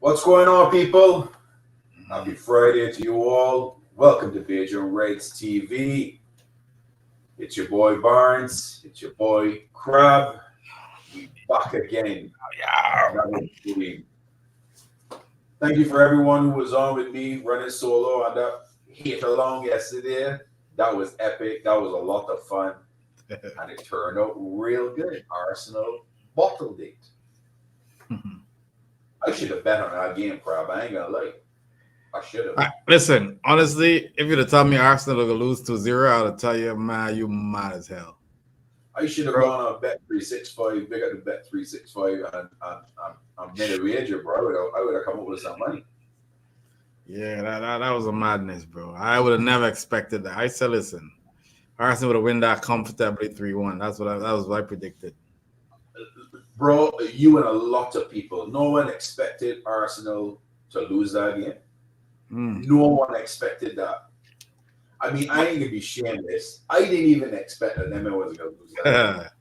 What's going on, people? Happy Friday to you all. Welcome to BajanRedsTV. It's your boy Barnes. It's your boy Crab. We back again. Thank you for everyone who was on with me running solo on that hit along yesterday. That was epic. That was a lot of fun. And it turned out real good. Arsenal bottled it. I should have bet on that game, Crab. I ain't gonna lie. I should have. Listen, honestly, if you'd have told me Arsenal will lose 2-0, I would tell you, man, you mad as hell. I should have gone on Bet 365, big up the Bet 365, and made a wager, bro. I would have come up with some money. Yeah, that was a madness, bro. I would have never expected that. I said, listen, Arsenal would have win that comfortably 3-1. That was what I predicted. Bro, you and a lot of people, no one expected Arsenal to lose that game. No one expected that. I mean, I ain't gonna be shameless. I didn't even expect that them was gonna lose that.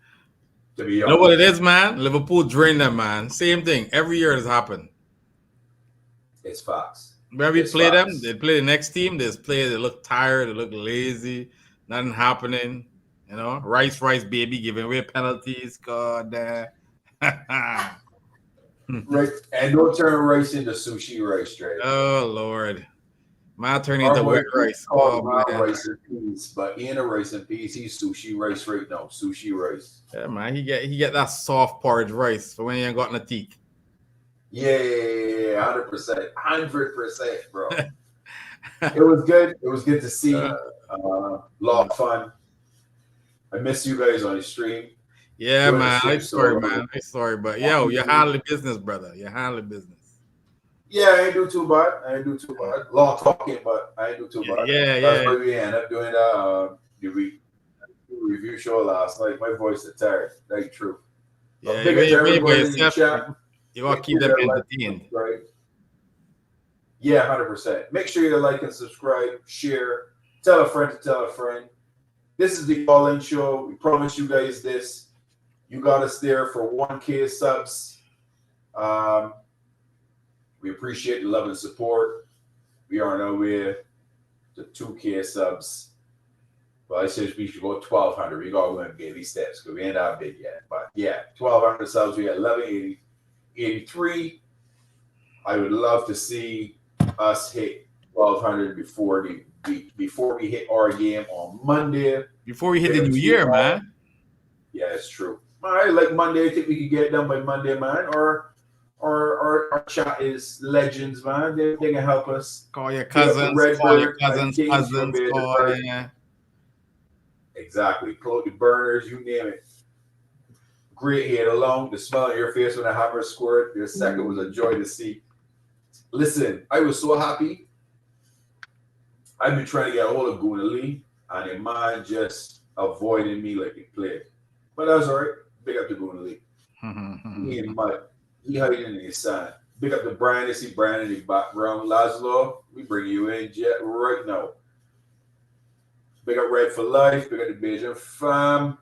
To be honest. You know what it is, man? Liverpool drained them, man. Same thing. Every year it's happened. It's facts. Where we play them, they play the next team. They look tired, they look lazy, nothing happening. You know, Rice, baby, giving away penalties. God damn. Right, and don't turn rice into sushi rice, straight. Oh Lord, my turn into white rice. Rice and peas, but he ain't a rice and peas. He's sushi rice right now. Sushi rice. Yeah, man, he get that soft porridge rice for when you ain't got no teeth. Yeah, 100%, bro. It was good. It was good to see. Lot of fun. I miss you guys on the stream. Yeah, man. I'm sorry, but yo, you handle business, brother. You handle business. Yeah, I ain't do too bad. A lot of talking, but I ain't do too bad. That's why we ended up doing the review show last night. My voice is tired. That's true. Yeah, you gotta keep them entertained. Right? Yeah, 100%. Make sure you like and subscribe, share, tell a friend to tell a friend. This is the call-in show. We promise you guys this. You got us there for 1K subs. We appreciate the love and support. We are on our way to 2K subs. Well, I said we should go 1,200. We got to go in baby steps because we ain't that big yet. But yeah, 1,200 subs. We at 1183. I would love to see us hit 1,200 before we hit our game on Monday. Before we hit the new year, man. Yeah, it's true. All right, like Monday, I think we could get it done by Monday, man. Or our chat is legends, man. They can help us. Call your cousins. Exactly. Close the burners, you name it. Great head along. The smell on your face when the hammer squirt. Your second was a joy to see. Listen, I was so happy. I've been trying to get a hold of Guna Lee, and the man just avoiding me like a plague. But that's all right. Big up to Guna Lee. He hiding in his side. Big up to Brian. I see Brian in the background. Laszlo, we bring you in right now. Big up Red for Life. Big up the Bajan fam.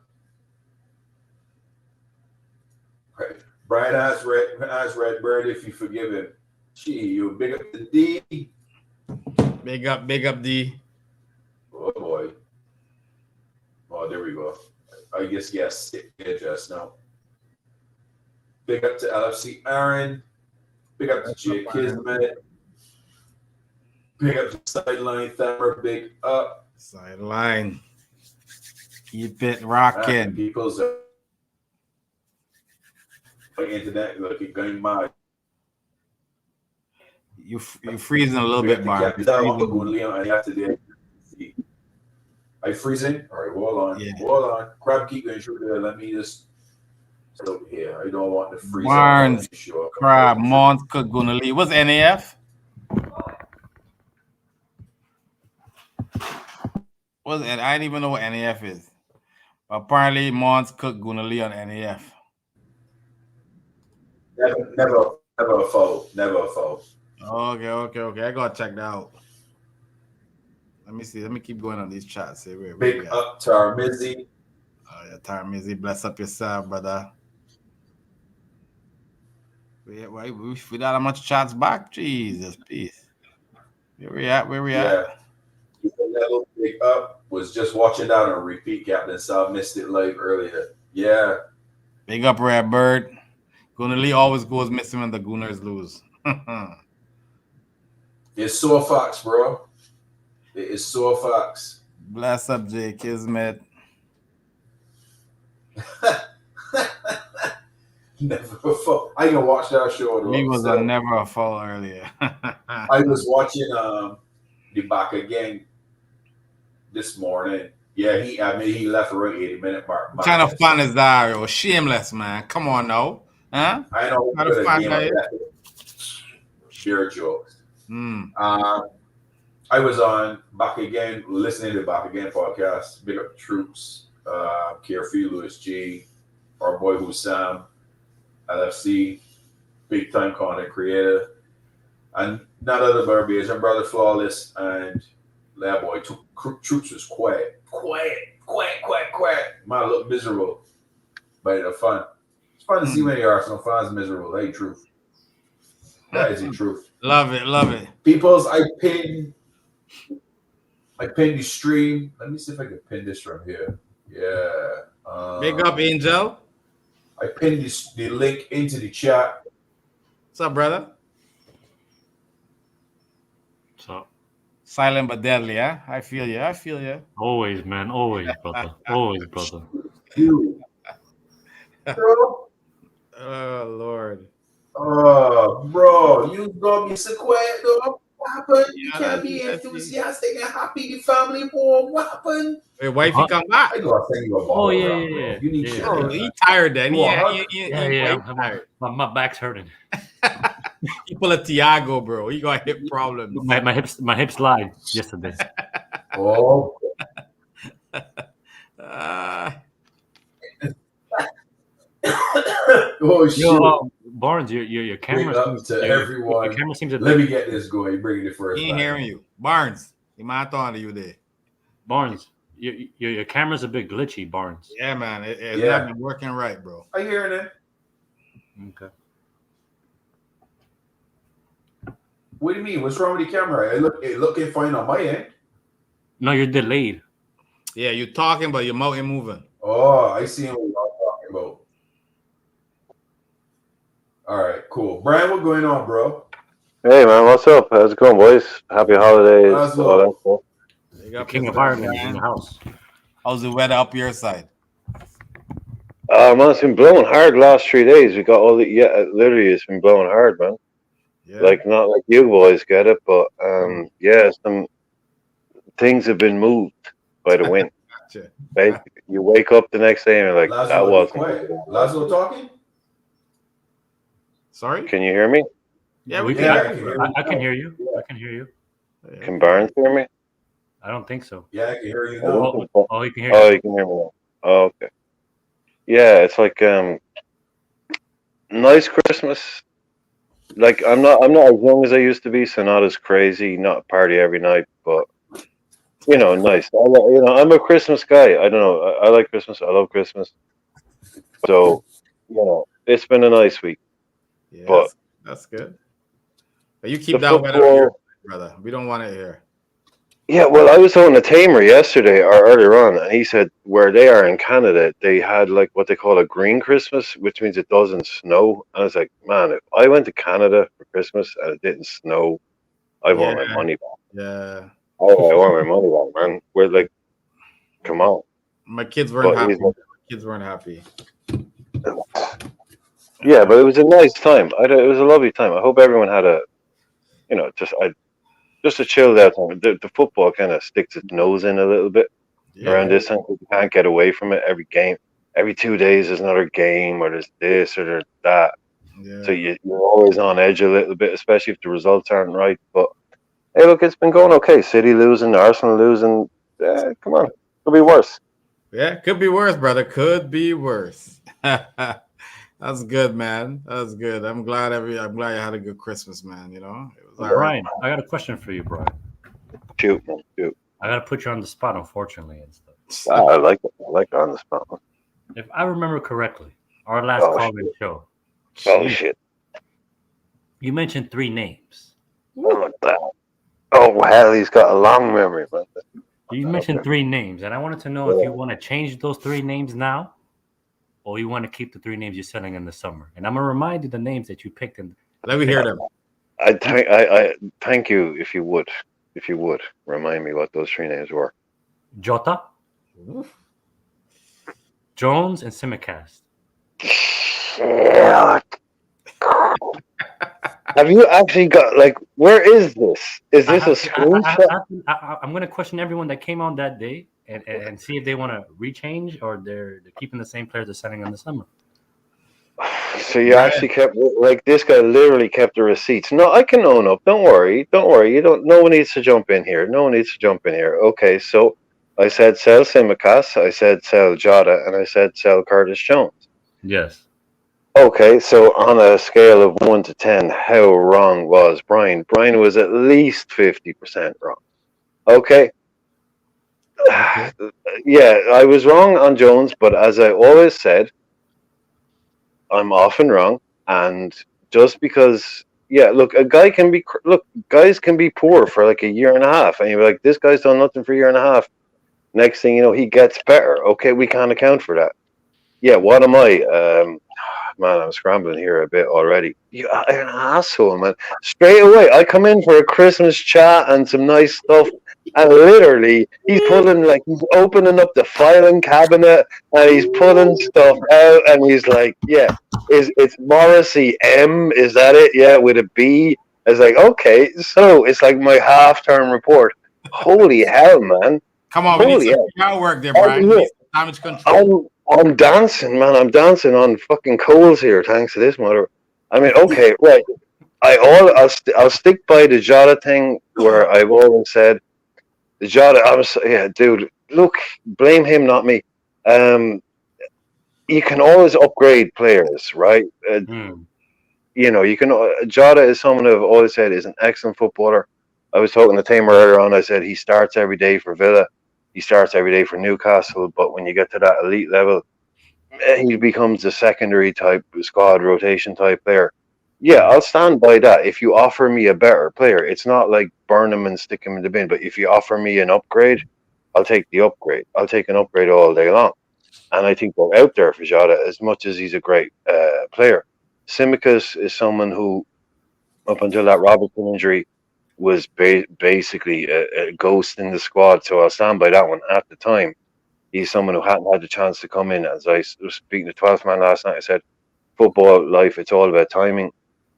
Right. Brian has Red Bird if you forgive him. Gee, you big up the D. Big up D. Oh boy. Oh, there we go. I guess yes, just now. Big up to LFC Aaron. Big up to Jay Kismet. Big up to Sideline Thammer. Big up. Sideline. Keep it rocking. People's internet looking going mad. You're freezing a little bit, Mark. Are you freezing? All right, hold on. Yeah. Hold on. Crab, keep going through there. Let me just over here. I don't want to freeze. Barnes, Crab, Mons, Cook, gonna leave. What's NAF? What's it? I didn't even know what NAF is. But apparently, Mons, Cook, gonna leave on NAF. Never a foe. Never a foe. Okay. I gotta check that out. Let me see. Let me keep going on these chats. Big up Tarmizzi. Oh yeah, Tarmizzi. Bless up yourself, brother. We got how much shots back? Jesus, peace. Where we at? Where we Yeah. at? That little big up was just watching that on repeat, Captain. So I missed it live earlier. Yeah. Big up, Red Bird. Gooner Lee always goes missing when the Gooners lose. It's sore fox, bro. It is sore fox. Bless up, Jay Kismet. Never before. I can watch that show. Though. He was a never a fall earlier. I was watching the back again this morning. Yeah, he left around 80-minute mark. What kind of fun is that, yo? Shameless, man. Come on now. Huh? I know What kind of fun that is. Sheer jokes. Mm. I was on Back Again, listening to Back Again podcast. Big up Troops, Carefree, Louis G, our boy Hussam, LFC, big time content creator, and none other but Bajan Brother Flawless and that boy Troops was quiet. Man, look miserable, but it's fun. It's fun to see many Arsenal fans miserable. Hey, truth. That is the truth. Love it. Peoples, I pinned the stream. Let me see if I can pin this from here. Yeah. Big up, Angel. I pinned the link into the chat. What's up, brother? What's up? Silent but deadly, huh? I feel you. Always, man. Always, brother. Always, brother. You. Bro. Oh, Lord. Oh, bro. You gonna be so quiet, though? What happened? You can't be that's enthusiastic and happy. The family home. What happened? Hey, wifey, come back. I gotta send you a bottle. Oh, yeah, bro. yeah. You need Yeah. shit. Bro, like he that. tired then. Yeah. Tired. My back's hurting. He pull a Tiago, bro. He got hip problems. My hips lied yesterday. Oh. Oh shit. Yo, Barnes, your camera Big up seems to everyone. Your camera seems a Let bit, me get this going. Bring it first. He ain't hearing you. Barnes, he might talking to you there. Barnes, your camera's a bit glitchy, Barnes. Yeah, man. It's Yeah. not been working right, bro. I hearing it. Okay. What do you mean? What's wrong with the camera? It looking fine on my end. No, you're delayed. Yeah, you talking, but your mouth ain't moving. Oh, I see what I'm talking about. All right, cool. Brian, what's going on, bro? Hey man, what's up? How's it going, boys? Happy holidays. How's it all that stuff. The king of Ireland is in the house. How's the weather up your side? Man, it's been blowing hard the last 3 days. We got all the literally it's been blowing hard, man. Yeah. Like not like you boys get it, but yeah, some things have been moved by the wind. Gotcha. Basically, you wake up the next day and you're like, Laszlo, that be wasn't. quiet. Laszlo talking? Sorry? Can you hear me? Yeah, we we Yeah, can. I can hear I can hear you. I can hear you. Yeah. Can Barnes hear me? I don't think so. Yeah, I can hear you now. Oh, he can hear Oh, you. you can hear me now. Oh, okay. Yeah, it's like nice Christmas. Like I'm not as young as I used to be, so not as crazy, not party every night, but nice. I'm a Christmas guy. I don't know. I like Christmas. I love Christmas. So, it's been a nice week. Yeah, But that's good. But you keep the that weather up football- here, brother. We don't want it here. Yeah, well, I was on a tamer yesterday or earlier on, and he said where they are in Canada, they had like what they call a green Christmas, which means it doesn't snow. And I was like, man, if I went to Canada for Christmas and it didn't snow, I want my money back. Yeah. Oh, I want my money back, man. We're like, come on. My kids weren't But happy. he's like- Kids weren't happy. Yeah, but it was a nice time. It was a lovely time. I hope everyone had a, just a chilled out time. The football kind of sticks its nose in a little bit around this time. You can't get away from it. Every game, every 2 days, there's another game, or there's this or there's that. Yeah. So you're always on edge a little bit, especially if the results aren't right. But hey, look, it's been going okay. City losing, Arsenal losing. Come on, could be worse. Yeah, could be worse, brother. Could be worse. That's good, man. That's good. I'm glad you had a good Christmas, man. It was all right. Brian, I got a question for you, Brian. Shoot, man, shoot. I got to put you on the spot, unfortunately, and stuff. Wow, I like it. I like it on the spot, man. If I remember correctly, our last Oh, call-in show, Oh shit. You mentioned 3 names. Oh, hell, he's got a long memory, man. You mentioned 3 names, and I wanted to know if you want to change those 3 names now, or you want to keep the 3 names you're selling in the summer. And I'm gonna remind you the names that you picked in. Let me hear them. I thank you if you would remind me what those 3 names were. Jota, Jones, and Simicast. Have you actually got, like, where is this? Is this a screenshot? I'm going to question everyone that came on that day and see if they want to rechange or they're keeping the same players they're sending in the summer. So you actually kept, like, this guy literally kept the receipts. No, I can own up. Don't worry. You don't. No one needs to jump in here. Okay, so I said sell Simicas, I said sell Jota, and I said sell Curtis Jones. Yes. Okay, so on a scale of 1 to 10, how wrong was Brian? Brian was at least 50% wrong. Okay. Yeah, I was wrong on Jones, but as I always said, I'm often wrong. And just because, look, guys can be poor for like a year and a half. And you're like, this guy's done nothing for a year and a half. Next thing you know, he gets better. Okay, we can't account for that. Yeah, what am I? Man, I'm scrambling here a bit already. You're an asshole, man. Straight away, I come in for a Christmas chat and some nice stuff, and literally, he's opening up the filing cabinet, and he's pulling stuff out, and he's like, yeah, it's Morrissey M, is that it? Yeah, with a B. It's like, okay, so it's like my half-term report. Holy hell, man. Come on, we need some work there, Brian. Damage control. I'm dancing, man. I'm dancing on fucking coals here, thanks to this mother. I mean, okay, right. I'll stick by the Jota thing where I've always said the Jota. Dude. Look, blame him, not me. You can always upgrade players, right? You know, you can. Jota is someone who I've always said is an excellent footballer. I was talking to Tamer earlier on. I said he starts every day for Villa. He starts every day for Newcastle, but when you get to that elite level, he becomes a secondary type squad rotation type player. Yeah, I'll stand by that. If you offer me a better player, it's not like burn him and stick him in the bin, but if you offer me an upgrade, I'll take the upgrade. I'll take an upgrade all day long. And I think they're out there for Jota as much as he's a great player. Simicas is someone who, up until that Robertson injury, was basically a ghost in the squad. So I'll stand by that one. At the time, he's someone who hadn't had the chance to come in. As I was speaking to 12th man last night, I said, football life, it's all about timing.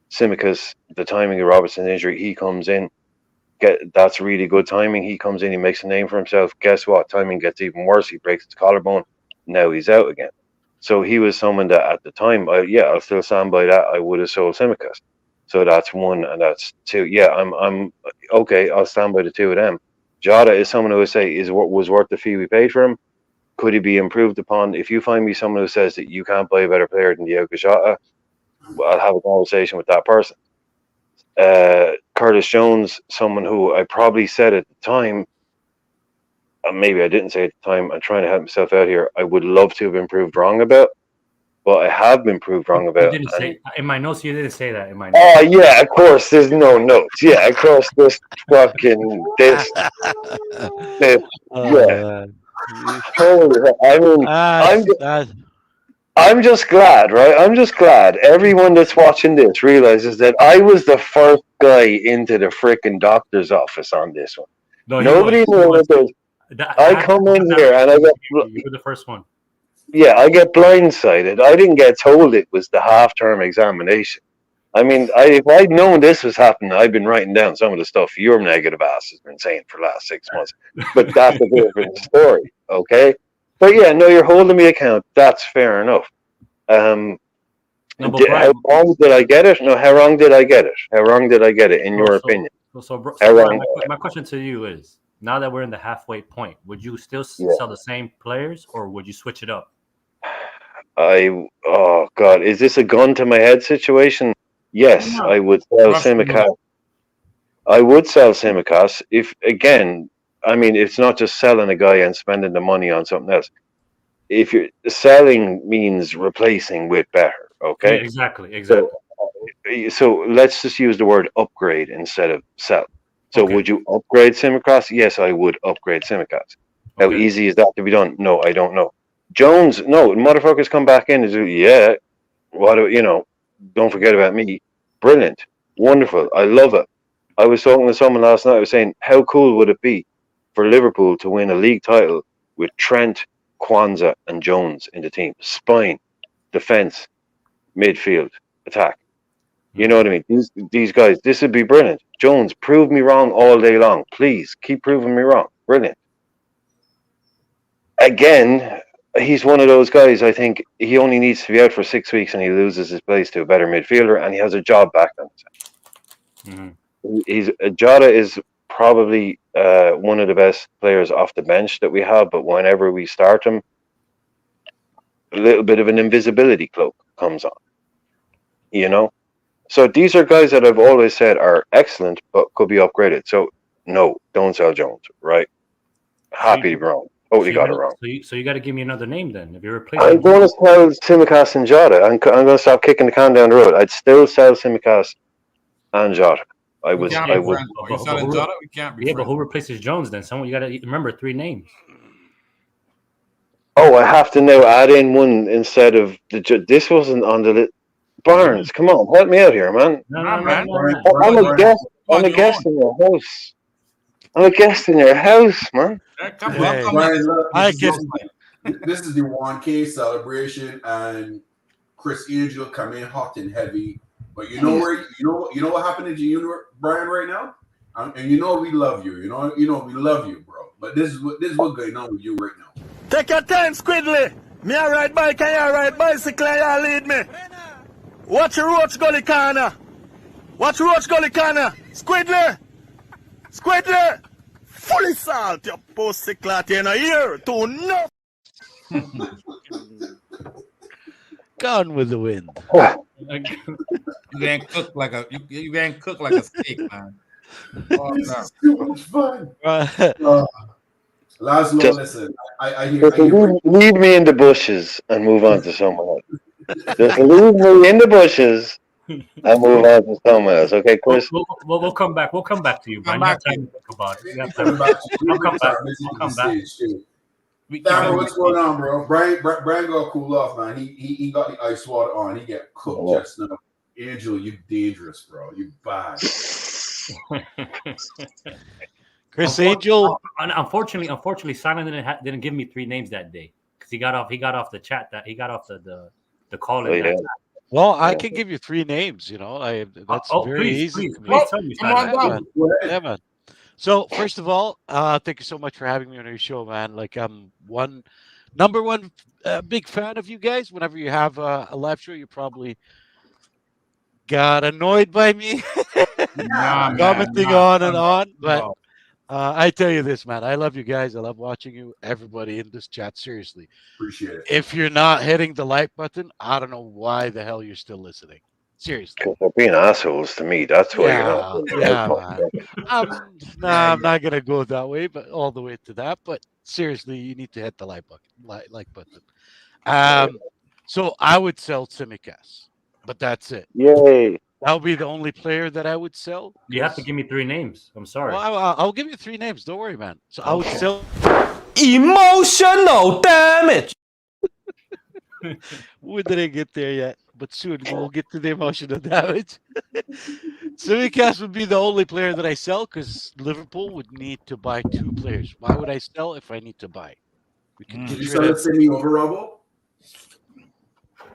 Simicas, the timing of Robertson's injury, he comes in. That's really good timing. He comes in, he makes a name for himself. Guess what? Timing gets even worse. He breaks his collarbone. Now he's out again. So he was someone that at the time, I'll still stand by that. I would have sold Simicas. So that's 1 and that's 2. Yeah, I'm okay. I'll stand by the 2 of them. Jota is someone who I say was worth the fee we paid for him. Could he be improved upon? If you find me someone who says that you can't buy a better player than Diogo Jota, I'll have a conversation with that person. Curtis Jones, someone who I probably said at the time, maybe I didn't say at the time, I'm trying to help myself out here, I would love to have been proved wrong about. But I have been proved wrong about. In my notes, you didn't say that. In my notes. Oh yeah, of course. There's no notes. Yeah, of course. This fucking this. Yeah. Totally. I mean, I'm just glad, right? I'm just glad everyone that's watching this realizes that I was the first guy into the freaking doctor's office on this one. Nobody knows. I come in here and I get. You were the first one. Yeah, I get blindsided. I didn't get told it was the half-term examination. I mean, if I'd known this was happening, I'd been writing down some of the stuff your negative ass has been saying for the last 6 months. But that's a different story, okay? But yeah, no, you're holding me account. That's fair enough. How wrong did I get it? No, how wrong did I get it? How wrong did I get it, in your opinion? My question to you is, now that we're in the halfway point, would you still sell the same players or would you switch it up? Oh God, is this a gun to my head situation? Yes, I would sell Simicas. I would sell Simicas if, again, I mean, it's not just selling a guy and spending the money on something else. If you're selling means replacing with better, okay? Yeah, exactly. So, So let's just use the word upgrade instead of sell. So Okay. would you upgrade Simicast? Yes, I would upgrade Simicast. How Okay. easy is that to be done? No, I don't know. Jones, no, motherfuckers come back in and do, yeah, what do you know? Don't forget about me. Brilliant. Wonderful. I love it. I was talking to someone last night. I was saying, how cool would it be for Liverpool to win a league title with Trent, Kwanzaa, and Jones in the team? Spine, defense, midfield, attack. You know what I mean? These guys, this would be brilliant. Jones, prove me wrong all day long. Please keep proving me wrong. Brilliant. Again, he's one of those guys. I think he only needs to be out for 6 weeks and he loses his place to a better midfielder and he has a job back on his hands. Jota is probably one of the best players off the bench that we have, but whenever we start him, a little bit of an invisibility cloak comes on. You know? So these are guys that I've always said are excellent, but could be upgraded. So no, don't sell Jones, right? Happy to be wrong. Totally got it wrong. So you got to give me another name then. If you're I'm replacing, going to sell Simicast and Jota. I'm going to stop kicking the can down the road. I'd still sell Simicast and Jota. I would. Are you selling Jota? We can't be. Yeah, but who replaces Jones then? Someone you got to remember 3 names. Oh, I have to now add in one instead of this wasn't on the list. Barnes, come on, help me out here, man. No, man. I'm a guest. I'm a guest in your house. I'm a guest in your house, man. Come Hey. on. Brian, look, I this guess. this is the 1K celebration, and Chris Angel come in hot and heavy. But you know where you know what happened to you, Brian, right now, and you know we love you. You know we love you, bro. But this is what's going on with you right now. Take your time, Squidly. Me a ride bike and you ride bicycle and you lead me. Watch your roach gully corner. Watch roach gully corner. Squidly. Squidly. Fully salt, you pussy clot in a ear. To no. Gone with the wind. You ain't cook like a you ain't cook like a steak, man. Oh, This no. is too much fun. Laszlo, Just- listen, I hear Leave me in the bushes and move on to someone else. Just leave me in the bushes and move on to someone else. Okay, Chris? We'll come back. We'll come back to you, Brian. You have time to think about it. You have time. coming back. I'll come back. I'll come back. Damn, what's going on, bro? Brian got cool off, man. He got the ice water on. He get cooked just now. Angel, you dangerous, bro. You bad. Chris Angel. Unfortunately, Simon didn't give me 3 names that day because he got off the chat that he got off the call. Oh, yeah. Well, I can give you 3 names. You know, that's very easy. Please tell me, Come on Simon. down. Yeah, man. So first of all, thank you so much for having me on your show, man. Like I'm number one big fan of you guys. Whenever you have a live show, you probably got annoyed by me commenting on and on. But I tell you this, man, I love you guys. I love watching you, everybody in this chat. Seriously, Appreciate it. if you're not hitting the like button, I don't know why the hell you're still listening. Seriously. Because they're being assholes to me. That's why man. I'm not gonna go that way, but all the way to that. But seriously, you need to hit the like button. So I would sell Simicast, but that's it. Yay. That would be the only player that I would sell. You have to give me 3 names. I'm sorry. Well, I'll give you 3 names. Don't worry, man. So I would sell. Emotional damage. We didn't get there yet, but soon we'll get to the emotional damage. Simicast would be the only player that I sell because Liverpool would need to buy 2 players. Why would I sell if I need to buy? We can Did get you rid sell of. it to me over Rubble?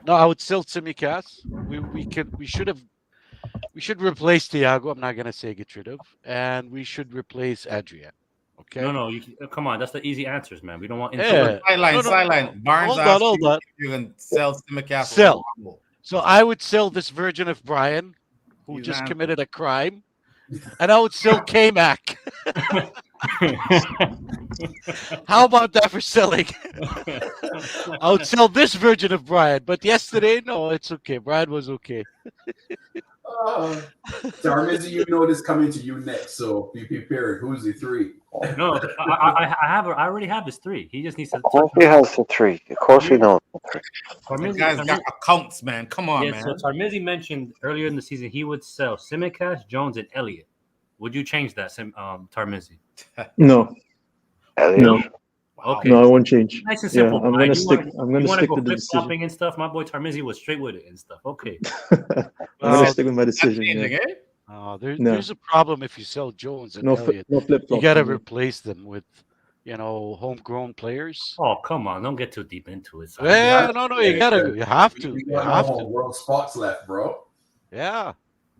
No, I would sell Simicast. We should replace Thiago. I'm not gonna say get rid of, and we should replace Adrian. Okay. No, come on. That's the easy answers, man. We don't want. Yeah. Sideline. Barnes Hold on. you can sell Simicast. Sell. So I would sell this version of Brian, who He's just an- committed a crime, and I would sell K-Mac. How about that for selling? I would sell this version of Brian, but yesterday, no, it's okay. Brian was okay. Tarmizi, you know this coming to you next, so be prepared. Who's the 3? No, I already have his 3. He just needs to. Of course he has the 3. Of course we know. The Tarmizi, guy's got accounts, man. Come on, yeah, man. so Tarmizi mentioned earlier in the season he would sell Simicast, Jones, and Elliott. Would you change that, Tarmizi? No, Elliot. no, Okay. no, I won't change. Nice and Yeah, simple. I'm Brian. gonna stick. I'm gonna You want to stick go to the flip decision. flopping and stuff? My boy Tarmizi was straight with it and stuff. Okay. I'm Well, gonna stick with my That's decision. changing, Yeah. eh? No. There's a problem if you sell Jones and No, Elliott. no flip You flop. got to replace them with, homegrown players. Oh, come on. Don't get too deep into it. son. Yeah, no, you gotta, you have to, We you got have no to. world spots left, bro. Yeah.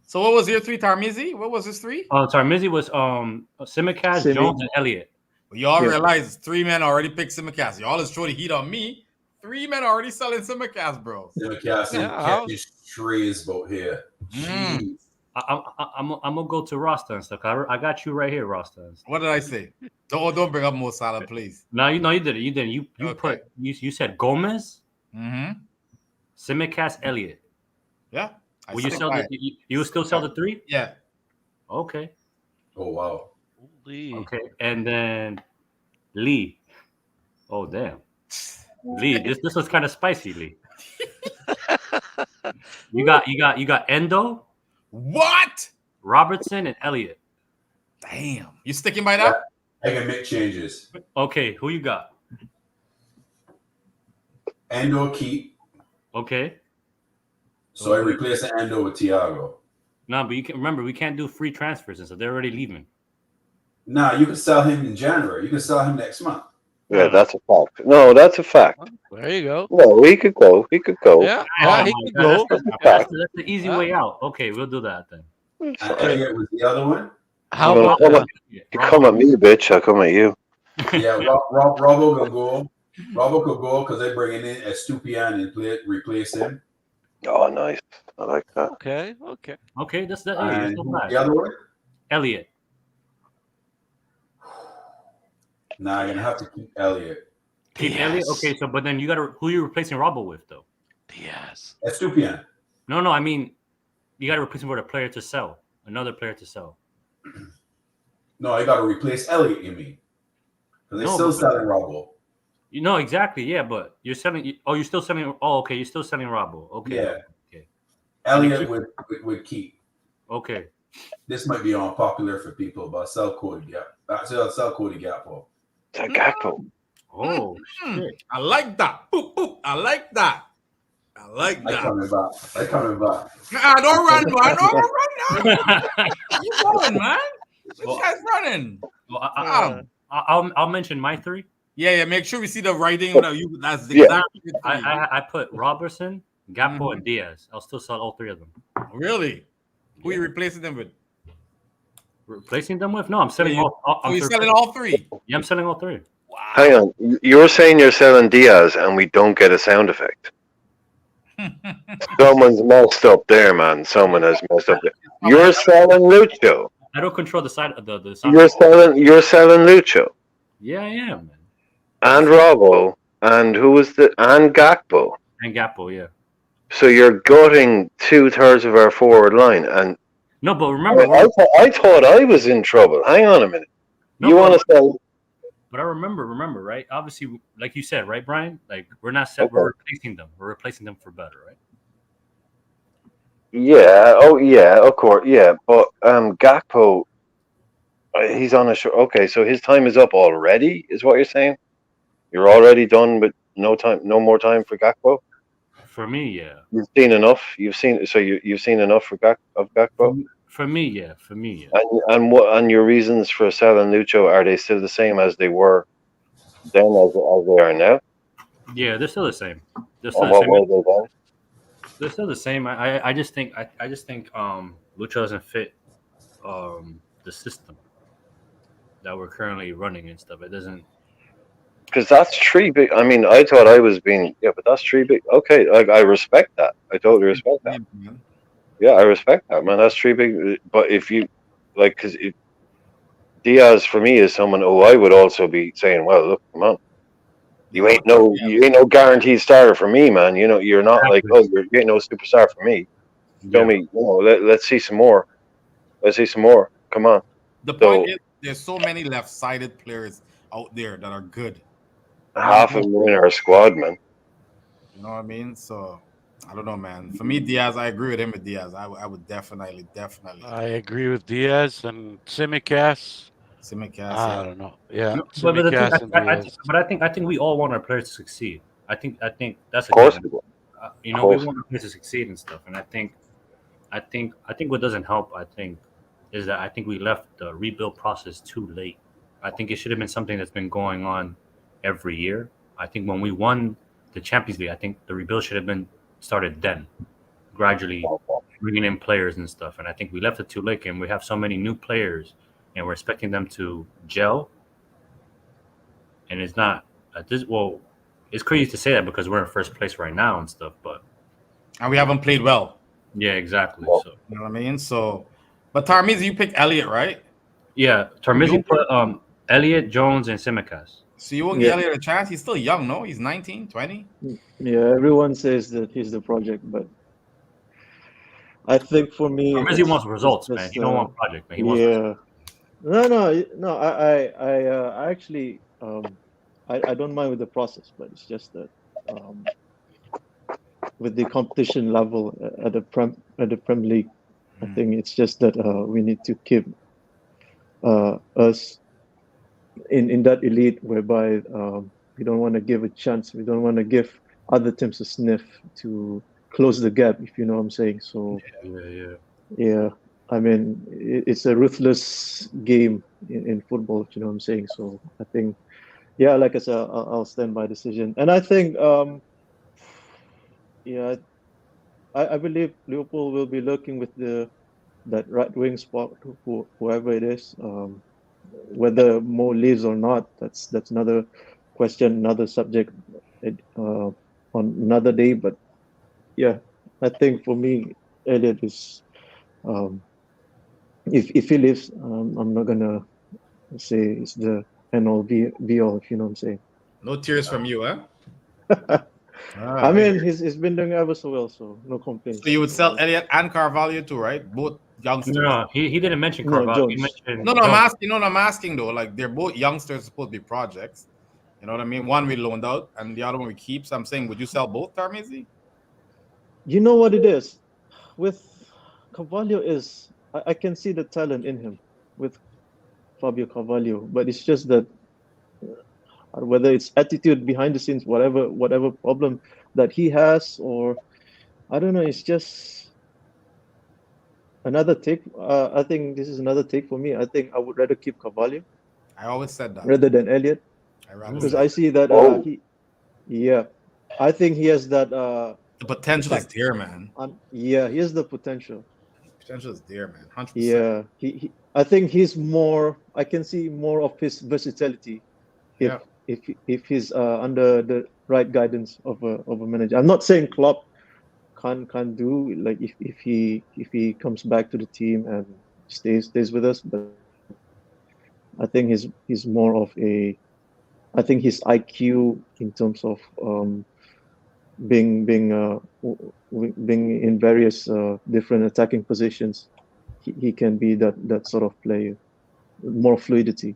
So what was your 3, Tarmizi? What was his 3? Tarmizi was Simicast, Simi. Jones, and Elliott. Well, y'all Yeah. realize 3 men already picked Simicast. Y'all is throwing the heat on me. 3 men already selling Simicast, bro. Simicast and Yeah, catfish trees about here. Mm. Jeez. I'm gonna go to Rasta and stuff. I got you right here, Rasta. and stuff. What did I say? Don't bring up Mo Salah, please. No, you did it. You did. You Okay. you said Gomez, Mm-hmm. Simicast, Elliott. Yeah. I Will you stick sell by the? it. You will still sell the 3? Yeah. Okay. Oh wow. Holy. Okay. And then Lee. Oh damn. Lee, this was kind of spicy, Lee. You got Endo, What? Robertson, and Elliott. Damn. You sticking by that? I can make changes. Okay, who you got? Endo keep. Okay. So I replace Endo with Thiago. No, but you can remember we can't do free transfers and so they're already leaving. Nah, you can sell him in January. You can sell him next month. Yeah, that's a fact. No, that's a fact. There you go. No, he could go. He could go. Yeah, Oh he my can God, go. That's the easy way out. Okay, we'll do that then. And Elliott was the other one. How Well, about come on. You come at me, bitch. I come at you. Yeah, Robbo can go. Robbo could go because they're bringing in Estupian and replace him. Oh, nice. I like that. Okay. Okay, that's that. And Hey, who's that's the other one? Elliott. Nah, you're gonna have to keep Elliott. Keep Elliott. Okay, so but then you got who you replacing Robbo with though? Yes. Estupian. No, I mean you got to replace him with a player to sell, another player to sell. No, I got to replace Elliott. You mean? Because they're still selling Robbo. You know exactly, yeah, but you're selling. Oh, you're still selling. Oh, okay, you're still selling Robbo. Okay. Yeah. Okay. Elliott would keep. Okay. This might be unpopular for people, but sell Cody Gap. Sell Cody Gakpo. It's a Gakpo. Oh shit. I like that. Boop, boop. I like that. I like I that. coming back. Don't run, man. Don't run now. You going, man? This guy's running. Well, I'll mention my 3. Yeah. Make sure we see the writing. That's the Yeah. exact 3. I put Robertson, Gakpo, and Diaz. I'll still sell all 3 of them. Really? Who are you replacing them with? Replacing them with? No, I'm selling all. Oh, you're selling all 3? Yeah, I'm selling all 3. Wow. Hang on. You're saying you're selling Diaz and we don't get a sound effect. Someone's messed up there, man. Someone has messed up there. You're selling Lucho. I don't control the side of the side. You're selling Lucho. Yeah, I am, man. And Robbo. And and Gakpo. And Gakpo, yeah. So you're gutting 2/3 of our forward line, and No, but remember, I thought I was in trouble. Hang on a minute. No, You want to sell? but I remember, right? Obviously, like you said, right, Brian? Like we're not set. We're replacing them. We're replacing them for better, right? Yeah. Oh, yeah. Of course. Yeah. But Gakpo, he's on a show. Okay, so his time is up already. Is what you're saying? You're already done with no more time for Gakpo. For me, yeah. You've seen enough. You've seen enough for Gakpo. For me, yeah. And your reasons for selling Lucho, are they still the same as they were then as they are now? Yeah, they're still the same. They're Or what were they then? They're still the same. I just think Lucho doesn't fit the system that we're currently running and stuff. It doesn't. Because that's 3 big. I mean, I thought I was being. Yeah, but that's 3 big. Okay, I respect that. I totally respect that. Yeah, I respect that, man. That's 3 big. But if you because Diaz for me is someone who I would also be saying, well, look, come on, you ain't no guaranteed starter for me, man. You know, you're not like, you ain't no superstar for me. Show me, let's see some more. Let's see some more. Come on. The So- point is, there's so many left-sided players out there that are good. Half of them in our squad, man. You know what I mean? So I don't know, man. For me, Diaz, I agree with him with Diaz. I would definitely. I agree with Diaz and Simicast. Simicast, I yeah. don't know. Yeah, But the thing, Simicast and Diaz. I think we all want our players to succeed. I think that's Of course, given. people. We Of course. want our players to succeed and stuff. And I think what doesn't help, is that I think we left the rebuild process too late. I think it should have been something that's been going on every year. I think when we won the Champions League, I think the rebuild should have been started then, gradually bringing in players and stuff. And I think we left it too late, and we have so many new players, and we're expecting them to gel. And it's not it's crazy to say that because we're in first place right now and stuff, but And we haven't played well. yeah, exactly. So You know what I mean? So, but Tarmizi, you picked Elliott, right? yeah, Tarmizi put Elliott, Jones, and Simicast. So you won't give Elliott a chance? He's still young, no? He's 19, 20? Yeah, everyone says that he's the project, but I think for me, Tarmizi wants results, man. just, He don't want project, man. He wants results. no. I actually, I don't mind with the process, but it's just that with the competition level at the Premier League, I think it's just that we need to keep us in that elite, whereby we don't want to give a chance. We don't want to give other teams a sniff to close the gap, if you know what I'm saying. So yeah. I mean, it's a ruthless game in football, if you know what I'm saying. So I think, yeah, like I said, I'll stand by decision. And I think, I believe Liverpool will be looking with that right wing spot, whoever it is. Whether Mo leaves or not, that's another question, another subject on another day. But yeah, I think for me, Elliott is. If he leaves, I'm not gonna say it's the end all be all, if you know what I'm saying. No tears from you, huh? I mean, he's been doing ever so well, so no complaints. So you would sell Elliott and Carvalho too, right? Both youngsters. No, he didn't mention Carvalho. Jones. He mentioned No, Jones. I'm asking though. Like they're both youngsters, supposed to be projects. You know what I mean? One we loaned out, and the other one we keep. So I'm saying, would you sell both, Tarmizi? You know what it is with Carvalho is I can see the talent in him with Fabio Carvalho, but it's just that whether it's attitude behind the scenes, whatever problem that he has, or I don't know, it's just another take. I think this is another take for me. I think I would rather keep Carvalho. I always said that. Rather than Elliott, because I see that I think he has that. The potential is there, man. He has the potential. Potential is there, man. 100%. Yeah, I think he's more. I can see more of his versatility if he's under the right guidance of a manager. I'm not saying Klopp can't do, like, if he comes back to the team and stays with us, but I think he's more of a. I think his IQ in terms of being in various different attacking positions, he can be that sort of player, more fluidity.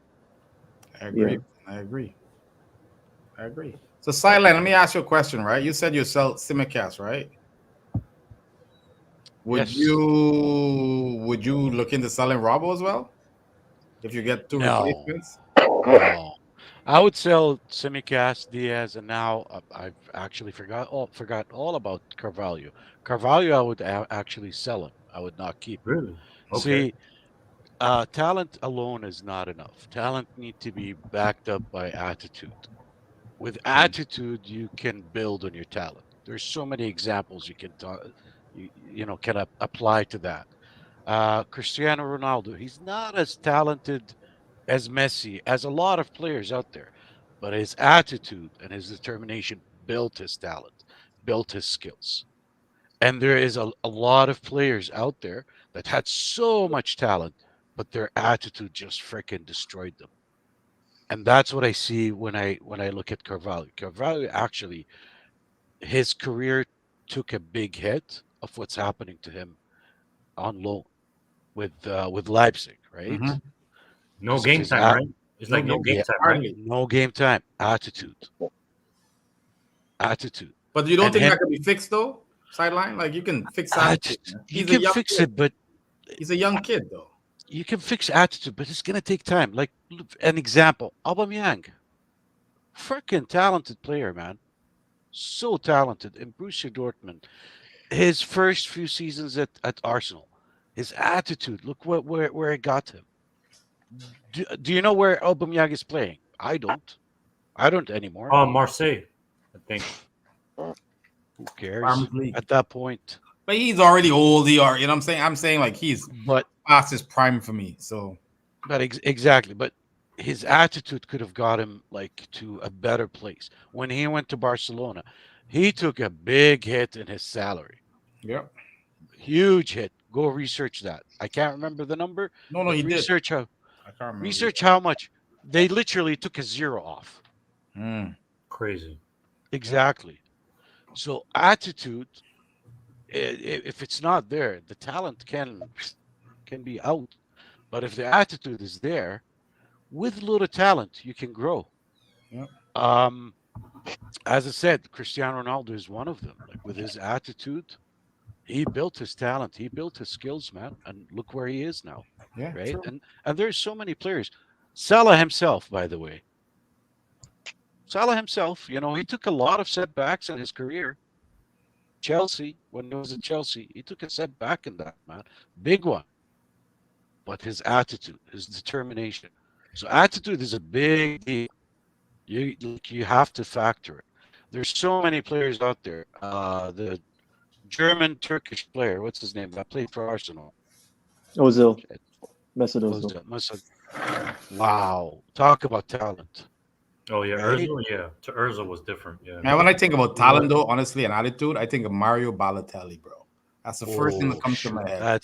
I agree. Yeah. I agree. So, Silent, let me ask you a question, right? You said you sell Simicast, right? Would you look into selling Robbo as well if you get two replacements? No. I would sell Simicast, Diaz, and now I've actually forgot all about Carvalho. Carvalho, I would actually sell him. I would not keep him. Really? Okay. See, talent alone is not enough. Talent need to be backed up by attitude. With attitude, you can build on your talent. There's so many examples you can can apply to that. Cristiano Ronaldo, he's not as talented as Messi, as a lot of players out there, but his attitude and his determination built his talent, built his skills. And there is a lot of players out there that had so much talent, but their attitude just freaking destroyed them. And that's what I see when I look at Carvalho. Carvalho, actually, his career took a big hit of what's happening to him on loan with Leipzig, right? Mhm. No 'Cause of game his time, right? It's No like no game game time, time, right? hardly. No game time. Attitude. But you don't And think him, that could be fixed though? Sideline, like you can fix attitude. Man. you He's a can young fix kid. it, but He's a young kid though. you can fix attitude, but it's gonna take time. Like an example, Aubameyang, freaking talented player, man, so talented. In Borussia Dortmund, his first few seasons at Arsenal, his attitude. Look where it got him. Do you know where Aubameyang is playing? I don't. I don't anymore. Oh, Marseille, I think. Who cares Farmers League. at that point? But he's already old. You know what I'm saying? I'm saying like he's But past his prime for me. So exactly. But his attitude could have got him like to a better place. When he went to Barcelona, he took a big hit in his salary. yeah. Huge hit. Go research that. I can't remember the number. No, But he did. research how I can't remember. research how much they literally took a zero off. Mm. Crazy. Exactly. So attitude, if it's not there, the talent can be out. But if the attitude is there, with a little talent, you can grow. Yeah. As I said, Cristiano Ronaldo is one of them. Like with his attitude, he built his talent, he built his skills, man, and look where he is now. Yeah. Right? True. And there's so many players. Salah himself, by the way. Salah himself, he took a lot of setbacks in his career. Chelsea, when he was at Chelsea, he took a setback in that, man. Big one. But his attitude, his determination. So attitude is a big deal. You have to factor it. There's so many players out there. The German Turkish player, what's his name? That played for Arsenal. Ozil. Mesut Ozil. Wow. Talk about talent. Oh yeah, Right? Urza. Yeah, to Urza was different. Yeah. Man, when I think about talent, though, honestly, and attitude, I think of Mario Balotelli, bro. That's the first thing that comes to my head.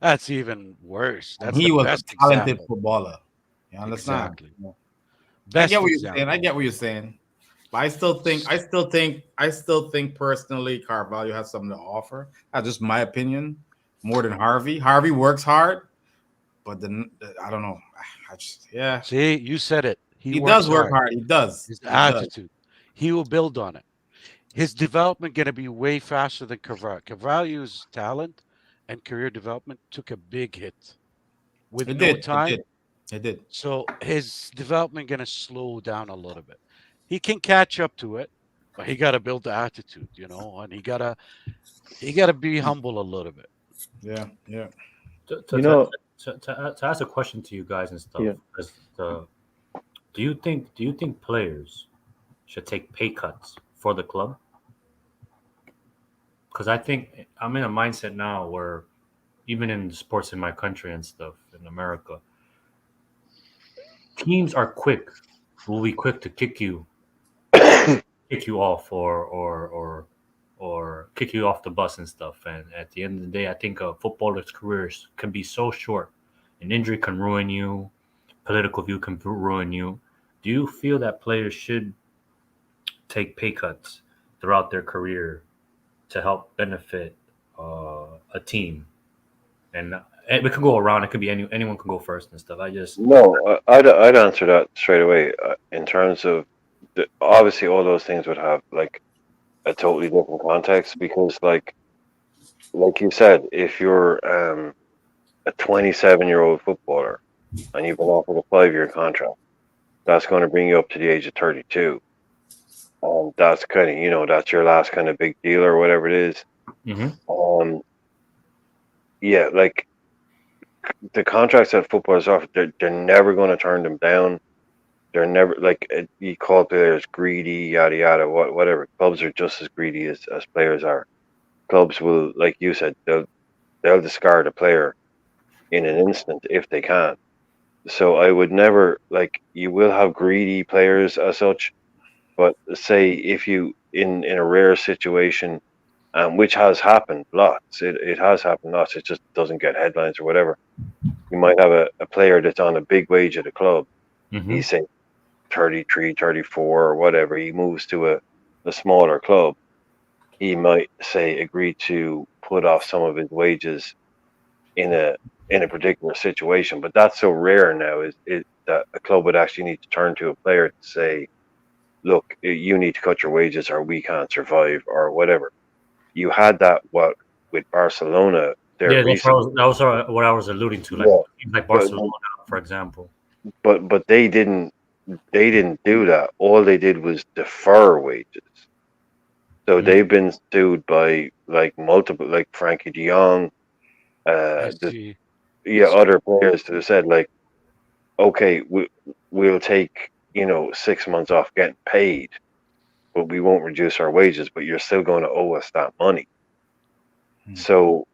That's even worse. And That's he the was a best talented example. footballer. You understand? Exactly. Yeah. I Best get what you're example. saying. I get what you're saying. But I still think personally, Carvalho has something to offer. That's just my opinion, more than Harvey. Harvey works hard, but I don't know. See, you said it. He does work hard. He does. His attitude. He will build on it. His development going to be way faster than Carvalho. Carvalho's talent and career development took a big hit with time. It did. So his development going to slow down a little bit. He can catch up to it, but he got to build the attitude, and he got to be humble a little bit. Yeah. To ask a question to you guys and stuff. Yeah. Do you think players should take pay cuts for the club? Because I think I'm in a mindset now where even in sports in my country and stuff in America, teams will be quick to kick you off or kick you off the bus and stuff. And at the end of the day, I think a footballer's careers can be so short. An injury can ruin you. Political view can ruin you. Do you feel that players should take pay cuts throughout their career to help benefit a team? And we could go around. It could be anyone can go first and stuff. I'd answer that straight away. In terms of obviously all those things would have like a totally different context because like you said, if you're a 27-year-old footballer and you've been offered a 5-year contract, that's going to bring you up to the age of 32. That's kind of, that's your last kind of big deal or whatever it is. Mm-hmm. Yeah, like the contracts that footballers offer, they're never going to turn them down. They're never you call players greedy, yada yada, whatever. Clubs are just as greedy as players are. Clubs will, like you said, they'll discard a player in an instant if they can. So I would never you will have greedy players as such, but say if you in a rare situation, which has happened lots, it has happened lots. It just doesn't get headlines or whatever. You might have a player that's on a big wage at a club. Mm-hmm. He's saying 33, 34 or whatever. He moves to a smaller club. He might say agree to put off some of his wages in a particular situation. But that's so rare now is that a club would actually need to turn to a player to say, look, you need to cut your wages or we can't survive or whatever. You had that with Barcelona there Yeah, recently. that was what I was alluding to, like Yeah, teams like but Barcelona, for example. but they didn't do that. All they did was defer wages. So they've been sued by like multiple, like Frankie De Jong, SG. other players that have said like, okay, we'll take 6 months off getting paid, but we won't reduce our wages, but you're still going to owe us that money. So,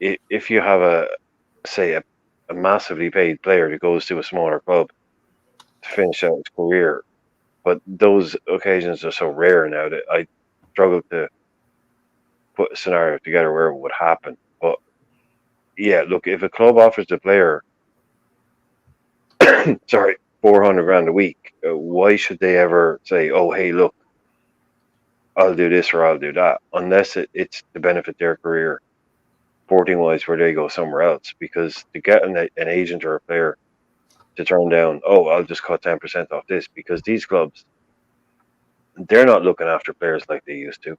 if you have a massively paid player that goes to a smaller club to finish out his career, but those occasions are so rare now that I struggle to put a scenario together where it would happen. But yeah, look, if a club offers the player, sorry, 400 grand a week, why should they ever say, "Oh, hey, look, I'll do this or I'll do that," unless it's to benefit their career, sporting wise, where they go somewhere else? Because to get an agent or a player to turn down, oh, I'll just cut 10% off this, because these clubs, they're not looking after players like they used to.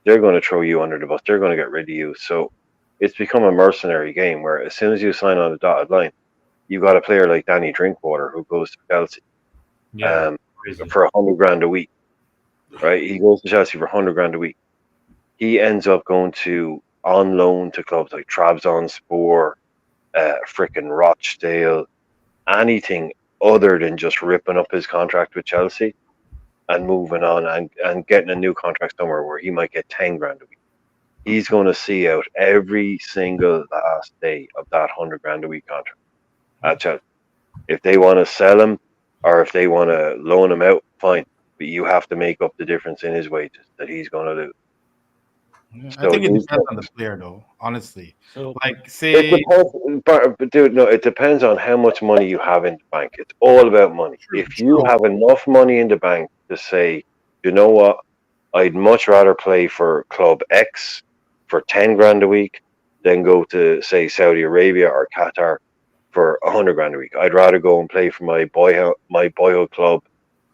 They're going to throw you under the bus. They're going to get rid of you. So it's become a mercenary game where as soon as you sign on the dotted line, you got a player like Danny Drinkwater who goes to Chelsea Crazy. for 100 grand a week, right? He goes to Chelsea for 100 grand a week. He ends up going on loan to clubs like Trabzonspor, frickin' Rochdale, anything other than just ripping up his contract with Chelsea and moving on and getting a new contract somewhere where he might get 10 grand a week. He's going to see out every single last day of that 100 grand a week contract at Chelsea. If they want to sell him or if they want to loan him out, fine. But you have to make up the difference in his wages that he's going to lose. Yeah, So I think it these depends on the player, though. Honestly, So like It say, depends, but dude, no, it depends on how much money you have in the bank. It's all about money. If you have enough money in the bank to say, you know what, I'd much rather play for club X for 10 grand a week than go to, say, Saudi Arabia or Qatar for 100 grand a week. I'd rather go and play for my boyhood club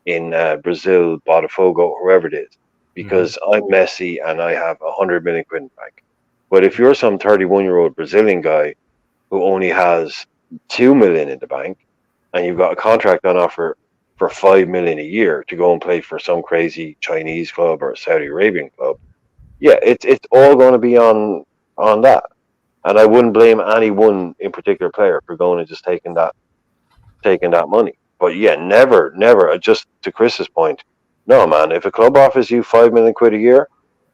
in Brazil, Botafogo, whoever it is, because I'm Messi and I have 100 million quid in the bank. But if you're some 31-year-old Brazilian guy who only has 2 million in the bank and you've got a contract on offer for 5 million a year to go and play for some crazy Chinese club or Saudi Arabian club, yeah, it's all going to be on that. And I wouldn't blame any one in particular player for going and just taking that money. But yeah, never, just to Chris's point, no, man, if a club offers you 5 million quid a year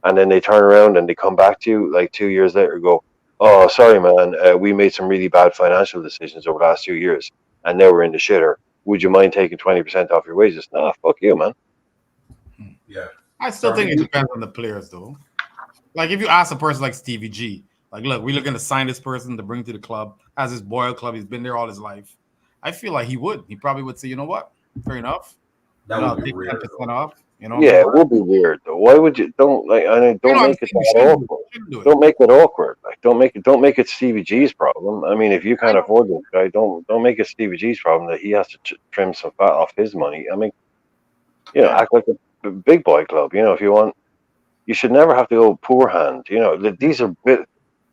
and then they turn around and they come back to you like 2 years later and go, oh, sorry, man, we made some really bad financial decisions over the last 2 years and now we're in the shitter. Would you mind taking 20% off your wages? Nah, fuck you, man. Yeah. I still think it depends on the players, though. Like if you ask a person like Stevie G, like, look, we're looking to sign this person to bring to the club as his boy club. He's been there all his life. I feel like he would. He probably would say, you know what? Fair enough. That I'll would be take weird. 10% off. You know, Yeah, it would be weird though. Why would you don't make it that awkward? Don't make it awkward. Like don't make it Stevie G's problem. I mean, if you can't afford this guy, don't make it Stevie G's problem that he has to trim some fat off his money. I mean, act like a big boy club. If you want, you should never have to go poor hand. These are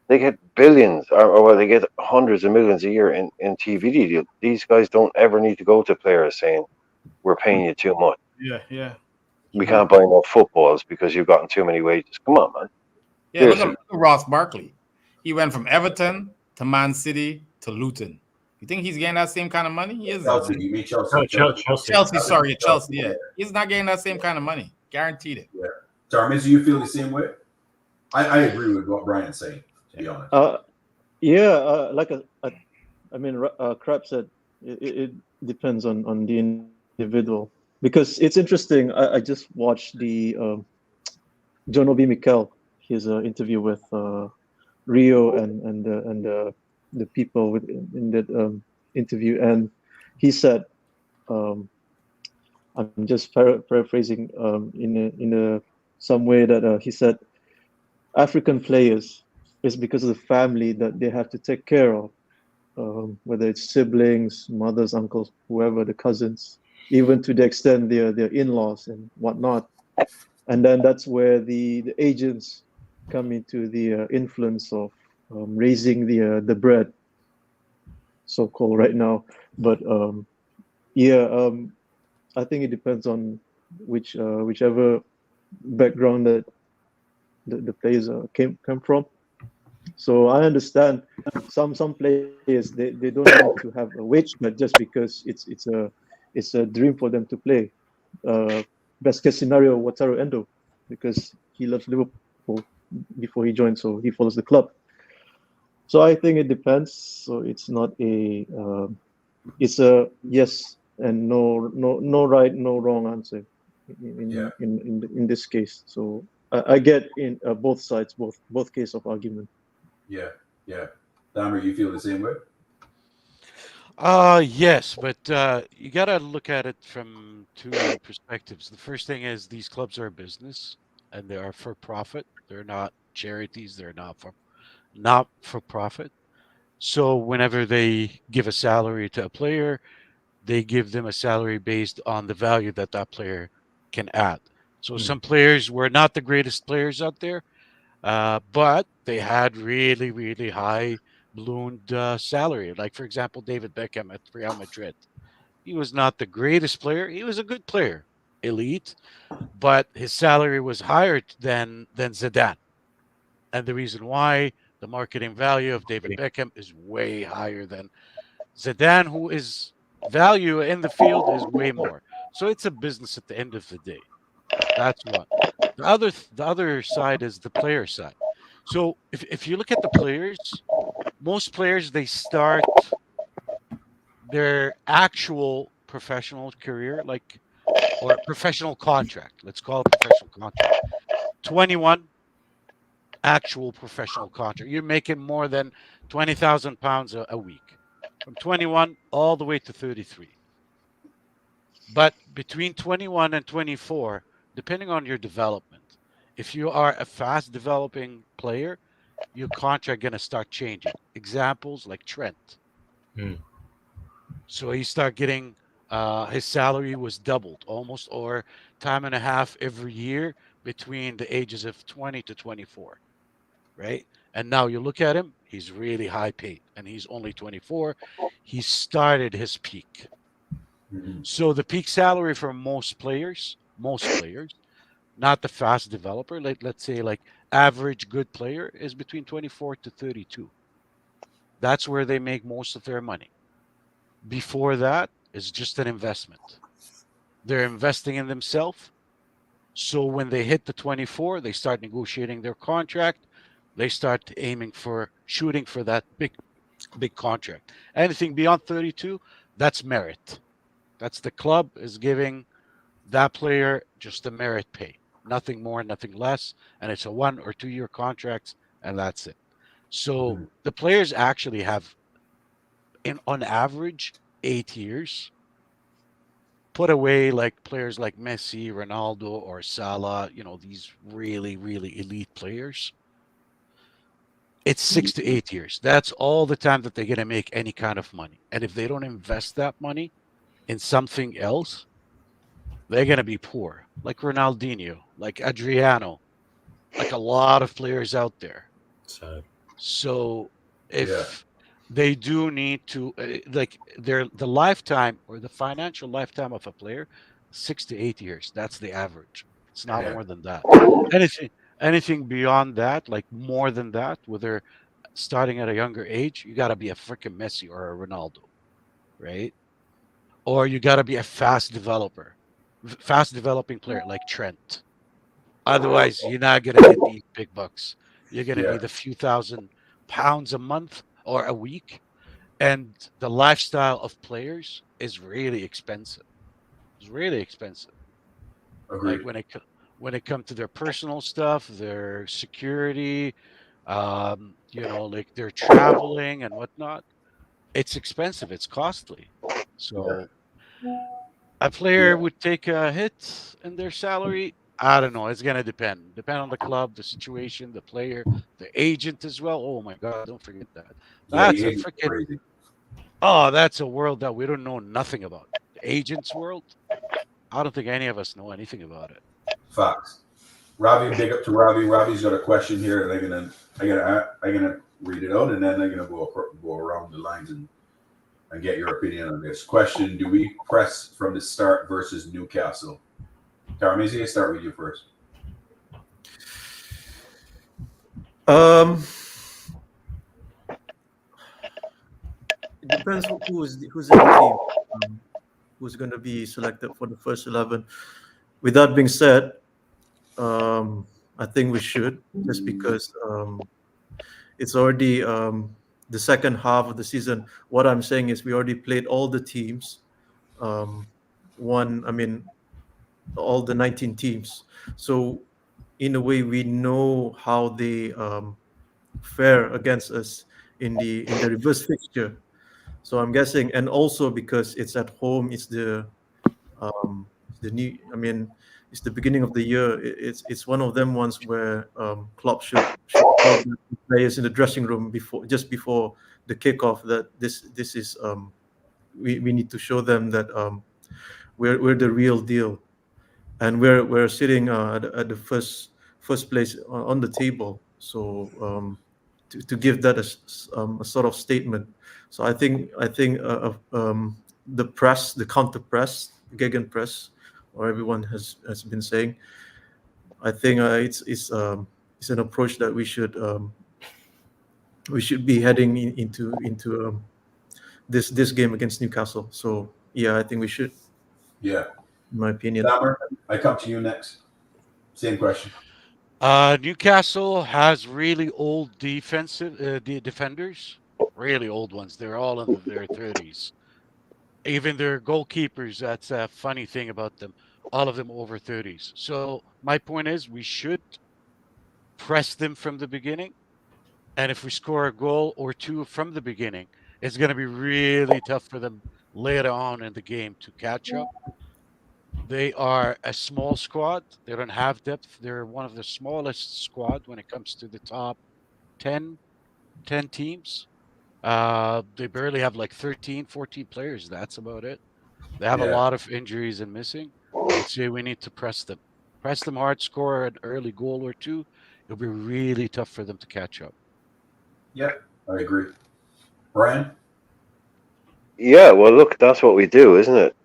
they get billions or they get hundreds of millions a year in TV deals. These guys don't ever need to go to players saying we're paying you too much. Yeah. We can't buy enough footballs because you've gotten too many wages. Come on, man. Yeah, look at Ross Barkley. He went from Everton to Man City to Luton. You think he's getting that same kind of money? He isn't. Chelsea, you mean Chelsea? Chelsea. Yeah, he's not getting that same kind of money. Guaranteed it. Yeah. Jarmis, do you feel the same way? I agree with what Brian's saying, to be honest. Crab said it depends on the individual. Because it's interesting. I just watched the John Obi Mikel, his interview with Rio and the people in that interview, and he said, I'm just paraphrasing in some way that he said, African players it's because of the family that they have to take care of, whether it's siblings, mothers, uncles, whoever, the cousins, even to the extent their in-laws and whatnot. And then that's where the agents come into the influence of raising the bread, so called right now. But I think it depends on whichever background that the players came from. So I understand some players they don't want to have a wage cut just because it's a dream for them to play. Best case scenario, Wataru Endo, because he loves Liverpool before he joined, so he follows the club. So I think it depends. So it's not it's a yes and no right, no wrong answer in this case. So I get in both sides, both case of argument. Yeah. Dahmer, you feel the same way? Yes, but you gotta look at it from two perspectives. The first thing is these clubs are a business and they are for profit. They're not charities, they're not for profit. So whenever they give a salary to a player, they give them a salary based on the value that that player can add. So some players were not the greatest players out there, but they had really, really high ballooned salary. Like, for example, David Beckham at Real Madrid. He was not the greatest player. He was a good player, elite, but his salary was higher than Zidane. And the reason why, the marketing value of David Beckham is way higher than Zidane, who is value in the field is way more. So it's a business at the end of the day. That's one. The other side is the player side. So if you look at the players, most players they start their actual professional career like or professional contract. Let's call it professional contract. 21 actual professional contract. You're making more than £20,000 a week. From 21 all the way to 33. But between 21 and 24, depending on your development, if you are a fast developing player, your contract going to start changing. Examples like Trent. So he start getting his salary was doubled almost or time and a half every year between the ages of 20 to 24, right? And now you look at him, he's really high paid and he's only 24. He started his peak. So the peak salary for most players, not the fast developer, like let's say like average good player is between 24 to 32. That's where they make most of their money. Before that is just an investment. They're investing in themselves. So when they hit the 24, they start negotiating their contract. They start shooting for that big contract. Anything beyond 32, that's merit. That's the club is giving that player just a merit pay, nothing more, nothing less, and it's a 1 or 2 year contracts, and that's it. So the players actually have, on average, 8 years. Put away like players like Messi, Ronaldo, or Salah, these really, really elite players. It's 6 to 8 years. That's all the time that they're going to make any kind of money. And if they don't invest that money in something else, they're going to be poor, like Ronaldinho, like Adriano, like a lot of players out there. So if they do need to, like the lifetime or the financial lifetime of a player, 6 to 8 years. That's the average. It's not more than that. Anything beyond that, like more than that, whether starting at a younger age, you got to be a freaking Messi or a Ronaldo, right? Or you got to be a fast developing player like Trent. Otherwise, you're not going to hit these big bucks. You're going to be the few £1,000s a month or a week. And the lifestyle of players is really expensive. It's really expensive. Agreed. Like when it comes to their personal stuff, their security, like they're traveling and whatnot, it's expensive. It's costly. So a player would take a hit in their salary I don't know. It's gonna depend on the club, the situation, the player, the agent as well. Oh my God, don't forget that. Yeah, That's he a is freaking crazy. that's a world that we don't know nothing about. The agent's world. I don't think any of us know anything about it. Fox. Robbie, big up to Robbie. Robbie's got a question here, and I'm gonna read it out, and then I'm gonna go around the lines and get your opinion on this question. Do we press from the start versus Newcastle? Tarmizi, I start with you first. It depends who's in the team, who's going to be selected for the first 11. With that being said, I think we should, just because it's already the second half of the season. What I'm saying is we already played all the teams. All the 19 teams. So in a way, we know how they fare against us in the reverse fixture. So I'm guessing, and also because it's at home, it's the new. It's the beginning of the year. It's one of them ones where Klopp should tell the players in the dressing room before the kickoff that this is we need to show them that we're the real deal, and we're sitting at the first place on the table. So to give that a sort of statement. So I think the press, the counter press, gegen press, or everyone has been saying. I think it's an approach that we should be heading into this game against Newcastle. So yeah, I think we should. Yeah, In my opinion. Summer, I come to you next. Same question. Newcastle has really old defenders, really old ones. They're all in their 30s. Even their goalkeepers, that's a funny thing about them. All of them over 30s. So my point is we should press them from the beginning. And if we score a goal or two from the beginning, it's going to be really tough for them later on in the game to catch up. They are a small squad. They don't have depth. They're one of the smallest squad when it comes to the top 10 teams. They barely have like 13, 14 players. That's about it. They have a Yeah. lot of injuries and missing. I would say we need to press them. Press them hard, score an early goal or two. It'll be really tough for them to catch up. Yeah, I agree. Brian? Yeah, well, look, that's what we do, isn't it?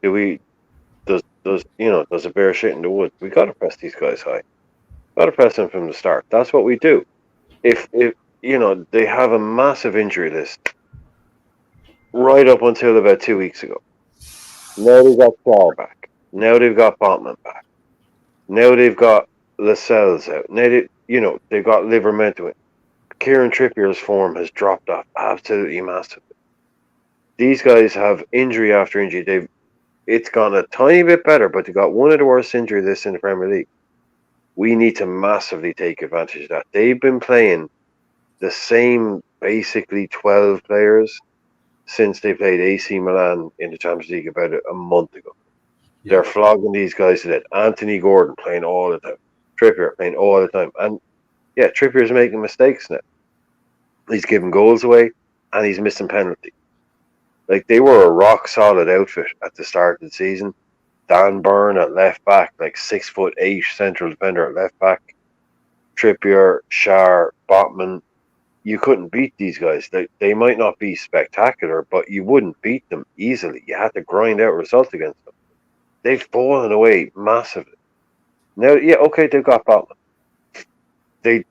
Does a bear shit in the woods? We got to press these guys high. Got to press them from the start. That's what we do. If they have a massive injury list right up until about 2 weeks ago. Now they've got Shaw back. Now they've got Botman back. Now they've got Lascelles out. Now they've got Livermento in. Kieran Trippier's form has dropped off absolutely massively. These guys have injury after injury. It's gone a tiny bit better, but they got one of the worst injury lists in the Premier League. We need to massively take advantage of that. They've been playing the same basically 12 players since they played AC Milan in the Champions League about a month ago. Yeah. They're flogging these guys to death. Anthony Gordon playing all the time. Trippier playing all the time. And yeah, Trippier's making mistakes now. He's giving goals away and he's missing penalties. Like, they were a rock solid outfit at the start of the season. Dan Burn at left back, like 6'8" central defender at left back. Trippier, Schär, Botman. You couldn't beat these guys. They might not be spectacular, but you wouldn't beat them easily. You had to grind out results against them. They've fallen away massively. Now, yeah, okay, they've got Botman. Take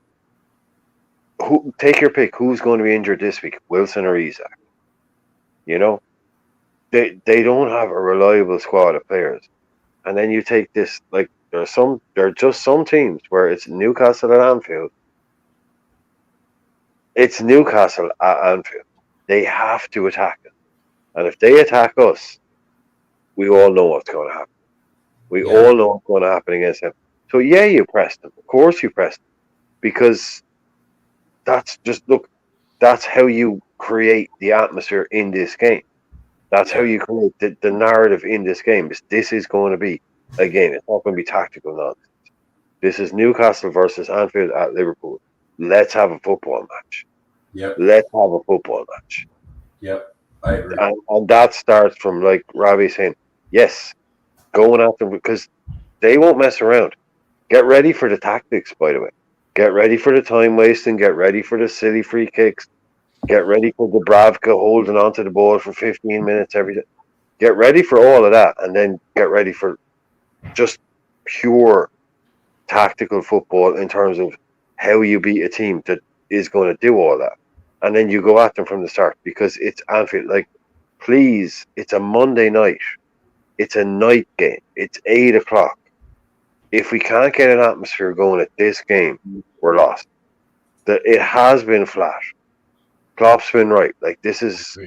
your pick. Who's going to be injured this week, Wilson or Isak? They don't have a reliable squad of players. And then you take this, like, there are just some teams where it's Newcastle at Anfield. It's Newcastle at Anfield. They have to attack us. And if they attack us, we all know what's going to happen. We all know what's going to happen against them. So yeah, you press them. Of course you press them. Because that's how you create the atmosphere in this game. That's how you create the narrative in this game. This is going to be a game. It's not going to be tactical nonsense. This is Newcastle versus Anfield at Liverpool. Let's have a football match. Yep. Let's have a football match. Yep. I agree. And that starts from, like Robbie saying, yes, going at them because they won't mess around. Get ready for the tactics, by the way. Get ready for the time wasting. Get ready for the silly free kicks. Get ready for Dubravka holding onto the ball for 15 minutes every day. Get ready for all of that, and then get ready for just pure tactical football in terms of how you beat a team that is going to do all that. And then you go at them from the start because it's Anfield. Like, please, it's a Monday night. It's a night game. It's 8 o'clock. If we can't get an atmosphere going at this game, we're lost. It has been flat. Klopp's been right. Like, this is,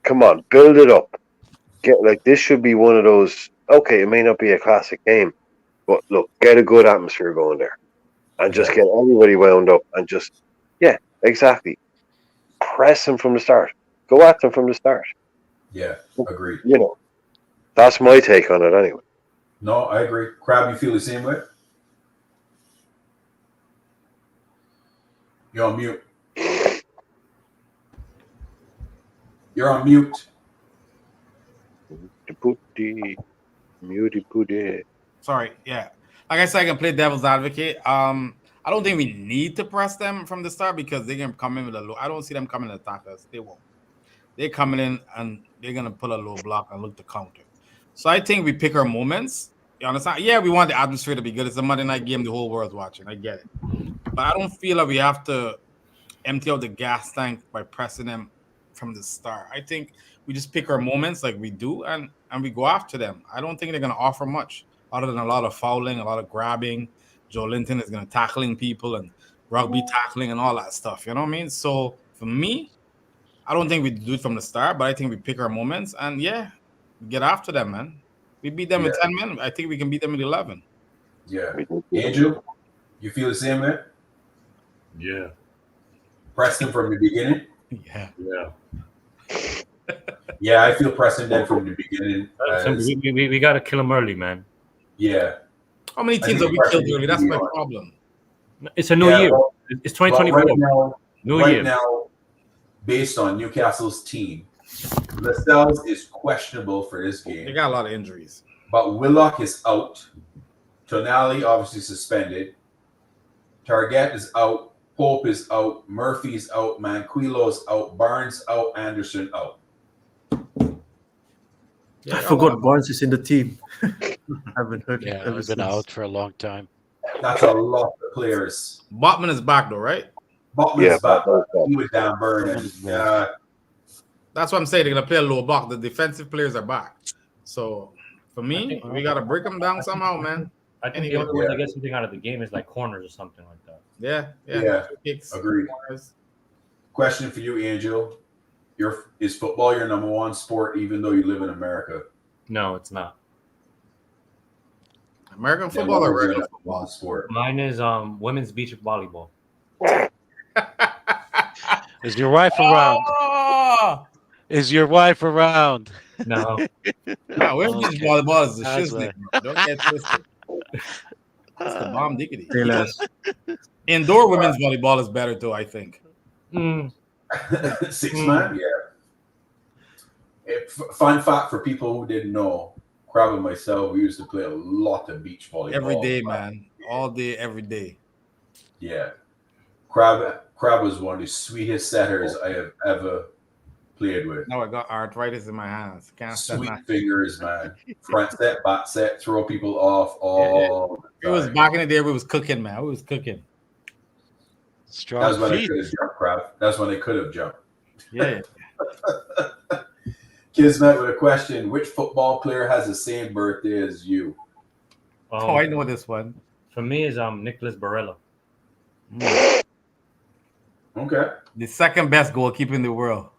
come on, build it up. This should be one of those, okay, it may not be a classic game, but look, get a good atmosphere going there. And just get everybody wound up and just, yeah, exactly. Press them from the start. Go at them from the start. Yeah, agreed. You know, that's my take on it anyway. No, I agree. Crab, you feel the same way? You're on mute. You're on mute. Sorry, yeah. Like I said, I can play devil's advocate. I don't think we need to press them from the start because they can come in with a low. I don't see them coming to attack us. They won't. They're coming in and they're gonna pull a low block and look to counter. So I think we pick our moments. You understand? Yeah, we want the atmosphere to be good. It's a Monday night game, the whole world's watching. I get it. But I don't feel like we have to empty out the gas tank by pressing them from the start. I think we just pick our moments like we do and we go after them. I don't think they're gonna offer much other than a lot of fouling, a lot of grabbing. Joe Linton is gonna tackling people and rugby tackling and all that stuff. You know what I mean? So for me, I don't think we do it from the start, but I think we pick our moments and yeah, we get after them, man. We beat them in 10 men. I think we can beat them in 11. Yeah. Andrew, you feel the same way? Yeah. Press them from the beginning? Yeah. Yeah. Yeah, I feel pressing them from the beginning. We got to kill them early, man. Yeah. How many teams have we killed early? That's my problem. It's a new year. It's 2024. Right now, based on Newcastle's team, Lascelles is questionable for this game. They got a lot of injuries. But Willock is out. Tonali obviously suspended. Target is out. Pope is out. Murphy's out. Manquilo's out. Barnes out. Anderson out. I forgot Barnes is in the team. I haven't heard. Yeah, he's been out for a long time. That's a lot of players. Botman is back though, right? Botman's back. He was down burning. That's what I'm saying. They're gonna play a low block. The defensive players are back. So for me, we gotta break them down somehow, man. I think the only way to get something out of the game is like corners or something like that. Yeah. Kicks, agreed. Corners. Question for you, Angel. Is football your number one sport, even though you live in America? No, it's not. American football or regular football sport? Mine is women's beach volleyball. Is your wife around? Oh! Is your wife around? No. No, women's beach volleyball is the shiznit. Don't get twisted. That's the bomb diggity. Indoor women's volleyball is better too, I think. 6 man, yeah. Fun fact for people who didn't know, Crab and myself, we used to play a lot of beach volleyball. Every day, man. All day, every day. Yeah. Crab was one of the sweetest setters I have ever played with. Now I got arthritis in my hands. Can't Sweet fingers, man. Front set, back set, throw people off. It was back in the day. We was cooking, man. We was cooking. Strong That's when feet. they could have jumped, Crab. That's when they could have jumped. Yeah. Kismet with a question: which football player has the same birthday as you? I know this one. For me, is Nicholas Barella. Okay. The second best goalkeeper in the world,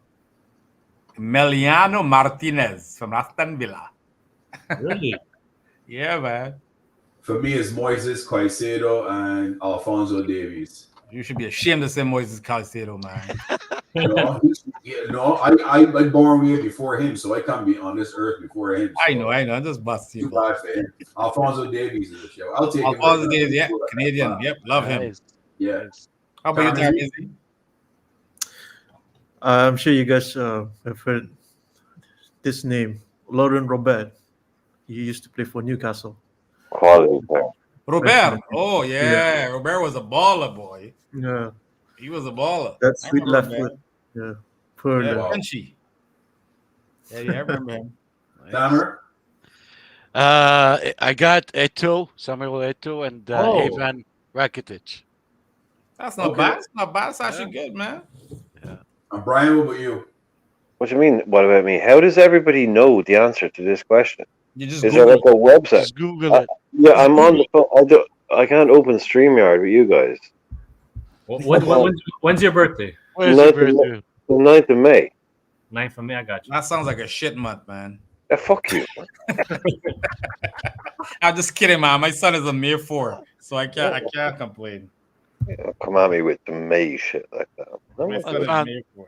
Emiliano Martinez from Aston Villa. Really? Yeah, man. For me, it's Moises Caicedo and Alfonso Davies. You should be ashamed to say Moises Caicedo, man. I was born way before him, so I can't be on this earth before him. So I know. I'm just busting too you. bad for him. Alfonso Davies is the show. I'll take him. Alfonso Davies, yeah, Canadian. Yep, love him. Nice. Yeah. Nice. How about you, Tarmizi? Tarmizi? I'm sure you guys have heard this name, Laurent Robert. He used to play for Newcastle. Quality player. Robert. Oh, yeah. Robert was a baller, boy. Yeah, He was a baller. that I sweet remember left Robert. foot. Yeah, pearl. Yeah, Wow. Frenchy. Yeah, I remember him. Tamer? I got Eto'o, Samuel Eto'o, and Oh. Ivan Rakitic. That's not Okay. bad. It's not bad. It's actually good, man. And Brian, what about you? What do you mean? What about me? How does everybody know the answer to this question? You just Is there Google like a website? Just Google it. Yeah, I'm on the phone. I can't open StreamYard with you guys. When's your birthday? Where's Not your the- birthday? The 9th of May. 9th for me. I got you. That sounds like a shit month, man. Yeah, fuck you. I'm just kidding, man. My son is a mere 4, so I can't complain. Yeah, come at me with the May shit like that. No, My no, son is a man. mere 4.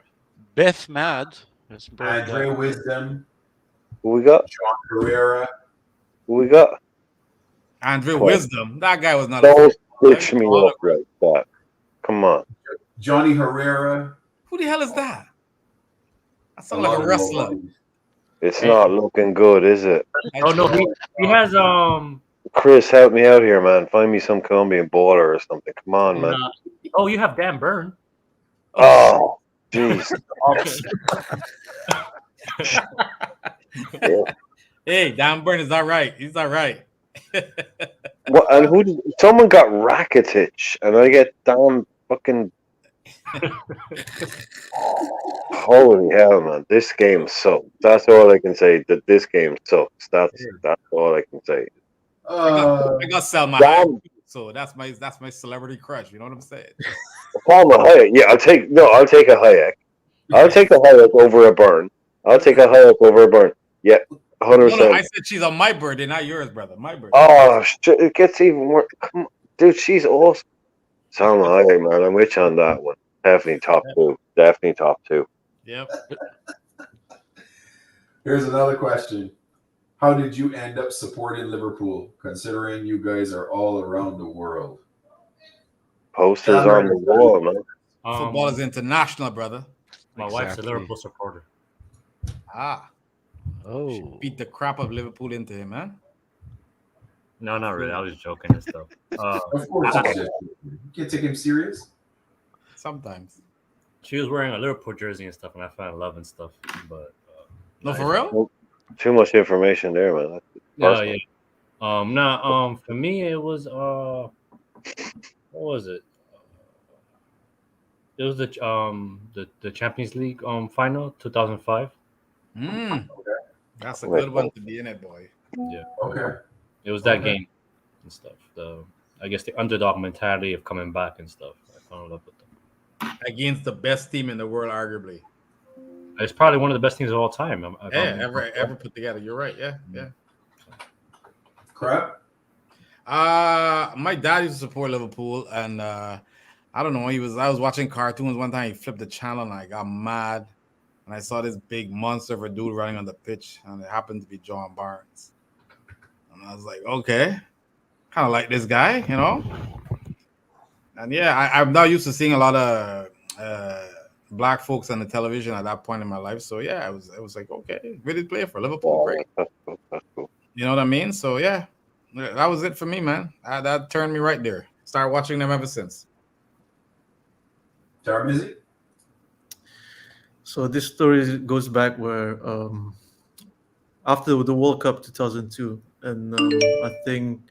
Beth Mad. That's Andre Wisdom, Who we got? John Herrera. Who we got? Andre Cool. Wisdom. That guy was not Don't a stitch me up like that. Come on. Johnny Herrera. Who the hell is that? That sounds lot like a of wrestler. nobodies. It's not looking good, is it? Oh no, he has Chris, help me out here, man. Find me some Colombian baller or something. Come on, man. oh, you have Dan Burn. Oh, jeez. Hey, Dan Burn is all right. He's all right. What? And who? Someone got Rakitic, and I get damn fucking. Holy hell, man! This game sucks. That's all I can say. That this game sucks. That's all I can say. I got Selma Damn. Hayek, so that's my celebrity crush. You know what I'm saying? Palma Hayek. Yeah, I'll take a Hayek. I'll take a Hayek over a Burn. I'll take a Hayek over a Burn. Yeah, 100%. No, I said she's on my birthday, not yours, brother. My birthday. Oh, shit, it gets even worse. Come on. Dude, she's awesome. Salma Hayek, man. I'm with you on that one. Definitely top 2. Definitely top 2. Yep. Here's another question. How did you end up supporting Liverpool, considering you guys are all around the world? Posters on the wall, man. Football is international, brother. My wife's a Exactly. Liverpool supporter. Ah, Oh. beat the crap of Liverpool into him, man. No, not really. I was joking and stuff. Of course, you can't take him serious. Sometimes. She was wearing a Liverpool jersey and stuff, and I found love and stuff. But No, for real? Too much information there, man. yeah. For me, it was what was it? It was the Champions League final 2005. That's a good one to be in it, boy. Yeah. Okay. It was that game and stuff. I guess the underdog mentality of coming back and stuff. I fell in love with them. Against the best team in the world, arguably. It's probably one of the best teams of all time. Ever put together. You're right. Yeah. Crap. My dad used to support Liverpool, and I don't know. I was watching cartoons one time. He flipped the channel, and I got mad. And I saw this big monster of a dude running on the pitch, and it happened to be John Barnes. And I was like, okay, kind of like this guy, you know. And yeah, I'm not used to seeing a lot of black folks on the television at that point in my life. So yeah, it was like, okay, really play for Liverpool, great. That's cool. You know what I mean? So yeah, that was it for me, man. That turned me right there. Started watching them ever since. Tarmizi? So this story goes back where after the World Cup 2002, and I think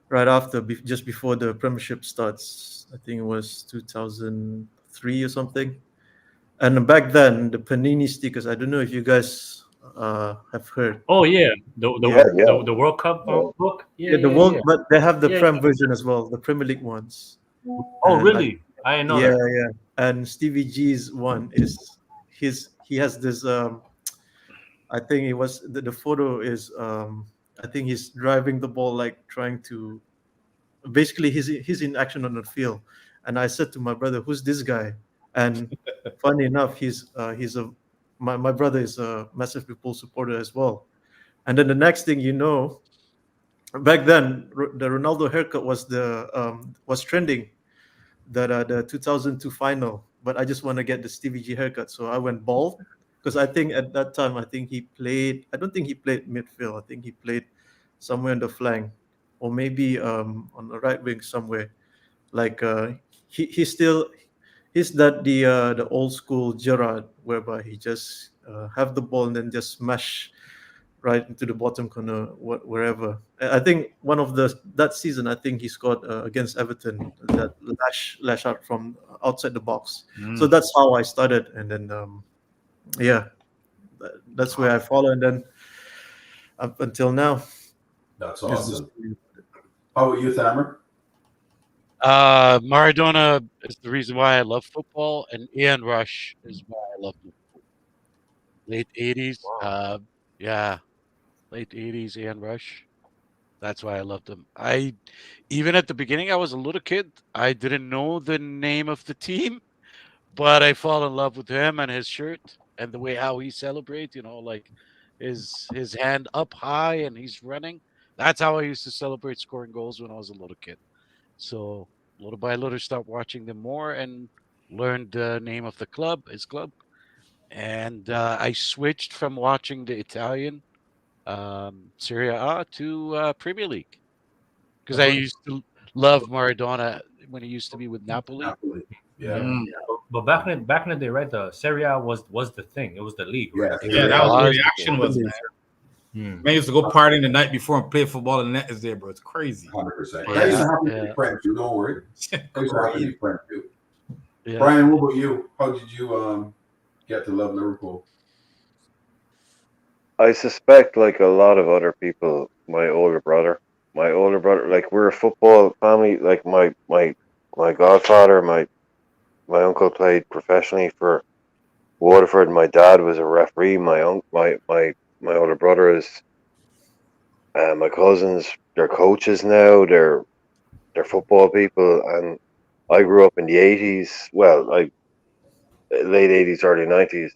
right after, just before the Premiership starts, I think it was 2003 or something. And back then, the Panini stickers, I don't know if you guys have heard. Oh yeah, the World Cup book. Yeah, but they have the Prem version as well, the Premier League ones. Oh really? I didn't know that. Yeah. And Stevie G's one is he has this I think it was the photo is I think he's driving the ball, like trying to basically he's in action on the field, And I said to my brother, "Who's this guy?" And funny enough, my brother is a massive Liverpool supporter as well. And then the next thing you know, back then the Ronaldo haircut was trending, that the 2002 final. But I just want to get the Stevie G haircut, so I went bald because I think at that time I think he played. I don't think he played midfield. I think he played somewhere on the flank, or maybe on the right wing somewhere. Like he's that the old school Gerrard, whereby he just have the ball and then just smash right into the bottom corner, wherever. I think one of that season, I think he scored against Everton, that lash out from outside the box. So that's how I started, and then yeah, that's where I follow, and then up until now. That's awesome. How about you, Thammer? Maradona is the reason why I love football, and Ian Rush is why I love Liverpool. Late 80s. Yeah. Late 80s, Ian Rush. That's why I loved him. Even at the beginning, I was a little kid. I didn't know the name of the team, but I fall in love with him and his shirt and the way how he celebrates, like his hand up high and he's running. That's how I used to celebrate scoring goals when I was a little kid. So little by little, start watching them more and learned the name of his club. And I switched from watching the Italian Serie A to Premier League because I used to love Maradona when he used to be with Napoli. Yeah. But back in the day, right? The Serie A was the thing. It was the league, right? Yeah, that was where the action was, man. Man used to go partying the night before and play football, and the net is there, bro. It's crazy. 100%. That used to happen to be friends too. Don't worry. That used to happen to be friends too. Yeah. Brian, what about you? How did you get to love Liverpool? I suspect, like a lot of other people, my older brother, like we're a football family. Like my godfather, my uncle played professionally for Waterford. My dad was a referee. My older brother is, my cousins. They're coaches now. They're football people, and I grew up in the 80s. Well, like late 80s, early 90s,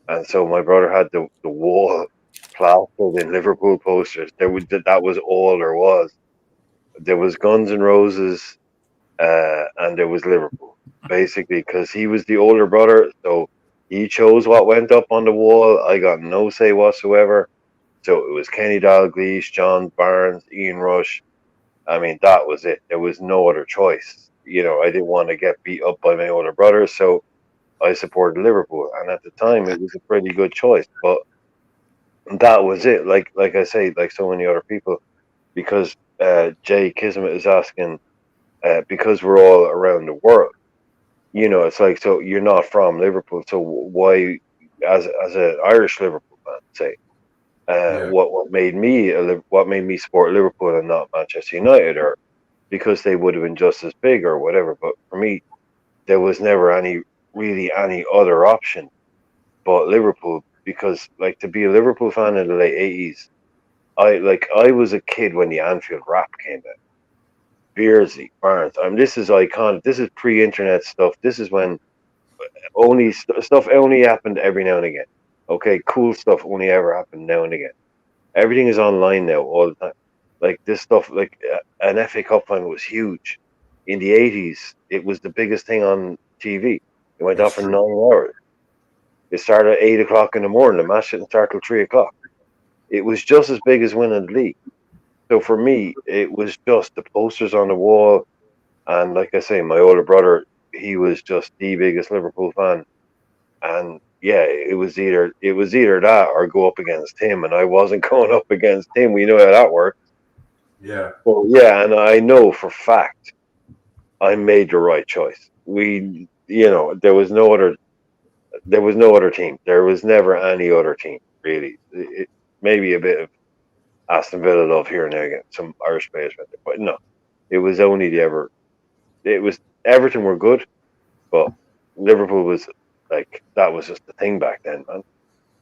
and so my brother had the wall plastered in Liverpool posters. That was all there was. There was Guns N' Roses, and there was Liverpool, basically, because he was the older brother, so he chose what went up on the wall. I got no say whatsoever. So it was Kenny Dalglish, John Barnes, Ian Rush. I mean, that was it. There was no other choice. I didn't want to get beat up by my older brother, so I supported Liverpool. And at the time, it was a pretty good choice. But that was it. Like I say, like so many other people, because Jay Kismet is asking, because we're all around the world. It's like, so you're not from Liverpool, so why, as an Irish Liverpool fan, say, what made me support Liverpool and not Manchester United, or because they would have been just as big or whatever. But for me, there was never any other option but Liverpool, because like to be a Liverpool fan in the late 80s, I was a kid when the Anfield rap came out. Beardsley, Barnes. This is iconic. This is pre-internet stuff. This is when stuff only happened every now and again. Okay, cool stuff only ever happened now and again. Everything is online now all the time. Like this stuff, like an FA Cup final was huge. In the 80s, it was the biggest thing on TV. It went on for 9 hours. It started at 8 o'clock in the morning. The match didn't start till 3 o'clock. It was just as big as winning the league. So for me, it was just the posters on the wall. And like I say, my older brother, he was just the biggest Liverpool fan. And yeah, it was either that or go up against him. And I wasn't going up against him. We know how that works. Yeah. So yeah, and I know for fact I made the right choice. There was no other team. There was never any other team, really. Maybe a bit of Aston Villa love here and there, again, some Irish players, but no, it was only Everton were good, but Liverpool was like, that was just the thing back then, man.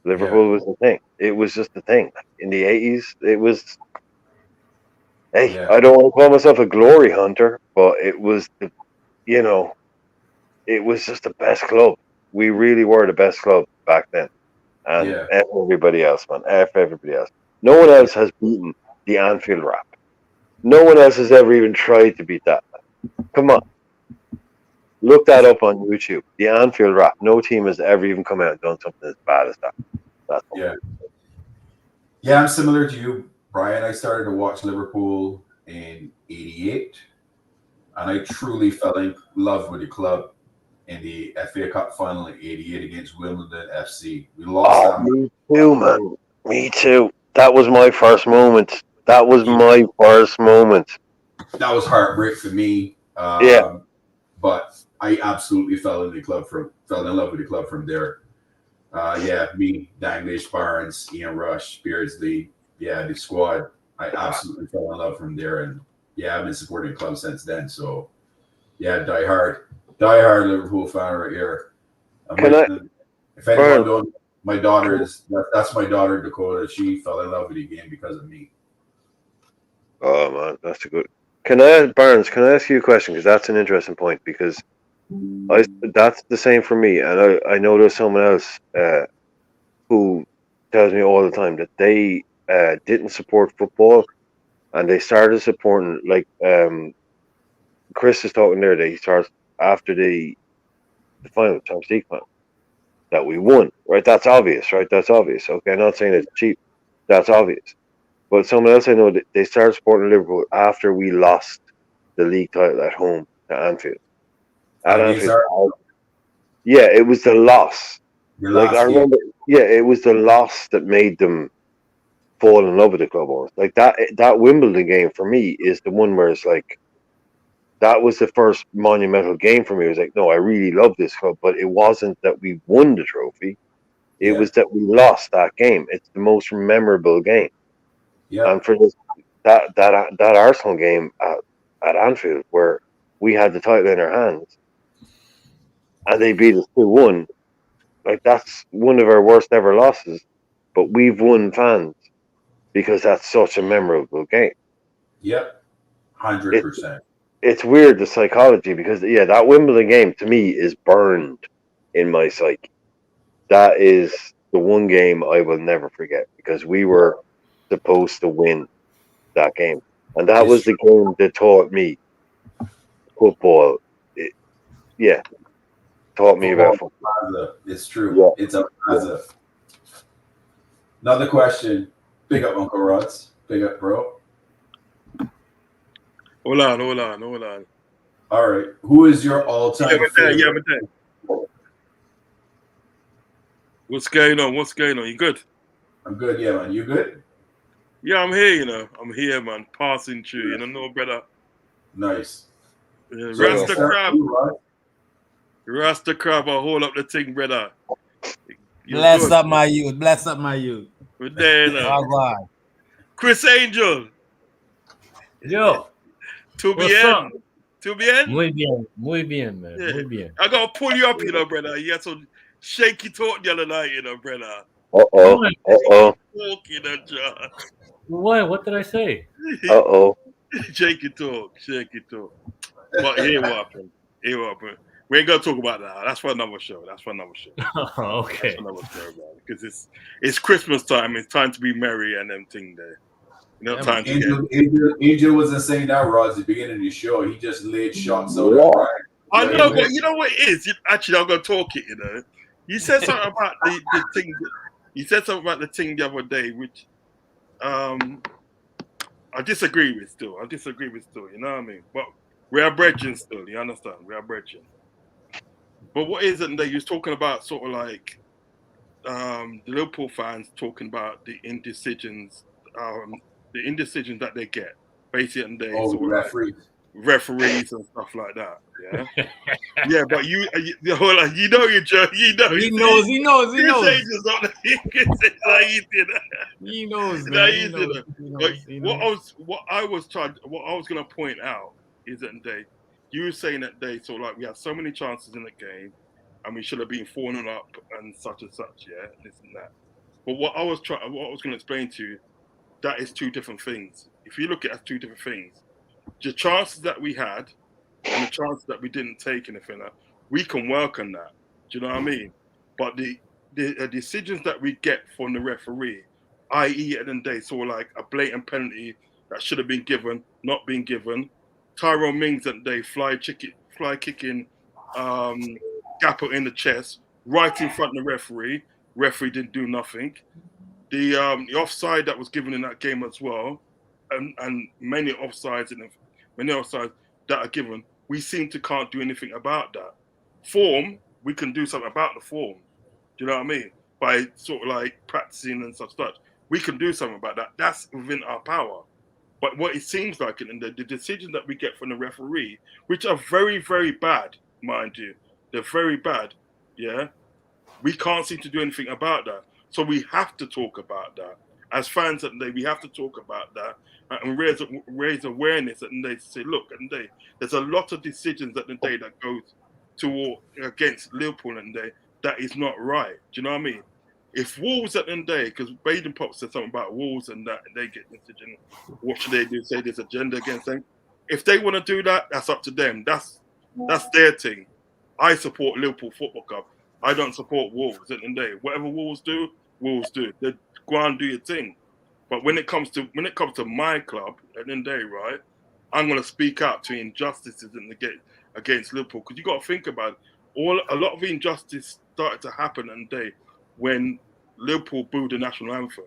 Liverpool was the thing. It was just the thing. In the 80s, it was. Hey, I don't want to call myself a glory hunter, but it was you know, it was just the best club. We really were the best club back then. And Yeah. F everybody else, man. F everybody else. No one else has beaten the Anfield Rap. No one else has ever even tried to beat that. Come on. Look that up on YouTube. The Anfield Rap. No team has ever even come out and done something as bad as that. That's all. Yeah. Yeah, I'm similar to you, Brian. I started to watch Liverpool in '88, and I truly fell in love with the club in the FA Cup final in '88 against Wimbledon FC. We lost that. Me too, man. Me too. That was my first moment. That was my first moment. That was heartbreak for me. Yeah. But I absolutely fell in love with the club from there. Me, Danglish, Barnes, Ian Rush, Beardsley, the squad. I absolutely fell in love from there, and I've been supporting the club since then. So, die hard Liverpool fan right here. If anyone don't, my daughter that's my daughter Dakota. She fell in love with the game because of me. Oh man, that's a good. Can I ask you a question? Because that's an interesting point. Because that's the same for me, and I know there's someone else who tells me all the time that they didn't support football, and they started supporting Chris is talking there that he starts after the final Champions League final that we won. Right, that's obvious. Right, that's obvious. Okay, I'm not saying it's cheap. That's obvious. But someone else I know that they started supporting Liverpool after we lost the league title at home to Anfield. At Anfield. Yeah, it was the loss. I remember. Yeah, it was the loss that made them fall in love with the club. Almost. Like that Wimbledon game for me is the one where it's like that was the first monumental game for me. It was like, no, I really love this club, but it wasn't that we won the trophy. It was that we lost that game. It's the most memorable game. Yeah. And for this, that Arsenal game at Anfield where we had the title in our hands and they beat us 2-1, like that's one of our worst ever losses. But we've won fans because that's such a memorable game. Yep, 100%. It's weird the psychology because that Wimbledon game to me is burned in my psyche. That is the one game I will never forget because we were supposed to win that game, and that was the game that taught me football. Taught me about football. It's true. Yeah. It's a plaza. Another question. Big up, Uncle Rods. Big up, bro. Hold on. All right. Who is your all-time favorite? What's going on? You good? I'm good, yeah, man. You good? Yeah, I'm here, I'm here, man. Passing through, no, brother. Nice. Rasta crab, I'll hold up the thing, brother. Bless up my youth. We're there, now. Chris Angel. Yo. Tu bien? Muy bien, man. Yeah. Muy bien. I gotta pull you up, brother. You had some shaky talk the other night, brother. Uh-oh. John. What did I say? Uh-oh. Shaky talk. But here what happened. We ain't gonna talk about that. That's for another show. Oh, okay. That's another show, man. Because it's Christmas time. It's time to be merry and them thing there. Time to Angel wasn't saying that, Rods, at the beginning of the show. He just laid shots out. I know, but you know what it is? Actually, I'm gonna talk it, You said something about the thing. You said something about the thing the other day, which I disagree with still. You know what I mean? But we are brethren still. You understand? We are brethren. But what is it that you're talking about? Sort of like the Liverpool fans talking about the indecisions that they get, basically, referees and stuff like that. Yeah, yeah. But the whole you're joking. He knows. He knows. What I was gonna point out is that you were saying that we had so many chances in the game, and we should have been 4-0 up and such, yeah, this and that. But what I was gonna explain to you, that is two different things. If you look at it as two different things, the chances that we had and the chances that we didn't take anything, we can work on that. Do you know what I mean? But the decisions that we get from the referee, i.e., at the end of the day, sort of like a blatant penalty that should have been given, not been given. Tyrone Mings at the day fly kicking Gapper in the chest, right in front of the referee. Referee didn't do nothing. The offside that was given in that game as well, and many offsides that are given, we seem to can't do anything about that. Form, we can do something about the form. Do you know what I mean? By sort of like practicing and such. We can do something about that. That's within our power. But what it seems like, and the decisions that we get from the referee, which are very, very bad, mind you, they're very bad, yeah? We can't seem to do anything about that. So we have to talk about that. As fans at the day, we have to talk about that and raise awareness at the day to say, look, at the day, there's a lot of decisions at the day that goes against Liverpool at the day that is not right. Do you know what I mean? If Wolves at the end of the day, because Baden Pop said something about Wolves and that they get decision, what should they do? Say there's agenda against them. If they want to do that, that's up to them. That's their thing. I support Liverpool Football Club. I don't support Wolves at the end of the day. Whatever Wolves do. They go and do your thing. But when it comes to my club at the end of the day, right, I'm going to speak out to injustices against Liverpool, because you got to think about it. A lot of injustice started to happen in the day when Liverpool booed the national anthem.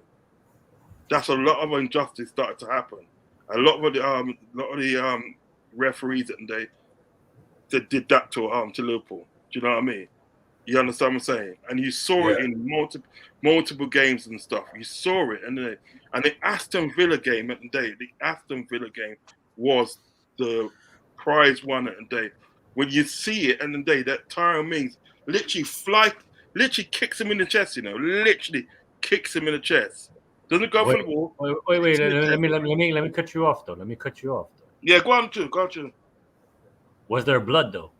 That's a lot of injustice started to happen. A lot of the referees at the day that did that to Liverpool. Do you know what I mean? You understand what I'm saying? And you saw it in multiple games and stuff. You saw it, and the Aston Villa game at the day. The Aston Villa game was the prize one at the day. When you see it at the day, that Tyrone Mings literally kicks him in the chest. You know, literally kicks him in the chest. Doesn't go for the ball. Wait. Let me cut you off though. Yeah, go on to. Was there blood though?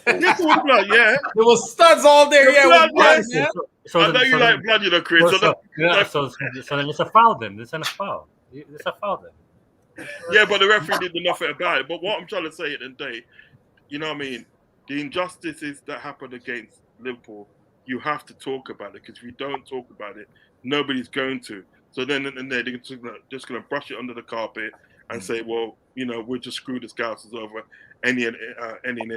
Yes, it was blood. Yeah, there was studs all there. Blood, yeah. So I know you like blood, you know, Chris. So then it's a foul. Then it's a foul. It's a foul then. Yeah, but the referee did nothing about it. But what I'm trying to say at the end of the day, you know what I mean? The injustices that happened against Liverpool, you have to talk about it, because if you don't talk about it, nobody's going to. So then they're just going to brush it under the carpet and say, well, you know, we'll just screw the Scousers over any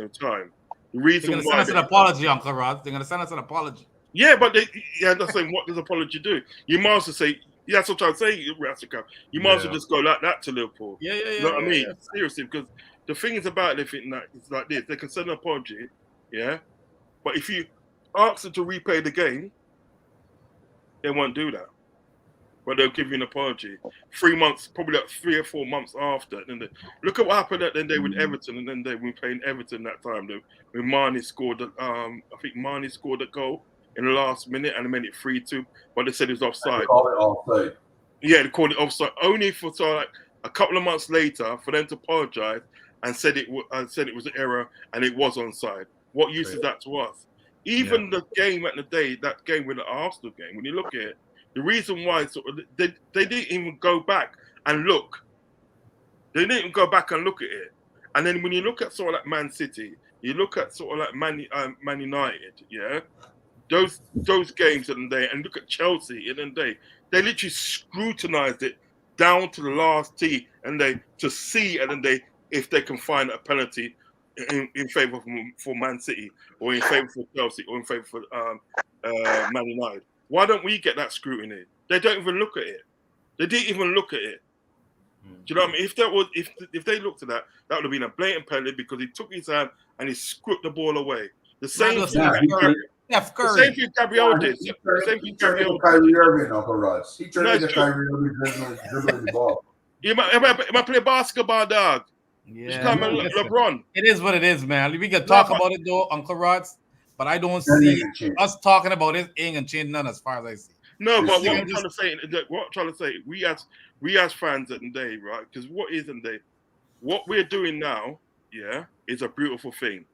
time. The reason they're going to send us an apology, Uncle Rod. They're going to send us an apology. Yeah, but that's saying, what does apology do? You might as well say, yeah, that's what I'm trying to say, you might as well just go like that to Liverpool. Yeah. You know what I mean? Yeah. Seriously, because the thing is about it, it's like this. They can send an apology, yeah? But if you ask them to replay the game, they won't do that. But they'll give you an apology 3 months, probably like 3 or 4 months after. And look at what happened at the end with Everton, and then we were playing Everton that time. When Marnie scored, I think Marnie scored a goal in the last minute, and they made it 3-2. But they said it was offside. They called it offside. Yeah, they called it offside. Only for like a couple of months later for them to apologise and said it was an error and it was onside. What use is that to us? Even the game at the day, that game with the Arsenal game, when you look at it, the reason why they didn't even go back and look. They didn't even go back and look at it. And then when you look at sort of like Man City, you look at sort of like Man United, yeah, those games in the day, and look at Chelsea in the day, they literally scrutinised it down to the last tee, and to see at the day if they can find a penalty in favour for Man City, or in favour for Chelsea, or in favour for Man United. Why don't we get that scrutiny? They don't even look at it. They didn't even look at it. Do you know what I mean? If they looked at that, that would have been a blatant penalty, because he took his hand and he scooped the ball away. The same thing Gabriel did. The same thing Gabriel did. Kyrie Irving, Uncle Russ. He turned into Kyrie Irving dribbling the ball. He might play basketball, dog. Yeah, LeBron. It is what it is, man. We can talk about it though, Uncle Rods, but I don't see us talking about it ain't gonna change none as far as I see. No, but what I'm trying to say, we as fans at the day, right? Because what we're doing now, yeah, is a beautiful thing.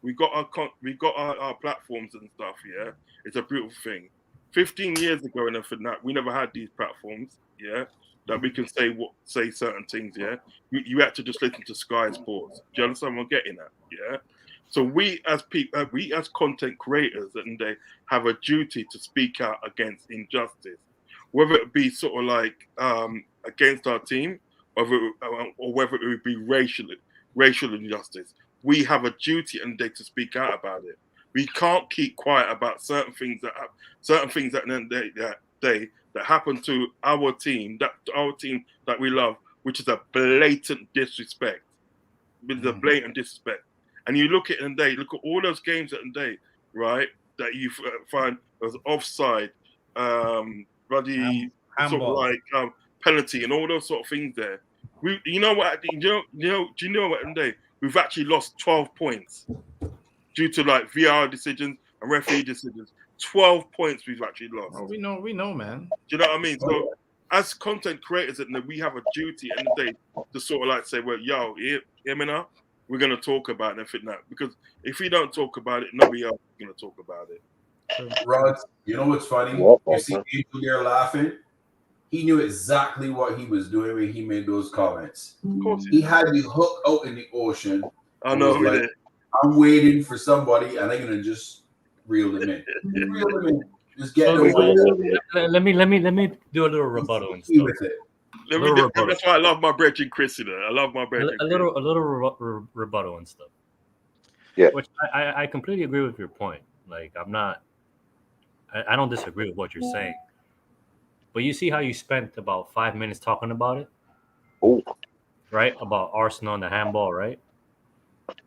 We got our platforms and stuff, yeah. It's a beautiful thing. 15 years ago and everything that we never had these platforms, yeah, that we can say certain things, yeah. You had to just listen to Sky Sports. Do you understand what I'm getting at? Yeah. So we as people, we as content creators, and they have a duty to speak out against injustice, whether it be sort of like against our team, or whether it would be racial injustice. We have a duty and day to speak out about it. We can't keep quiet about certain things that that happen to our team that we love, which is a blatant disrespect. With a blatant disrespect. And you look at it and look at all those games at the day, right? That you find as offside, bloody sort of like penalty and all those sort of things there. You know what? Do you know what? In day we've actually lost 12 points due to like VR decisions and referee decisions. 12 points we've actually lost. Oh, we know, man. Do you know what I mean? So as content creators, we have a duty in the day to sort of like say, well, yo, hear me now? We're going to talk about it and fit that. Because if we don't talk about it, nobody else is going to talk about it. Rod, you know what's funny? You see people there laughing. He knew exactly what he was doing when he made those comments. Of course he had the hook out in the ocean. I know. Like, I'm waiting for somebody, and I'm going to just reel them in. Just get let me do a little rebuttal and stuff. That's why I love my brethren, Chris. You know, I love my brethren. A little rebuttal and stuff. Yeah. Which I completely agree with your point. Like I don't disagree with what you're saying. But you see how you spent about 5 minutes talking about it? Oh. Right? About Arsenal and the handball, right?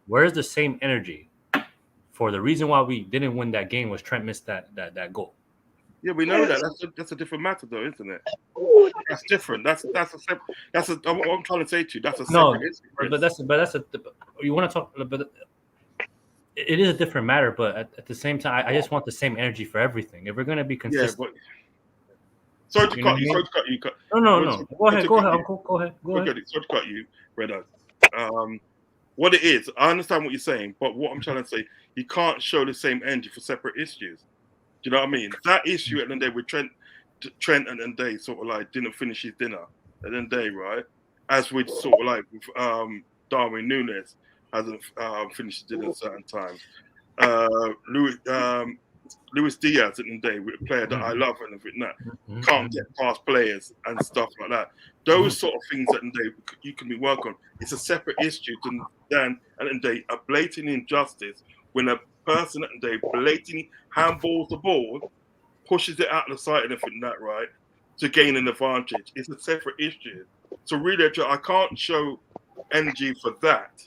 Where's the same energy for the reason why we didn't win that game was Trent missed that goal? Yeah, we know that. That's a different matter, though, isn't it? That's different. That's what I'm trying to say to you. That's a separate issue. But that's you want to talk, but it is a different matter. But at the same time, I just want the same energy for everything. If we're gonna be consistent. Yeah, but sorry to cut you. No. Go ahead, Uncle. Go ahead. Sorry to cut you, Red. What it is, I understand what you're saying, but what I'm trying to say, you can't show the same energy for separate issues. Do you know what I mean? That issue at the end of the day with Trent and then they sort of like didn't finish his dinner at the end of the day, right? As with sort of like with Darwin Núñez hasn't finished his dinner at certain times. Luis Diaz at the end of the day, with a player that I love and that can't get past players and stuff like that. Those sort of things at the end of the day you can be working on. It's a separate issue than at the end of the day a blatant injustice when a person at the day blatantly handballs the ball, pushes it out of the sight and everything that right to gain an advantage. It's a separate issue. So really, I can't show energy for that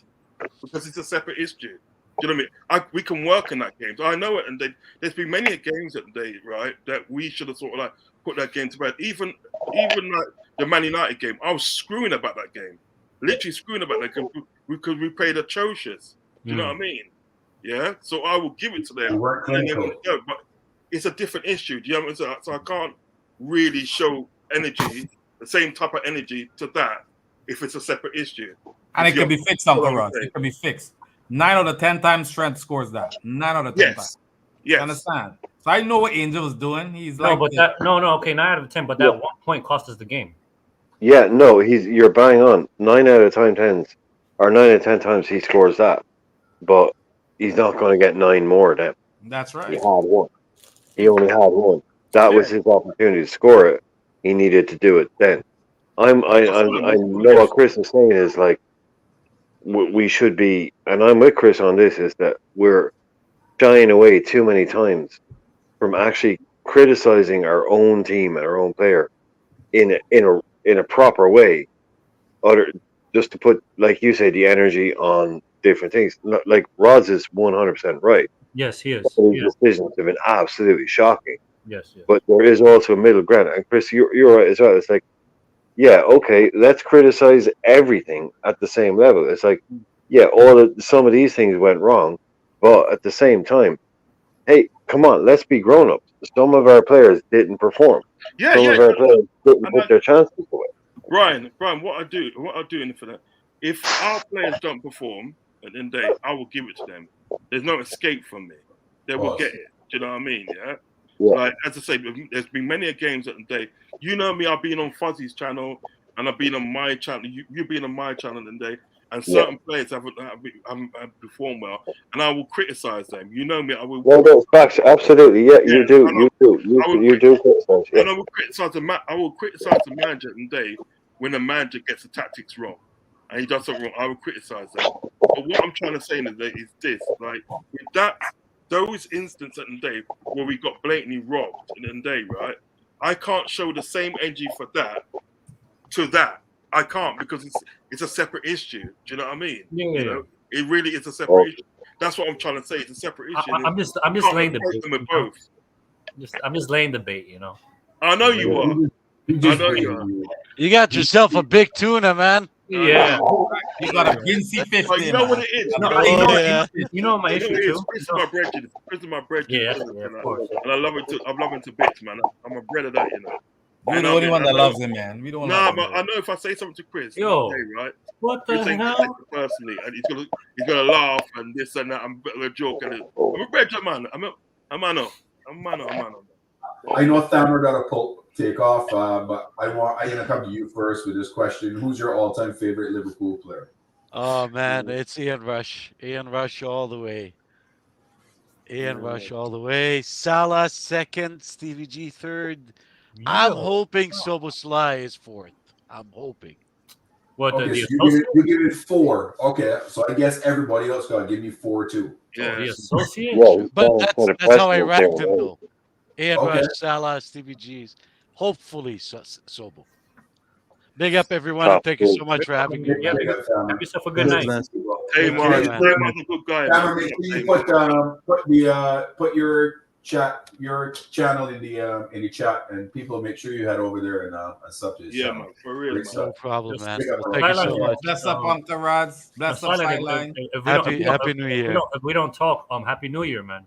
because it's a separate issue. Do you know what I mean? We can work in that game. So I know it, and there's been many games at the day, right, that we should have sort of like put that game to bed. Even like the Man United game, I was screwing about that game, literally screwing about that game because we played atrocious. Do you know what I mean? Yeah. So I will give it to them. But it's a different issue. Do you know what I mean? So I can't really show energy, the same type of energy to that if it's a separate issue. And it can be fixed, Uncle Ross. It can be fixed. 9 out of 10 times Trent scores that. 9 out of 10 times. Yes. Understand? So I know what Angel was doing. He's like, okay, 9 out of 10, but that 1 point cost us the game. Yeah, no, you're bang on. 9 out of 10 times he scores that, but he's not going to get 9 more of them. That's right. He had one. He only had one. That was his opportunity to score it. He needed to do it then. I know what Chris is saying is like we should be, and I'm with Chris on this, is that we're shying away too many times from actually criticizing our own team and our own player in a proper way, just to put, like you say, the energy on different things. Like Roz is 100% right. Yes, he is. These decisions have been absolutely shocking. Yes. But there is also a middle ground, and Chris, you're right as well. It's like, yeah, okay, let's criticize everything at the same level. It's like, yeah, some of these things went wrong, but at the same time, hey, come on, let's be grown-ups. Some of our players didn't perform. Some of our players didn't put their chances away. Brian, what I do for that, if our players don't perform at the end of the day, I will give it to them. There's no escape from me. They will get it. Do you know what I mean? Yeah. Like as I say, there's been many games at the day. You know me, I've been on Fuzzy's channel and I've been on my channel. You've been on my channel today, and certain players haven't performed well, and I will criticize them. You know me, I will. No, that's facts. Absolutely, yeah, you do. You do criticize. Yeah. And I will criticize the manager today when the manager gets the tactics wrong and he does something wrong. I will criticize them. But what I'm trying to say today is this: like with those instances in the day where we got blatantly robbed in the day, right? I can't show the same energy for that to that. I can't, because it's a separate issue. Do you know what I mean? Yeah. You know, it really is a separate issue. That's what I'm trying to say. It's a separate issue. I'm just laying the bait. With both. I'm just laying the bait, you know. I know you are. I know you are. You got yourself a big tuna, man. Yeah. You got a Ginsey 50. But you know what it is? You know my issue too. Chris is my bread. Chris is my bread. Yeah, of course. And I love him to bits, man. I'm a bread of that, you know. We're the only one that loves him, man. We don't. Nah, but I know if I say something to Chris, yo, okay, right? What the hell? Personally, and he's gonna laugh and this and that. I'm a joke, and I'm a bread man. I'm a man. I know Thammer got a take off, but I'm gonna come to you first with this question. Who's your all-time favorite Liverpool player? Oh man, it's Ian Rush. Ian Rush all the way. Ian Rush all the way. Salah second, Stevie G third. I'm hoping Soboslai is fourth. I'm hoping. What okay, so you give it 4. Okay, so I guess everybody else got to give me 4 too. Yeah, the associate. Yeah, But that's how I ranked him, though. Ian Okay. Rush, Salah, Stevie G's. Hopefully, Sobo. Big up, everyone. And thank you so much for having me. Yeah, have yourself a good night. Hey, man, you're a good guy. Thammer, make sure you put your channel in the chat, and people make sure you head over there and sub to his Yeah, channel. man, for real, Great man. stuff. No problem, man. Big up, Well, thank you so much. Bless up on the rods. Bless up sideline. Happy New Year. If we don't talk, Happy New Year, man.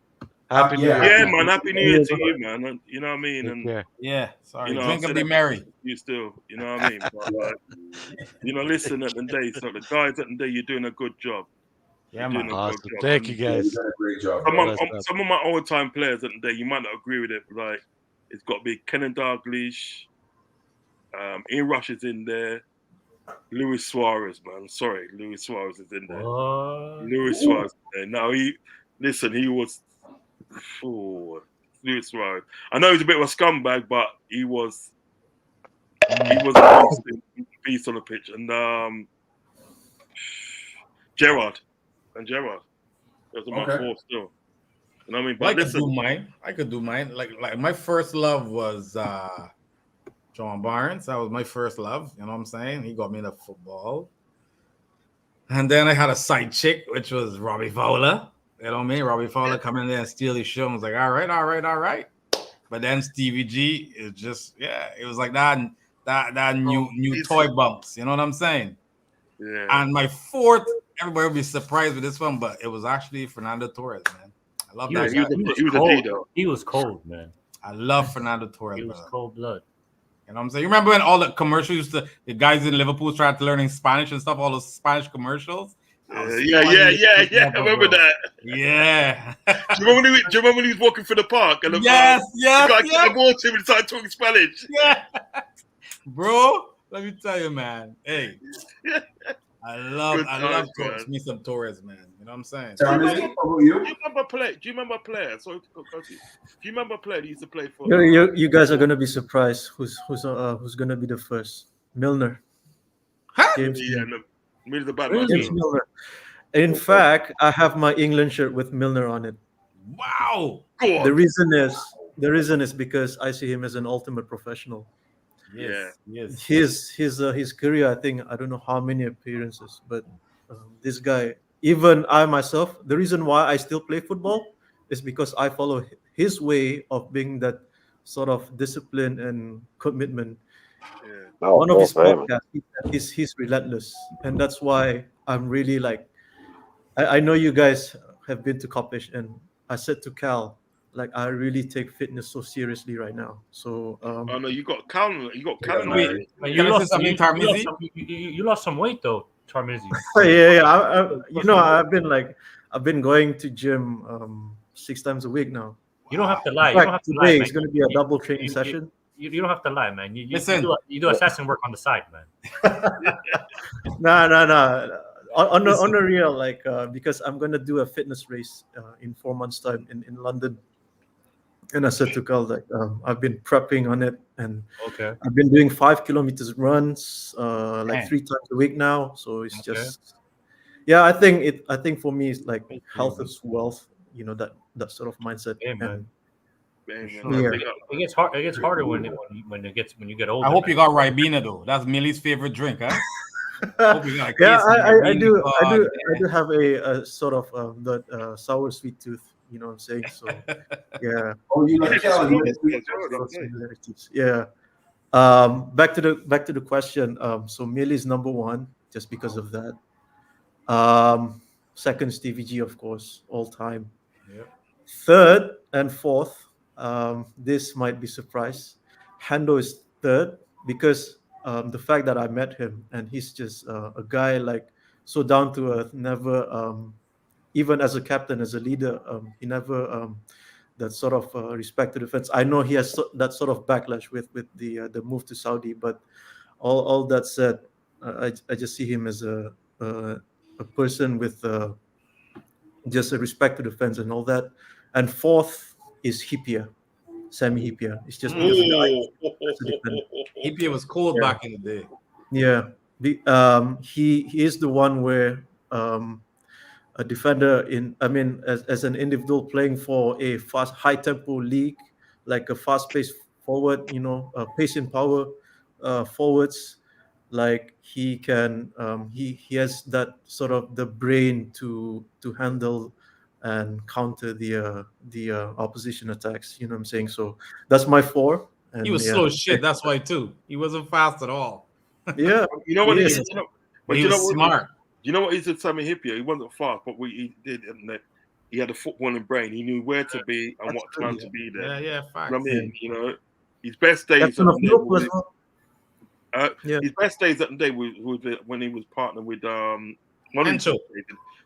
Happy New Year. Yeah, man. Happy New Year to you, man. You know what I mean? Take And care. Yeah, sorry. you know, Drink I and said be that merry. you still, you know what I mean? But, like, you know, listen at the day. So the guys at the day, you're doing a good job. Yeah, You're man. doing a Awesome. good job. Thank you, Yeah, guys. you did a great job. Some of my old-time players at the day, you might not agree with it, but like it's got to be Kenan Dalglish, Ian Rush is in there, Luis Suarez, man. Sorry, Luis Suarez is in there. Luis Suarez is there. Now he was Luis Suarez. I know he's a bit of a scumbag, but he was a beast on the pitch. And Gerrard. Those are my 4 still. You know what I mean? But I could do mine. Like my first love was John Barnes. That was my first love. You know what I'm saying? He got me into football. And then I had a side chick, which was Robbie Fowler. You know what I mean? Robbie Fowler coming in there and steal his show. I was like, all right. But then Stevie G is just, it was like that new toy bumps. You know what I'm saying? Yeah. And my 4th, everybody will be surprised with this one, but it was actually Fernando Torres, man. I love that guy. He was cold, man. I love Fernando Torres. He was cold blood. You know what I'm saying? You remember when all the commercials the guys in Liverpool started learning Spanish and stuff, all those Spanish commercials? Yeah. I remember that. Yeah. Do you remember when he was walking through the park? And yes. I walked him and started talking Spanish. Yeah. Bro, let me tell you, man. Hey. I love me some Torres, man. You know what I'm saying? Do you remember a player? So, do you remember a player that used to play for? You guys are gonna be surprised. Who's gonna be the first? Milner. Huh? James Milner's a bad James Milner. In fact, I have my England shirt with Milner on it. Wow. The reason is because I see him as an ultimate professional. Yes. His career, I think, I don't know how many appearances, but this guy, even I myself, the reason why I still play football is because I follow his way of being that sort of discipline and commitment. One of his podcasts, he's relentless, and that's why I'm really like, I know you guys have been to Coppish, and I said to Cal, like, I really take fitness so seriously right now. So no, you got Cal. You lost some weight though, Tarmizi. I've been going to gym 6 times a week now. You don't have to lie. In You don't fact, have to lie, today man. is going to be a double training session. You don't have to lie, man. Listen. You do assassin work on the side, man. No. On the real, like because I'm gonna do a fitness race in 4 months' time in London, and I said to Carl like I've been prepping on it, and Okay. I've been doing 5 kilometers runs like Man. 3 times a week now. So it's Okay. just I think for me it's like health is wealth, you know, that sort of mindset. Yeah, man. And Man, It gets hard. It gets harder when you get older. I hope man. you got Ribena though. That's Millie's favorite drink, huh? Hope you got a yeah, case of I Ribena do God. have a sort of that sour sweet tooth, you know what I'm saying? So yeah. Oh, you like Kelly? Similarities. Yeah. Back to the question. So Millie is number one just because of that. Second, Stevie G, of course, all time. Yeah. Third and fourth, this might be surprise. Hando is third because the fact that I met him and he's just a guy like so down to earth, never even as a captain, as a leader, he never that sort of respect to the fans. I know he has that sort of backlash with the move to Saudi, but all that said, I just see him as a person with just a respect to the fans and all that. And fourth is Hippier, Sammy Hippier. It's just because of the Hippier was cold back in the day. Yeah, he is the one where a defender as an individual playing for a fast high tempo league, like a fast paced forward, you know, pace and power forwards, like he can he has that sort of the brain to handle and counter the opposition attacks, you know what I'm saying? So that's my four. And He was slow as shit. That's why too. He wasn't fast at all. Yeah, You know what? he He, is. you know, But he you know was what? smart. You know what? He's a Sammy Hippier. He wasn't fast, but what he did, and that he had a footballing brain. He knew where to be and what time to be there. Yeah, facts. You know what I mean? You know, his best days Captain of of the day Liverpool was, as well. his best days of the day was when he was partnered with Honcho.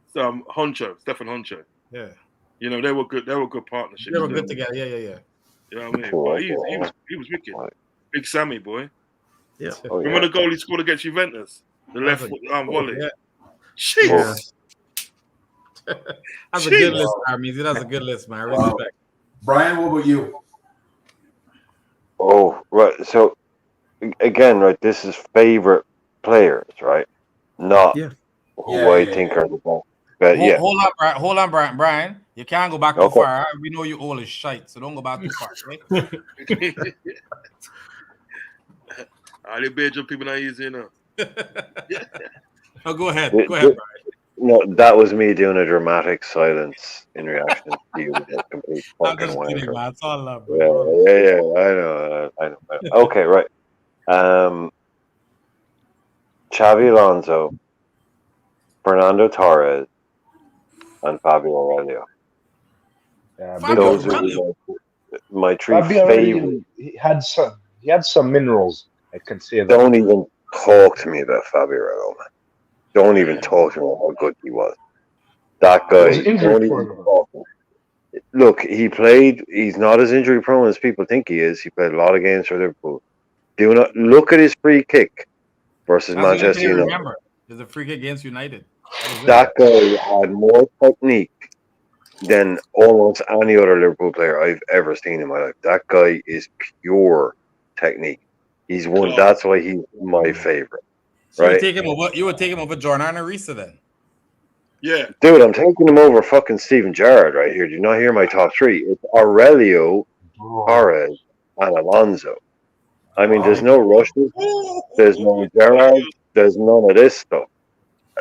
Stefan Honcho. Yeah. You know, they were good. They were good partnerships. They were good together. Yeah. You know what I mean? But he was wicked. Big Sammy boy. Yeah. Remember the goal he scored against Juventus? The left foot arm volley. Yeah. Jeez. That's a good list, Armeezy. That's a good list, man. I respect. Brian, what about you? Oh, right. So again, right, this is favorite players, right? Not who I think are the best. But Hold on, Brian. You can't go back too far. Huh? We know you all is shite, so don't go back too far. Okay? All the Belgian people not easy enough. Oh, go ahead. Go ahead, Brian. No, that was me doing a dramatic silence in reaction to you. Complete I'm just fucking kidding, wanker. man. It's all love, bro. Yeah. I know. Okay, right. Xavi Alonso, Fernando Torres, and Fabio Aurelio. Those are my three favorite. He had some minerals. I can say that. Don't even talk to me about Fabio Aurelio, man. Don't even talk to me about how good he was. That guy. Don't even talk to me. Look, he played. He's not as injury prone as people think he is. He played a lot of games for Liverpool. Do not look at his free kick versus That's Manchester United. Remember, there's a free kick against United. That guy had more technique than almost any other Liverpool player I've ever seen in my life. That guy is pure technique. He's one. That's why he's my favorite. So right? You would take him over Jordan Arisa then? Yeah. Dude, I'm taking him over fucking Steven Gerrard right here. Do you not hear my top three? It's Aurelio, Torres, and Alonso. I mean, there's no rushes. There's no Gerrard. There's none of this stuff.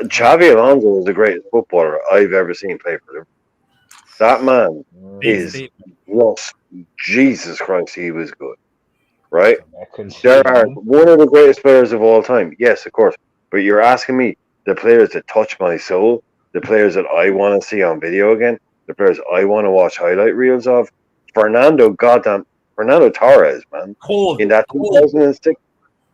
Xavi Alonso is the greatest footballer I've ever seen play for Liverpool. That man is just, Jesus Christ, he was good. Right? Gerrard, one of the greatest players of all time. Yes, of course. But you're asking me the players that touch my soul, the players that I want to see on video again, the players I want to watch highlight reels of. Fernando Torres, man.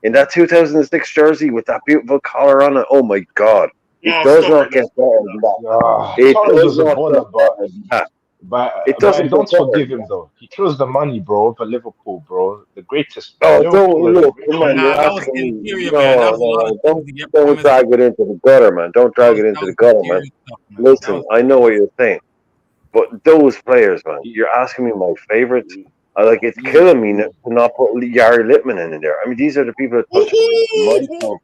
In that 2006 jersey with that beautiful collar on it. Oh my God. It does not get better than that. It does not get better than that. doesn't don't get better. forgive him though. He throws the money, bro, for Liverpool, bro. The greatest. Oh, Liverpool don't are the look. greatest. Come on, Nah, you're that was asking me. interior, man. That was a lot of things Don't to get don't promised. drag it into the gutter, man. Don't That drag was, it that into was the gutter, man. interior stuff, man. That Listen, was I know what you're saying, but those players, man. You're asking me my favorites. It's killing me to not put Yari Littman in there. I mean, these are the people that touch my club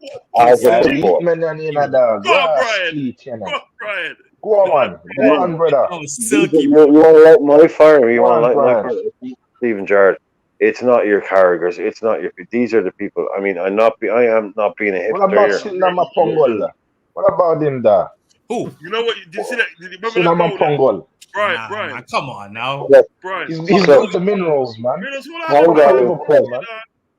as a Yeah, football. Littman and a dog. Go on, Grass Brian. cleat, you know. Go on, Brian. Go on. Go on, brother. That was You silky, you bro. want to light my fire? You Go want to on, light my Brian. fire? Stephen Gerrard. It's not your characters. It's not your. These are the people. I mean, I am not being a What hipster about here. Sinama Pongol? What about him there? Who? You know what? Did you see that? Did you remember that Sinama goal? Pongol. Brian, Nah, Brian, man, come on now. Brian. He's got the minerals, man. Middles, what He's from happened? Liverpool, man.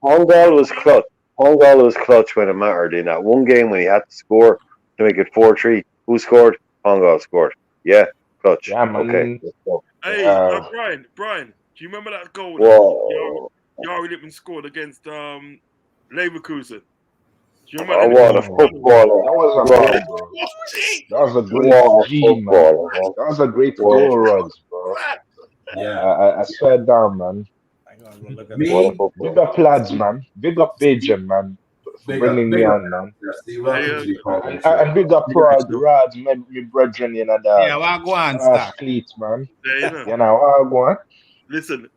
Hongal was clutch. Hongal was clutch when it mattered in that one game when he had to score to make it 4-3. Who scored? Hongal scored. Yeah, clutch. Yeah, man. Okay, let's go. Hey, Brian, do you remember that goal Whoa. that Yari Lippman scored against Leverkusen? Do you I remember that? want a footballer. That was a goal, bro. That was a great G, man. That was a great goal, Rods, bro. Yeah. I swear down, man. Me? Big up lads, man. Big up Bajan, man. For bringing me on, man. And big up Rods, me brethren, you know, that. Yeah, well, go on, start. Cleat, man. Yeah, You know, I'll go on. Listen.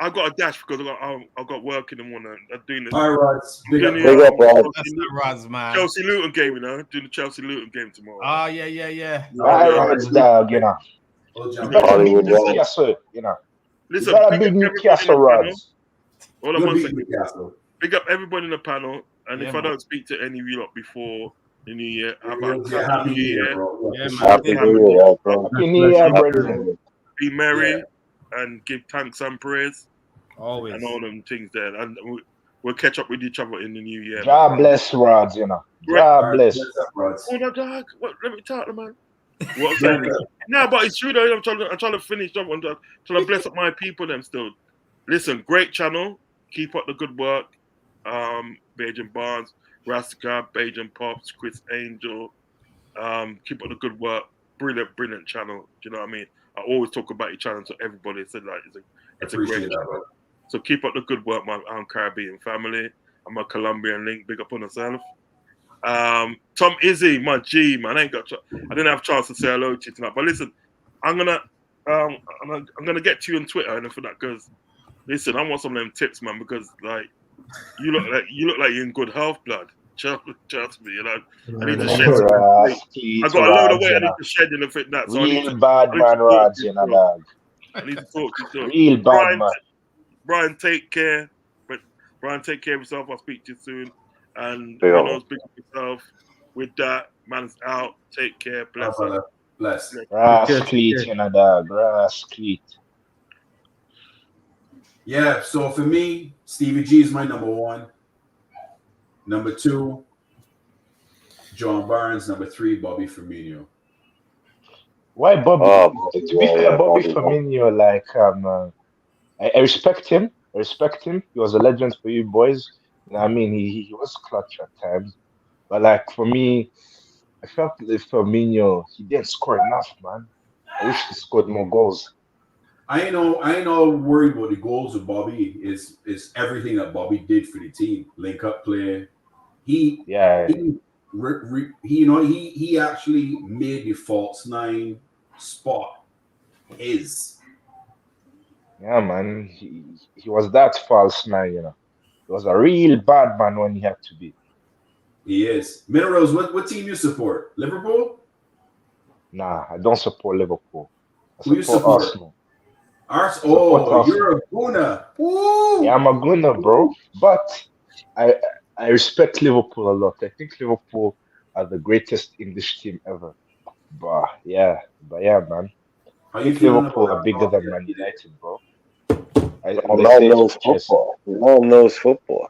I got a dash because I got work in the morning. I'm doing this. All right, big up, Rods. That's the Rods, man. Chelsea Luton game, you know. Doing the Chelsea Luton game tomorrow. Oh, yeah. Rods, dog, you know. You got a big Newcastle, you know. Listen, you got a big Newcastle, Rods. Hold on 1 second. Big up everybody in the panel. And if I don't speak to any of you lot before the new year, have a happy new year. Yeah, man. Happy New Year, bro. Happy New Year, brethren. Be merry and give thanks and praise. Always. And all them things there. And we'll catch up with each other in the new year. God bless, Rods, you know. God bless. Oh, no, dog. Let me talk, man. What I'm saying? No, but it's true though. I'm trying to finish up. I'm trying to bless up my people. Them still. Listen, great channel. Keep up the good work. Bajan Barnes, Rastika, Bajan Pops, Chris Angel. Keep up the good work. Brilliant channel. Do you know what I mean? I always talk about your channel to everybody. It's a great channel. So keep up the good work, my Caribbean family. I'm a Colombian link. Big up on yourself. Tom Izzy, my G, man. I didn't have a chance to say hello to you tonight. But listen, I'm gonna get to you on Twitter and for that because listen, I want some of them tips, man, because you look like you're in good health, blood. Trust me, you know. I need to shed some weight. I got a load of weight I need to shed in the fit that. So Real bad man, Rods, you know, dog. I need to talk to you. Real bad man. Brian, take care. Brian, take care of yourself. I'll speak to you soon. And big up yourself. With that, man's out. Take care. Bless up. Bless. Grass cleat, you know, dog. Grass cleat. Yeah, so for me, Stevie G is my number one. Number two, John Barnes. Number three, Bobby Firmino. Why Bobby? To be fair, Bobby Firmino, I respect him. He was a legend for you boys. You know what I mean? He was clutch at times. But for me, I felt that Firmino, he didn't score enough, man. I wish he scored more goals. I ain't all worried about the goals of Bobby. It's everything that Bobby did for the team. Link up play. He actually made the false nine spot his. Yeah, man. He was that false nine, you know. He was a real bad man when he had to be. He is. Minerals, what team you support? Liverpool? Nah, I don't support Liverpool. Who you support? Arsenal. Arsenal. You're a Guna. Woo! Yeah, I'm a Guna, bro. But I respect Liverpool a lot. I think Liverpool are the greatest English team ever. But yeah, man. How you Liverpool are bigger than Man United, bro. No one knows football.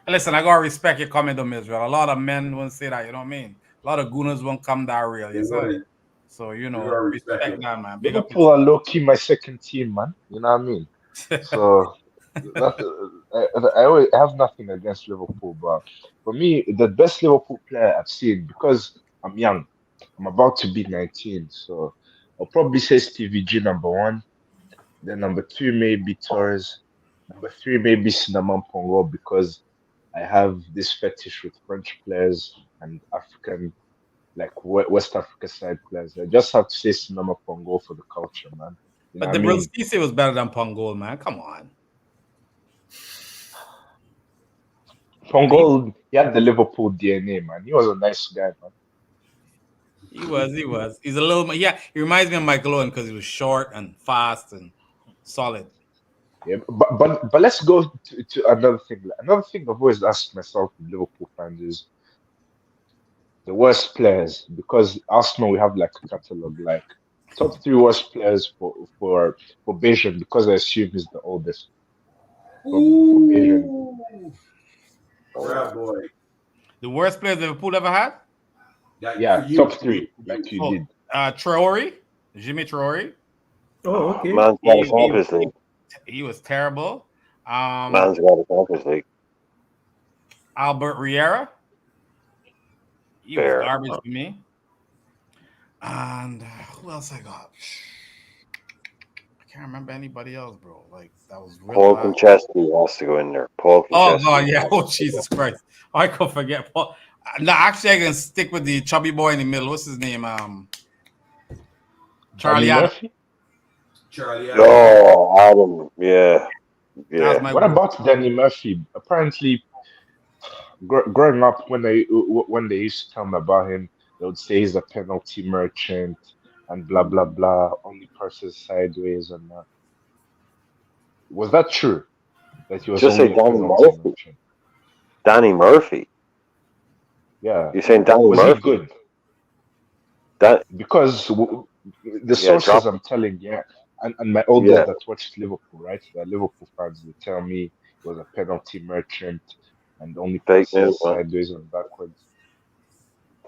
Listen, I gotta respect your comment on Israel. A lot of men won't say that, you know what I mean? A lot of gooners won't come that real, you know? So, respect that, man. Big Liverpool are low-key my second team, man. You know what I mean? So, I have nothing against Liverpool, but for me, the best Liverpool player I've seen, because I'm young, I'm about to be 19, so I'll probably say Stevie G number one. Then number two maybe Torres. Number three maybe Cinnamon Pongo because I have this fetish with French players and African, like West Africa side players. I just have to say Cinnamon Pongo for the culture, man. You know But what the I Brazil mean? Cisse was better than Pongol, man. Come on. Pongo, he had the Liverpool DNA, man. He was a nice guy, man. He was. He's a little, yeah, he reminds me of Michael Owen because he was short and fast and solid. Yeah, but let's go to another thing. Another thing I've always asked myself with Liverpool fans is the worst players because Arsenal we have like a catalog like top three worst players for Bajan because I assume he's the oldest for Bajan. Crab boy. The worst players Liverpool ever had? Yeah, top three, like you did. Traore, Jimmy Traore. Oh, okay. Man's got a Conference League. He was terrible. Man's got a Conference League. Albert Riera. He Fair. was garbage to me. And who else I got? I can't remember anybody else, bro. Like that was real Paul bad. Konchesky has to go in there. Paul Oh Konchesky. god, yeah. Oh Jesus Christ. I could forget Paul. No, actually I can stick with the chubby boy in the middle. What's his name? Charlie Adam. Murphy? Charlie Adam. Oh, Adam. Yeah. That's my What about Danny Murphy? Apparently, growing up, when they used to tell me about him, they would say he's a penalty merchant and blah blah blah. Only passes sideways and was that true? That he was Just only say a Danny penalty Murphy. merchant? Danny Murphy. Yeah. You're saying Danny Was Murphy? he good? That Because the sources I'm telling, yeah, and my elders that watched Liverpool, right? The Liverpool fans, they tell me he was a penalty merchant and only Fake passes news, man. sideways and backwards.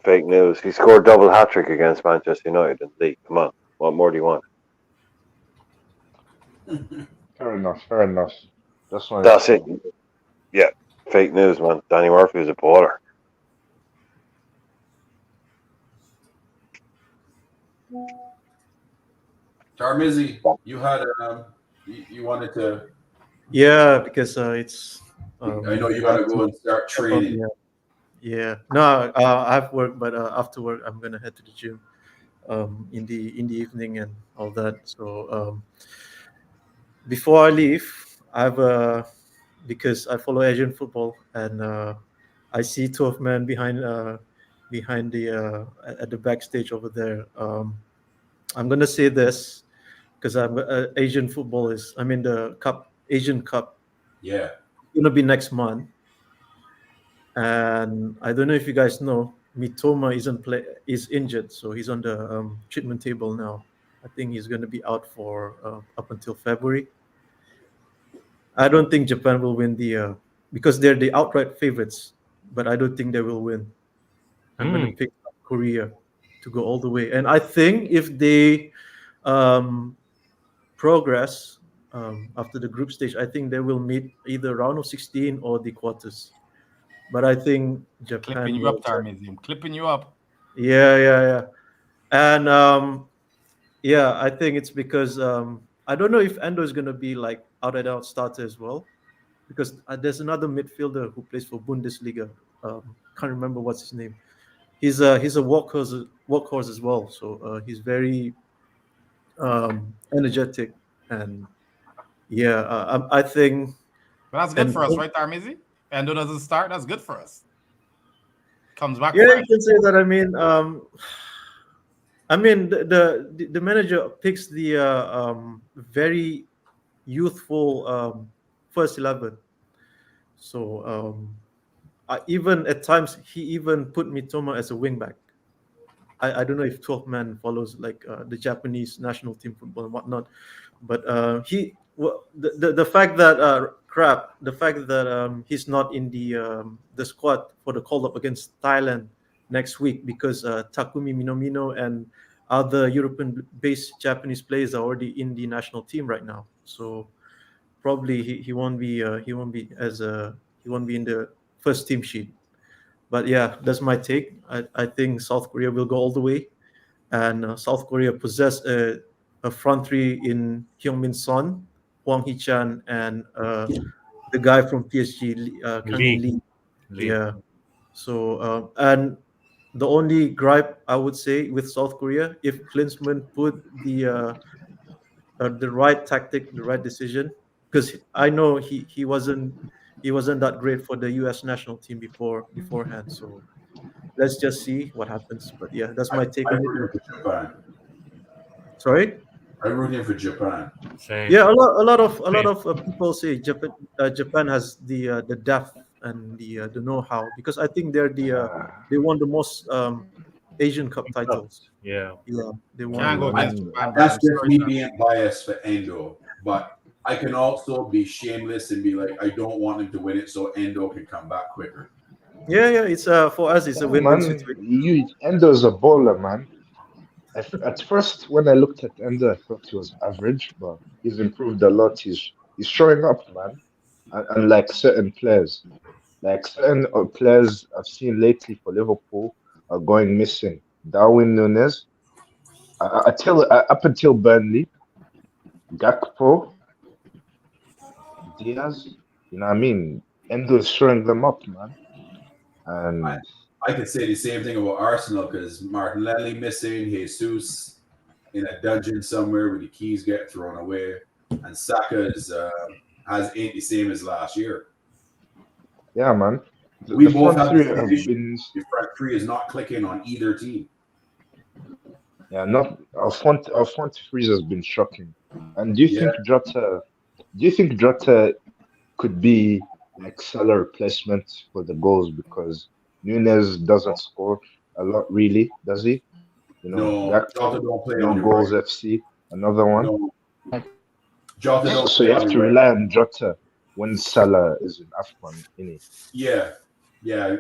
Fake news. He scored double hat trick against Manchester United in the league. Come on, what more do you want? Fair enough. Fair enough. That's it. Yeah, fake news, man. Danny Murphy was a baller. Tarmizi, you had you wanted to. Yeah, because it's. I know you gotta go and start training. Yeah. No, I have work, but after work, I'm gonna head to the gym, in the evening and all that. So before I leave, I have because I follow Asian football and I see 12 men behind the at the backstage over there. I'm gonna say this because I'm Asian football is. I mean the Asian Cup. Yeah. It's gonna be next month, and I don't know if you guys know, Mitoma is injured, so he's on the treatment table now. I think he's gonna be out for up until February. I don't think Japan will win because they're the outright favorites, but I don't think they will win. I'm gonna pick Korea to go all the way, and I think if they progress after the group stage, I think they will meet either round of 16 or the quarters. But I think Japan. Clipping you up, Tarmizi. I'm clipping you up. Yeah. And I think it's because I don't know if Endo is gonna be like out and out starter as well, because there's another midfielder who plays for Bundesliga. Can't remember what's his name. He's a workhorse as well. So he's very energetic, and I think. But that's good for us, right, Tarmizi? Endo doesn't start. That's good for us. Comes back. Yeah, fresh. you can say that. I mean, the manager picks the very youthful first 11. So even at times he even put Mitoma as a wingback. I don't know if 12 man follows like the Japanese national team football and whatnot, but the fact that he's not in the squad for the call up against Thailand next week because Takumi Minomino and other European-based Japanese players are already in the national team right now. So probably he won't be he won't be in the first team sheet. But yeah, that's my take. I think South Korea will go all the way. and South Korea possessed a front three in Heung-min Son, Hwang Hee-chan, and the guy from PSG, Kang Lee. In Lee. Lee. Yeah. So and the only gripe I would say with South Korea, if Klinsmann put the right tactic, the right decision, because I know he wasn't that great for the U.S. national team beforehand. So let's just see what happens. But yeah, that's my take I'm on it. rooting for Japan. Sorry. I'm rooting for Japan. Same. Yeah, a lot of people say Japan has the depth and the know-how, because I think they won the most Asian Cup titles. Yeah. Yeah, they won. Can't go I, against Japan, bro. that's I'm just sorry, me Sean. being biased for Endo, but I can also be shameless and be like, I don't want him to win it so Endo can come back quicker. Yeah. It's for us, it's a win-win Man, situation. Endo's a bowler, man. At first, when I looked at Endo, I thought he was average, but he's improved a lot. He's showing up, man. Unlike certain players, like certain players I've seen lately for Liverpool are going missing. Darwin Nunes, up until Burnley, Gakpo, Diaz. You know what I mean? Endo is showing them up, man. And I could say the same thing about Arsenal because Martinelli missing, Jesus in a dungeon somewhere where the keys get thrown away, and Saka ain't the same as last year. yeah, man. We The both front have three the same have issue. been, The front three is not clicking on either team. yeah, not our front three has been shocking. And do you think Jota could be like Salah replacement for the goals because Nunes doesn't score a lot, really, does he? You know, No, Jota Gakpo, don't play no on the goals right. FC, another one. No, Jota don't So play you on have the to right. rely on Jota when Salah is in AFCON, innit? Yeah,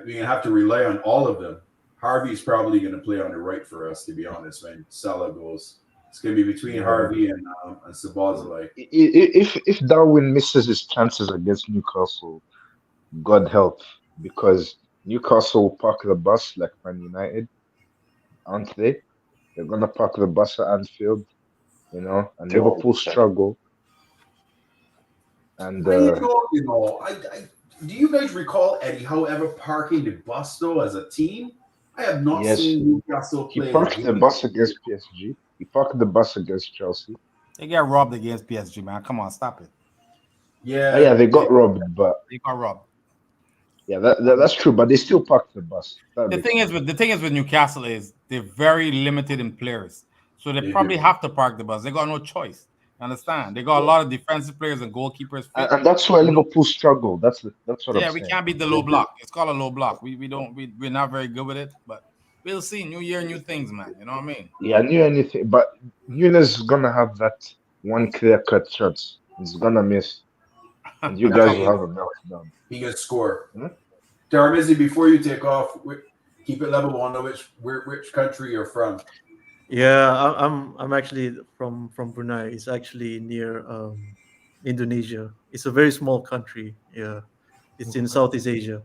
we have to rely on all of them. Harvey's probably going to play on the right for us, to be honest. When Salah goes, it's going to be between Yeah. Harvey and Sabazalai. If Darwin misses his chances against Newcastle, God help, because Newcastle will park the bus like Man United, aren't they? They're gonna park the bus at Anfield, and Liverpool struggle. And Do you guys recall Eddie Howe ever parking the bus though as a team? I have not yes, seen Newcastle he play. parked the bus against PSG. He parked the bus against Chelsea. They got robbed against PSG, man. Come on, stop it. Yeah, Yeah, they got robbed, but They got robbed. yeah, that's true. But they still parked the bus. The thing is with Newcastle is they're very limited in players, so they probably have to park the bus. They got no choice. You understand? They got a lot of defensive players and goalkeepers fit. and that's why Liverpool struggle. That's what I'm saying. We can't beat the low block. It's called a low block. We're not very good with it, but we'll see. New year, new things, man. You know what I mean? Yeah, I knew anything, but Nunes is gonna have that one clear-cut shot. He's gonna miss, and you guys will have a meltdown. He can score. Darmizi, before you take off, keep it level. Want to know which country you're from? Yeah, I'm actually from Brunei. It's actually near Indonesia. It's a very small country. Yeah, it's in Southeast Asia.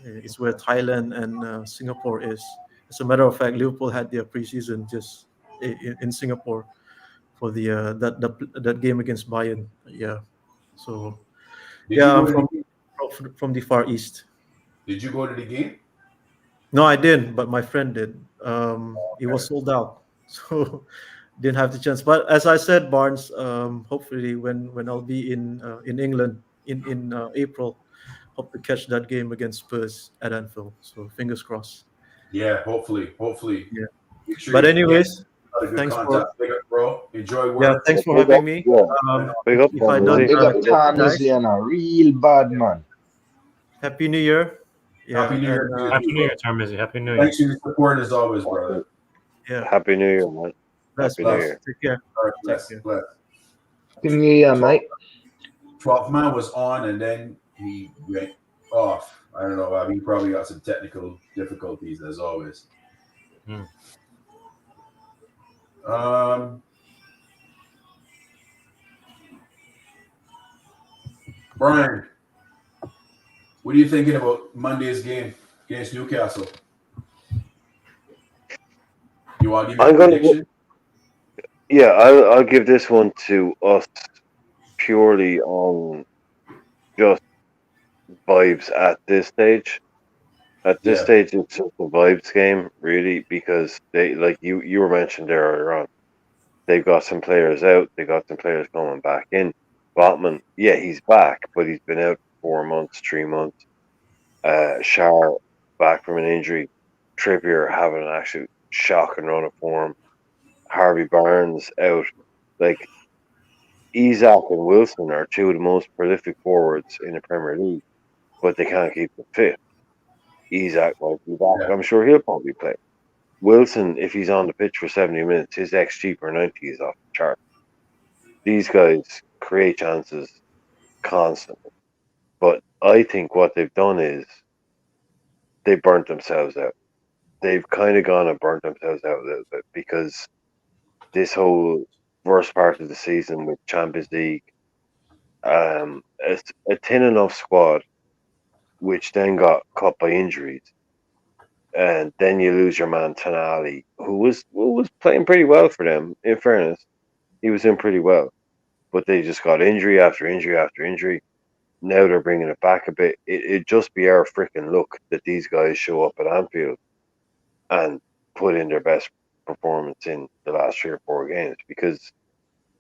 It's where Thailand and Singapore is. As a matter of fact, Liverpool had their preseason just in Singapore for the that game against Bayern. Yeah, so I'm from the Far East. Did you go to the game? No, I didn't, but my friend did. It was sold out, so didn't have the chance. But as I said, Barnes, hopefully when I'll be in England in April, hope to catch that game against Spurs at Anfield. So fingers crossed. Yeah, hopefully. Yeah. Sure, but anyways, thanks for bro. Enjoy work. Yeah, thanks for having me. Big up, Tarmizi, and a real bad man. Happy New Year. Yeah, Happy New Year. Happy New Year, Tarmizi. Happy New Year. Thanks for your support as always, brother. Yeah. Happy New Year, man. Happy New Year. Take care. All right, bless. Happy New Year, mate. 12th man was on and then he went off. I don't know. He probably got some technical difficulties as always. Brian, what are you thinking about Monday's game against Newcastle? You want to give me I'm a gonna prediction? Yeah, I'll give this one to us purely on just vibes at this stage. At this Yeah. stage, it's just a vibes game, really, because they, like you were mentioned there earlier on, they've got some players out, they got some players coming back in. Botman, yeah, he's back, but he's been out 4 months, 3 months. Shar back from an injury. Trippier having an absolute shocking run of form. Harvey Barnes out. Like Isak and Wilson are two of the most prolific forwards in the Premier League, but they can't keep them fit. Isak might be back. Yeah. I'm sure he'll probably play. Wilson, if he's on the pitch for 70 minutes, his XG per 90 is off the chart. These guys create chances constantly. But I think what they've done is they burnt themselves out. They've kind of gone and burnt themselves out a little bit because this whole first part of the season with Champions League, it's a thin enough squad, which then got cut by injuries, and then you lose your man Tonali, who was playing pretty well for them. In fairness, he was in pretty well, but they just got injury after injury after injury. Now they're bringing it back a bit. It'd just be our freaking luck that these guys show up at Anfield and put in their best performance in the last 3 or 4 games, because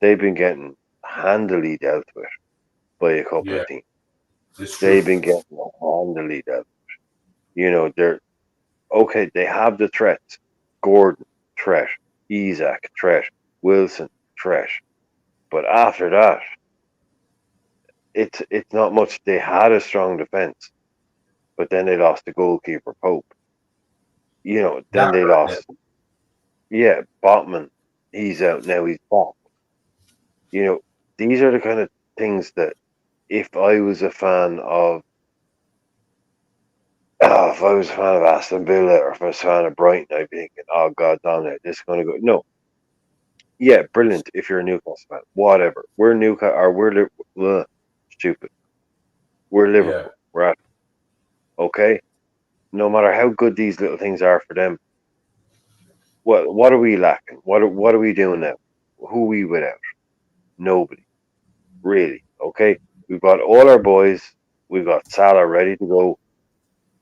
they've been getting handily dealt with by a couple Yeah. of teams. It's They've true. been getting handily dealt with. You know, they're okay. They have the threats: Gordon, threat; Isak, threat; Wilson, threat. But after that, it's not much. They had a strong defense, but then they lost the goalkeeper Pope. You know, then That they hurt them. lost. Yeah, Botman, he's out now. He's back. You know, these are the kind of things that if I was a fan of, if I was a fan of Aston Villa or if I was a fan of Brighton, I'd be thinking, oh God, Dominic, this is going to go. No, yeah, brilliant. If you're a Newcastle fan, whatever. We're Newcastle, or stupid. We're Yeah. Liverpool. We're at, okay. No matter how good these little things are for them, what are we lacking? What are we doing now? Who are we without? Nobody, really. Okay, we've got all our boys. We've got Salah ready to go.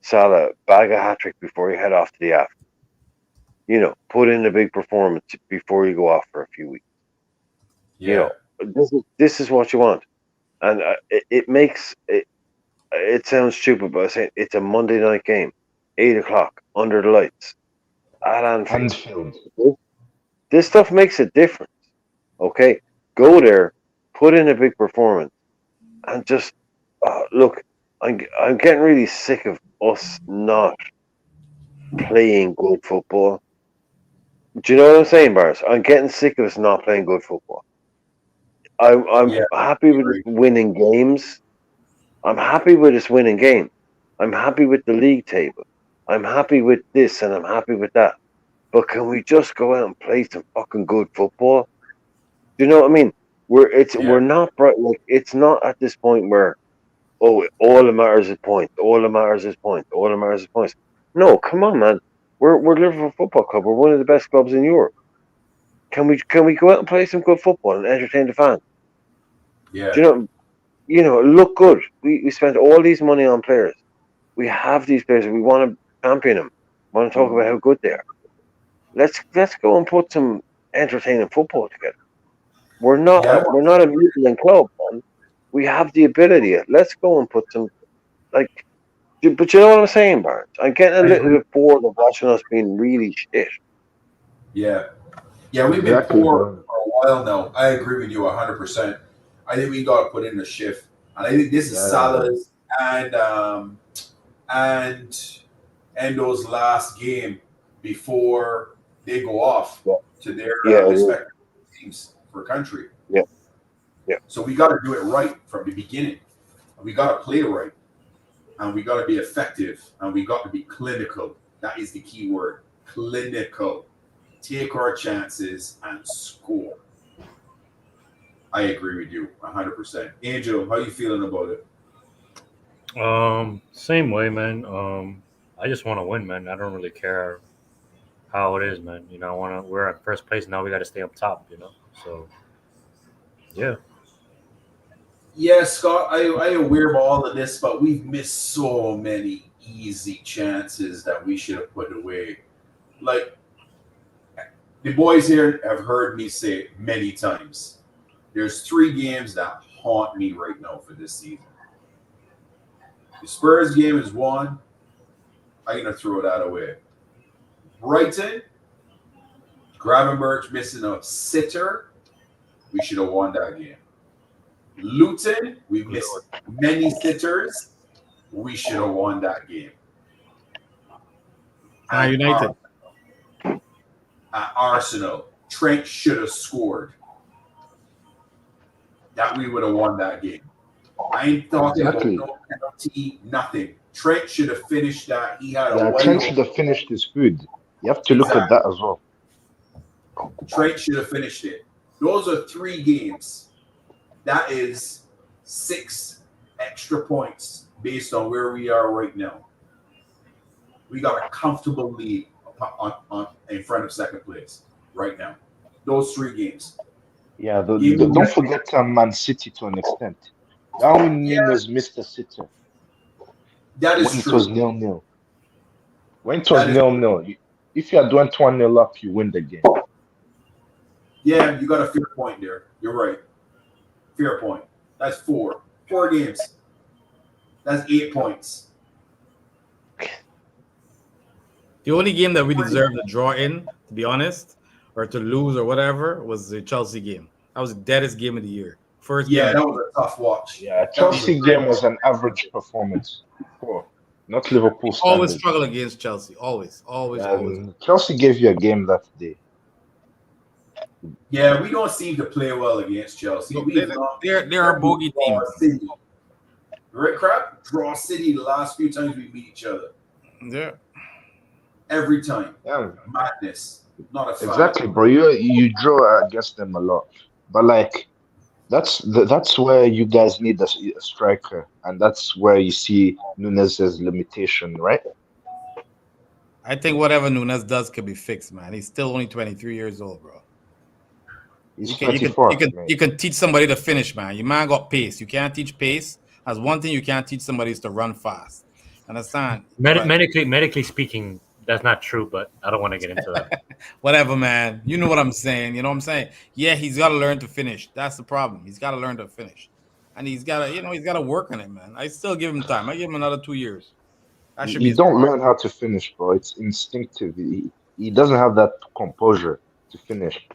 Salah, bag a hat trick before you head off to the aft. You know, put in a big performance before you go off for a few weeks. You Yeah. know, this is what you want, and it makes it. It sounds stupid, but I say it's a Monday night game, 8 o'clock under the lights at Anfield. Anfield. This stuff makes a difference. Okay, go there, put in a big performance, and just look. I'm getting really sick of us not playing good football. Do you know what I'm saying, Bars? I'm getting sick of us not playing good football. I'm Yeah. happy with us winning games. I'm happy with us winning games. I'm happy with the league table. I'm happy with this and I'm happy with that. But can we just go out and play some fucking good football? Do you know what I mean? We're not bright. Like, it's not at this point where, oh, all that matters is points. All that matters is points. All that matters is points. No, come on, man. We're Liverpool Football Club. We're one of the best clubs in Europe. Can we go out and play some good football and entertain the fans? Yeah. Do you know, look good. We spent all these money on players. We have these players. We want to champion them. We want to talk about how good they are. Let's go and put some entertaining football together. We're not Yeah. a mutant club, man. We have the ability. Let's go and put some, like. But you know what I'm saying, Barnes? I'm getting a I little agree. bit bored of watching us being really shit. Yeah. Yeah, we've been Exactly, poor bro. for a while now. I agree with you 100%. I think we got to put in a shift. And I think this is Yeah. Salah's and Endo's last game before they go off Yeah, to their yeah, it is. respective teams for country. Yeah, yeah. So we got to do it right from the beginning. We got to play right, and we got to be effective, and we got to be clinical. That is the key word: clinical. Take our chances and score. I agree with you 100%. Angel, how you feeling about it? Same way, man. I just want to win, man. I don't really care how it is, man. We're at first place now. We got to stay up top. So yeah. Yeah, Scott, I aware of all of this, but we've missed so many easy chances that we should have put away. Like, the boys here have heard me say it many times. There's 3 games that haunt me right now for this season. The Spurs game is 1. I'm going to throw that away. Brighton, Gravenberch missing a sitter. We should have won that game. Luton, we missed many sitters. We should have won that game. United. At Arsenal, Trent should have scored. That we would have won that game. I ain't talking about no penalty, nothing. Trent should have finished that. He had a Trent should have finished his food. You have to look at that as well. Trent should have finished it. Those are 3 games. That is 6 extra points based on where we are right now. We got a comfortable lead in front of second place right now. Those 3 games. Yeah, don't forget Man City to an extent. Darwin Núñez missed a sitter. That is when true. It was 0-0. When it was 0-0, if you had went 1-0 up, you win the game. Yeah, you got a fair point there. You're right. Fair point. That's 4. 4 games. That's 8 points. The only game that we deserved to draw in, to be honest, or to lose or whatever, was the Chelsea game. That was the deadest game of the year. First game. That was a tough watch. Yeah, Chelsea game was an average performance. Poor. Not Liverpool standards. Always struggle against Chelsea. Always. Chelsea gave you a game that day. Yeah, we don't seem to play well against Chelsea. They're a bogey team. City. Right, crap? Draw City the last few times we beat each other. Yeah. Every time. Yeah. Madness. Not a fan. Exactly, bro. You draw against them a lot. But that's where you guys need a striker, and that's where you see Núñez's limitation, right? I think whatever Núñez does can be fixed, man. He's still only 23 years old, bro. He's 24. You can teach somebody to finish, man. Your man got pace. You can't teach pace. That's one thing you can't teach somebody is to run fast. Understand? Medically speaking, that's not true, but I don't want to get into that. Whatever, man. You know what I'm saying. You know what I'm saying? Yeah, he's got to learn to finish. That's the problem. He's got to learn to finish. And he's got to work on it, man. I still give him time. I give him another 2 years. You don't learn how to finish, bro. It's instinctive. He doesn't have that composure to finish.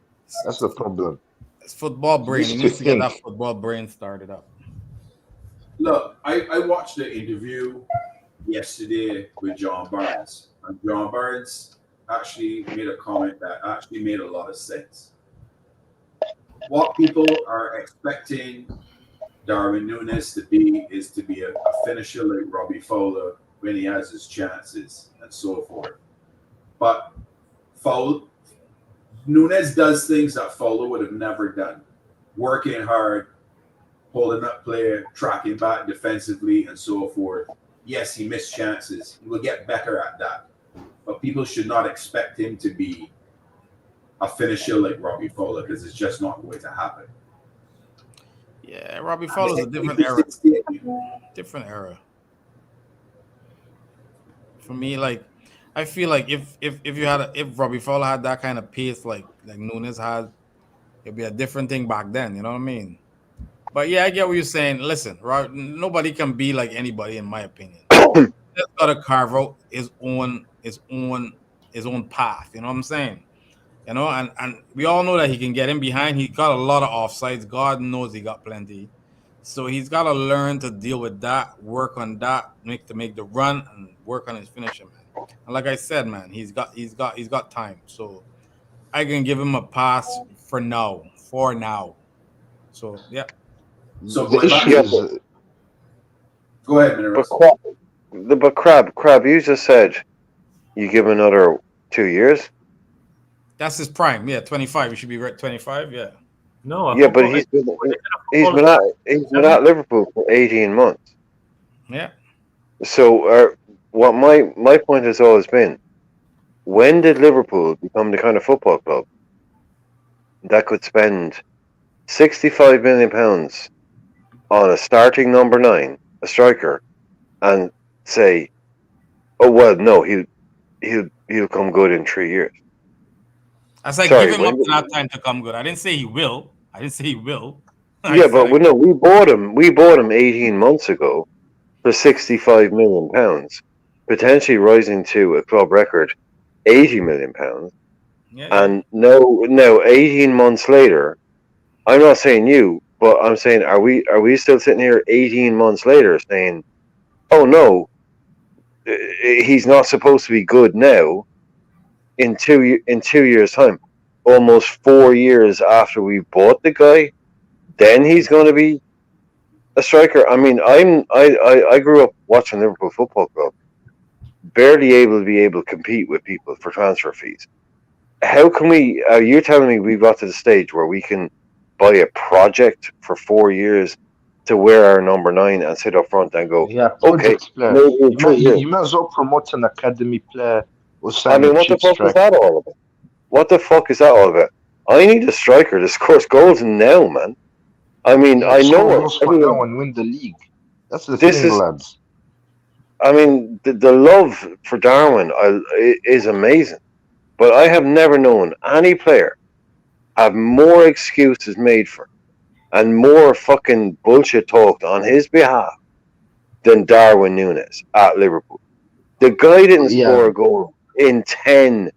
That's the problem. It's football brain. He needs to get that football brain started up. Look, I watched the interview yesterday with John Barnes. And John Barnes actually made a comment that actually made a lot of sense. What people are expecting Darwin Núñez to be is to be a finisher like Robbie Fowler when he has his chances and so forth. But Núñez does things that Fowler would have never done. Working hard, holding up play, tracking back defensively, and so forth. Yes, he missed chances. He will get better at that. But people should not expect him to be a finisher like Robbie Fowler because it's just not going to happen. Yeah, Robbie Fowler's a different era. Different era. For me, like, I feel like if Robbie Fowler had that kind of pace like Núñez had, it'd be a different thing back then. You know what I mean? But yeah, I get what you're saying. Listen, nobody can be like anybody, in my opinion. He's got to carve out his own path. You know what I'm saying? You know, and we all know that he can get in behind. He got a lot of offsides. God knows he got plenty. So he's got to learn to deal with that, work on that, make the run, and work on his finishing, man. And like I said, man, he's got time. So I can give him a pass for now. So yeah. So the issue is, go ahead, Mineral. But Crab, you just said you give him another 2 years. That's his prime. Yeah, 25. He should be right. 25. Yeah. No. Yeah, but he's been at Liverpool for 18 months. Yeah. So what my point has always been, When did Liverpool become the kind of football club that could spend £65 million on a starting number 9, a striker, and say, "Oh well, no, he'll come good in 3 years." I said, Sorry, give him up when? to that time to come good. I didn't say he will. I didn't say he will. I Yeah, said, but no, we bought him. We bought him 18 months ago for £65 million, potentially rising to a club record £80 million. yeah. And now 18 months later, I'm not saying you, but I'm saying, are we still sitting here 18 months later saying, "Oh no, he's not supposed to be good now"? In 2 years' time, almost 4 years after we bought the guy, then he's going to be a striker. I mean, I grew up watching Liverpool Football Club, barely able to compete with people for transfer fees. How can we? Are you telling me we got to the stage where we can buy a project for 4 years to wear our number 9 and sit up front and go, Yeah, okay, project player. maybe in You might 3 years? you might as well promote an academy player or I sign a mean, what the cheap fuck is striker. that all about? What the fuck is that all about? I need a striker that scores goals now, man. I mean, Yeah, I score know goals for now and win the league. That's the this thing, is. lads. I mean, the love for Darwin is amazing, but I have never known any player have more excuses made for and more fucking bullshit talked on his behalf than Darwin Núñez at Liverpool. The guy didn't score Yeah, a goal in 10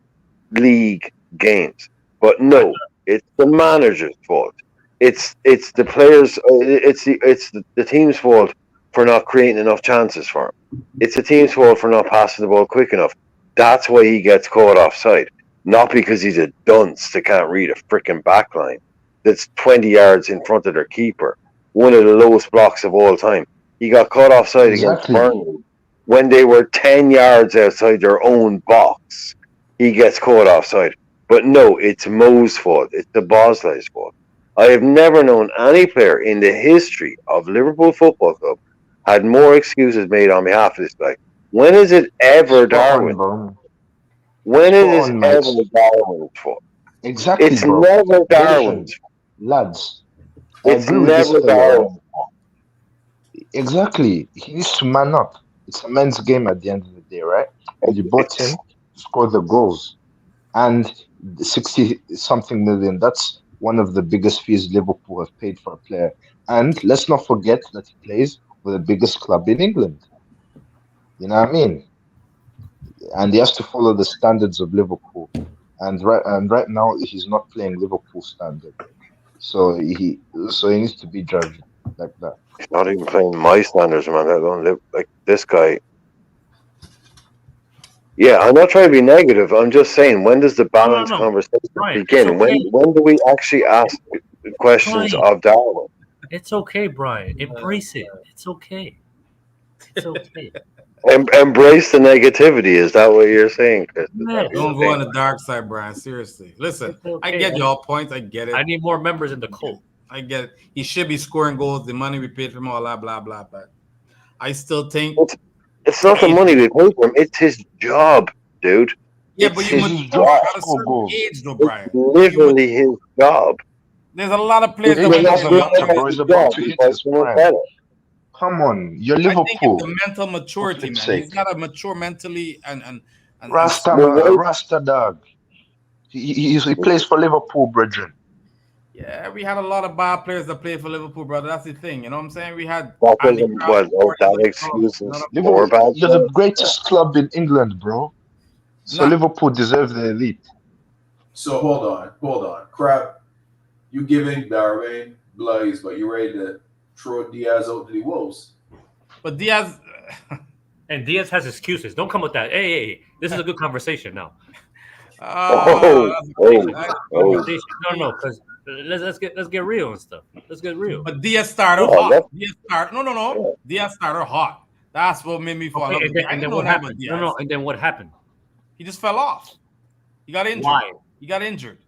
league games, but no, it's the manager's fault. It's the players. It's the team's fault for not creating enough chances for him. It's the team's fault for not passing the ball quick enough. That's why he gets caught offside, not because he's a dunce that can't read a freaking backline that's 20 yards in front of their keeper, one of the lowest blocks of all time. He got caught offside against exactly. Burnley when they were 10 yards outside their own box. He gets caught offside. But no, it's Mo's fault. It's the Bosley's fault. I have never known any player in the history of Liverpool Football Club had more excuses made on behalf of this guy. When is it ever Spot on, Darwin? bro. When Spot is on, it mate. ever Darwin's fault? Exactly, It's bro. never Darwin's Listen, fault. lads, I It's agree with this never fella, right? Darwin's Exactly. He needs to man up. It's a men's game at the end of the day, right? And you bought him to score the goals. And the 60 something million, that's one of the biggest fees Liverpool have paid for a player. And let's not forget that he plays for the biggest club in England. You know what I mean? And he has to follow the standards of Liverpool. And right now he's not playing Liverpool standard. So he needs to be judged like that. He's not even playing my standards, man. I don't live like this guy. Yeah, I'm not trying to be negative. I'm just saying, when does the balanced No. conversation Brian, it's begin? okay. When do we actually ask questions Brian, of Darwin? it's okay, Brian. Embrace it. It's okay. It's okay. Embrace the negativity. Is that what you're saying, Chris? Is that Yeah, what you're Don't go on saying? the dark side, Brian. Seriously. Listen, it's okay. I get y'all points. I get it. I need more members in the cult. I get it. He should be scoring goals. The money we paid for him, all that, blah, blah, blah. I still think. It's not the money we pay for him. It's his job, dude. Yeah, It's but you It's his his mature job job. to at a score certain goals. age, though, It's Brian. literally his job. There's a lot of players that It's when his they were younger. banter, bro. He's about to hit his prime. Come on, you're I think it's Liverpool. the mental For maturity, flip's man. sake. He's got to mature mentally and Rasta, Rasta dog. He plays for Liverpool, brethren. yeah, we had a lot of bad players that played for Liverpool, brother. That's the thing. You know what I'm saying? We had That Andy doesn't Kraft, that excuse is Liverpool, more bad. you're the greatest club in England, bro. So Nah. Liverpool deserve the elite. So hold on. Crap, you giving Darwin Blaze, but you ready to throw Diaz out to the wolves. But Diaz and Diaz has excuses. Don't come with that. Hey, this is a good conversation now. Oh, No, because let's get real and stuff. Let's get real. But Diaz started hot. No. Diaz started hot. That's what made me fall in love with Diaz. And then what happened? No. And then what happened? He just fell off. He got injured. Why? He got injured.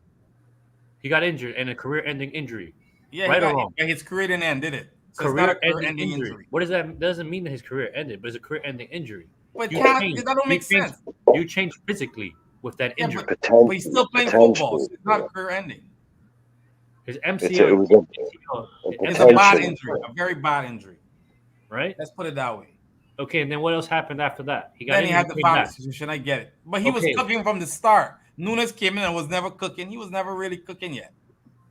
He got injured in a career-ending injury. Yeah, right or wrong? His career didn't end, did it? So career-ending injury. What does that? That doesn't mean that his career ended, but it's a career-ending injury. But that don't make sense. You changed physically. with that Yeah, injury. but he's still playing football. So it's not a career ending. His It MCL, was It's a bad potential. injury, a very bad injury. right? Let's put it that way. Okay, and then what else happened after that? He got Then he injured, had the came family back. situation. I get it, but he was Okay. cooking from the start. Nunes came in and was never cooking. He was never really cooking yet.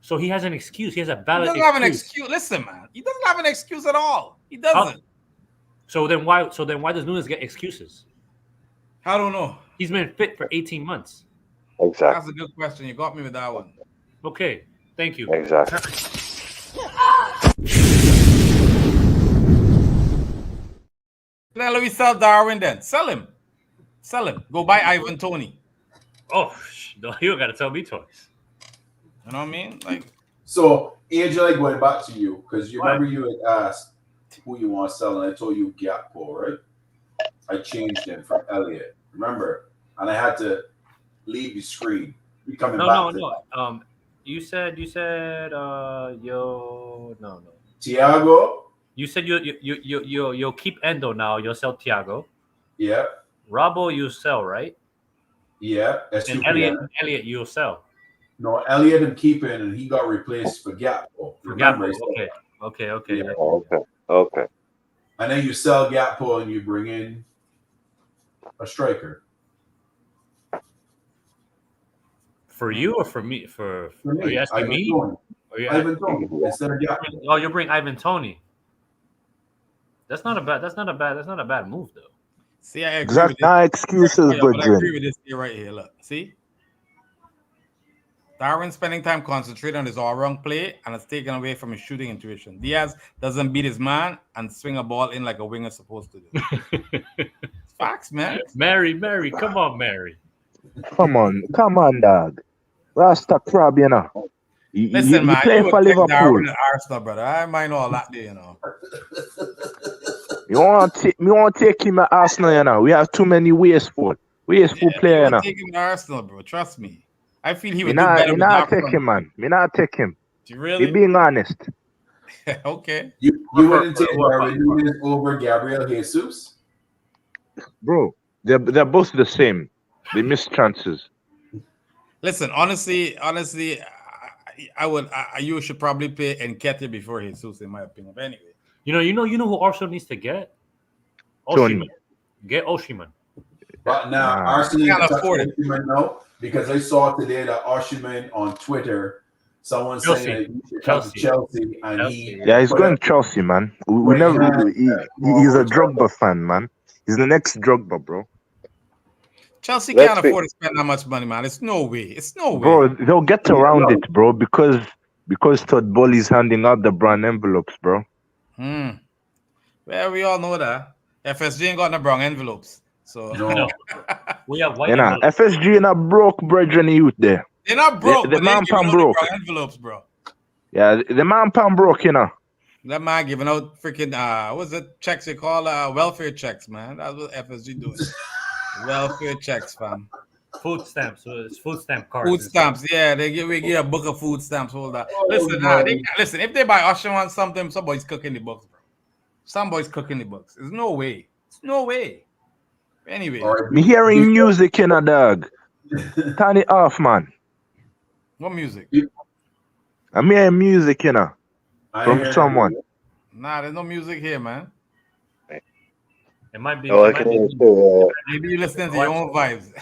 So he has an excuse. He has a He valid doesn't have an excuse. Listen, man, he doesn't have an excuse at all. He doesn't. So then why does Nunes get excuses? I don't know. He's been fit for 18 months. Exactly. That's a good question. You got me with that one. Okay, thank you. Exactly. Then let me sell Darwin. Then sell him. Sell him. Go buy Ivan Toney. Oh, you don't got to tell me twice. You know what I mean? Like, So, Angela, going back to you, because you What? remember you had asked who you want to sell, and I told you Gakpo, right? I changed him from Elliott. Remember? And I had to leave the screen. We coming back to No. You said no. Thiago. You said you'll keep Endo now. You'll sell Thiago. Yeah. Robbo you sell, right? Yeah. That's And two Elliot you'll sell. No, Elliott and keeping, and he got replaced for Gakpo. Remember? Gakpo, okay. Yeah. Okay. And then you sell Gakpo and you bring in a striker. For you or for me? For For are you me, asking Ivan me? Toney. Are you Ivan Toney instead of Gakpo. Oh, you bring Ivan Toney. That's not a bad move though. see, I agree Exact with no this. excuses, Yeah, but I brethren. agree with this here right here. Look, see, Darwin spending time concentrating on his all-round play, and it's taken away from his shooting intuition. Diaz doesn't beat his man and swing a ball in like a winger supposed to do. Facts, man. Mary, come on, Mary. Come on, dog. Rasta crab, you know. Listen, You man, play you for would take Liverpool. Darwin and Arsenal, brother. I mind all that, you know. You want to take him at Arsenal, you know. We have too many wasteful Yeah, player, you you know. would take him to Arsenal, bro. Trust me. I feel he Me would do not better with that take front him, man. Me not take him. three. Me Really? being honest. Okay. You wouldn't take Darwin Nunes over Gabriel Jesus? Bro, they're both the same. They miss chances. Listen, honestly, I would. You should probably pay Nketiah before Jesus, in my opinion. But anyway, You know who Arsenal needs to get? Tony. Oshiman. Get Oshiman. But now Nah. Arsenal Can't need to touch afford it. Oshiman now, because I saw today that Oshiman on Twitter, someone Chelsea. saying that he should come to Chelsea, and he Yeah, he's put going a- to Chelsea, man. We Wait, never. man. He's a Drogba fan, man. He's the next Drogba, bro. Chelsea Let's can't be- afford to spend that much money, man. It's no way. It's no way. Bro, they'll get around it, bro, because Todd Bowley's handing out the brown envelopes, bro. Well, we all know that FSG ain't got no brown envelopes, so No. We have white You know, envelopes. FSG in a broke brethren youth there. they're not broke. The but they man ain't giving pan out the broke. brown envelopes, bro. Yeah, the man pan broke, you know. That man giving out freaking what's it checks they call welfare checks, man. That's what FSG doing. Welfare checks, fam. Food stamps. So it's food stamp cards. Food stamps, yeah. We get a book of food stamps. Hold that. Oh, Listen, no. listen. If they buy Usher on something, somebody's cooking the books, bro. Somebody's cooking the books. There's no way. It's no way. Anyway, All right. Me hearing music, you know, dog. Turn it off, man. what music? I'm hearing music, you know, I from hear someone. Nah, there's no music here, man. It might be. Oh, I it might can hear be- it too. Maybe you listening to your own vibes.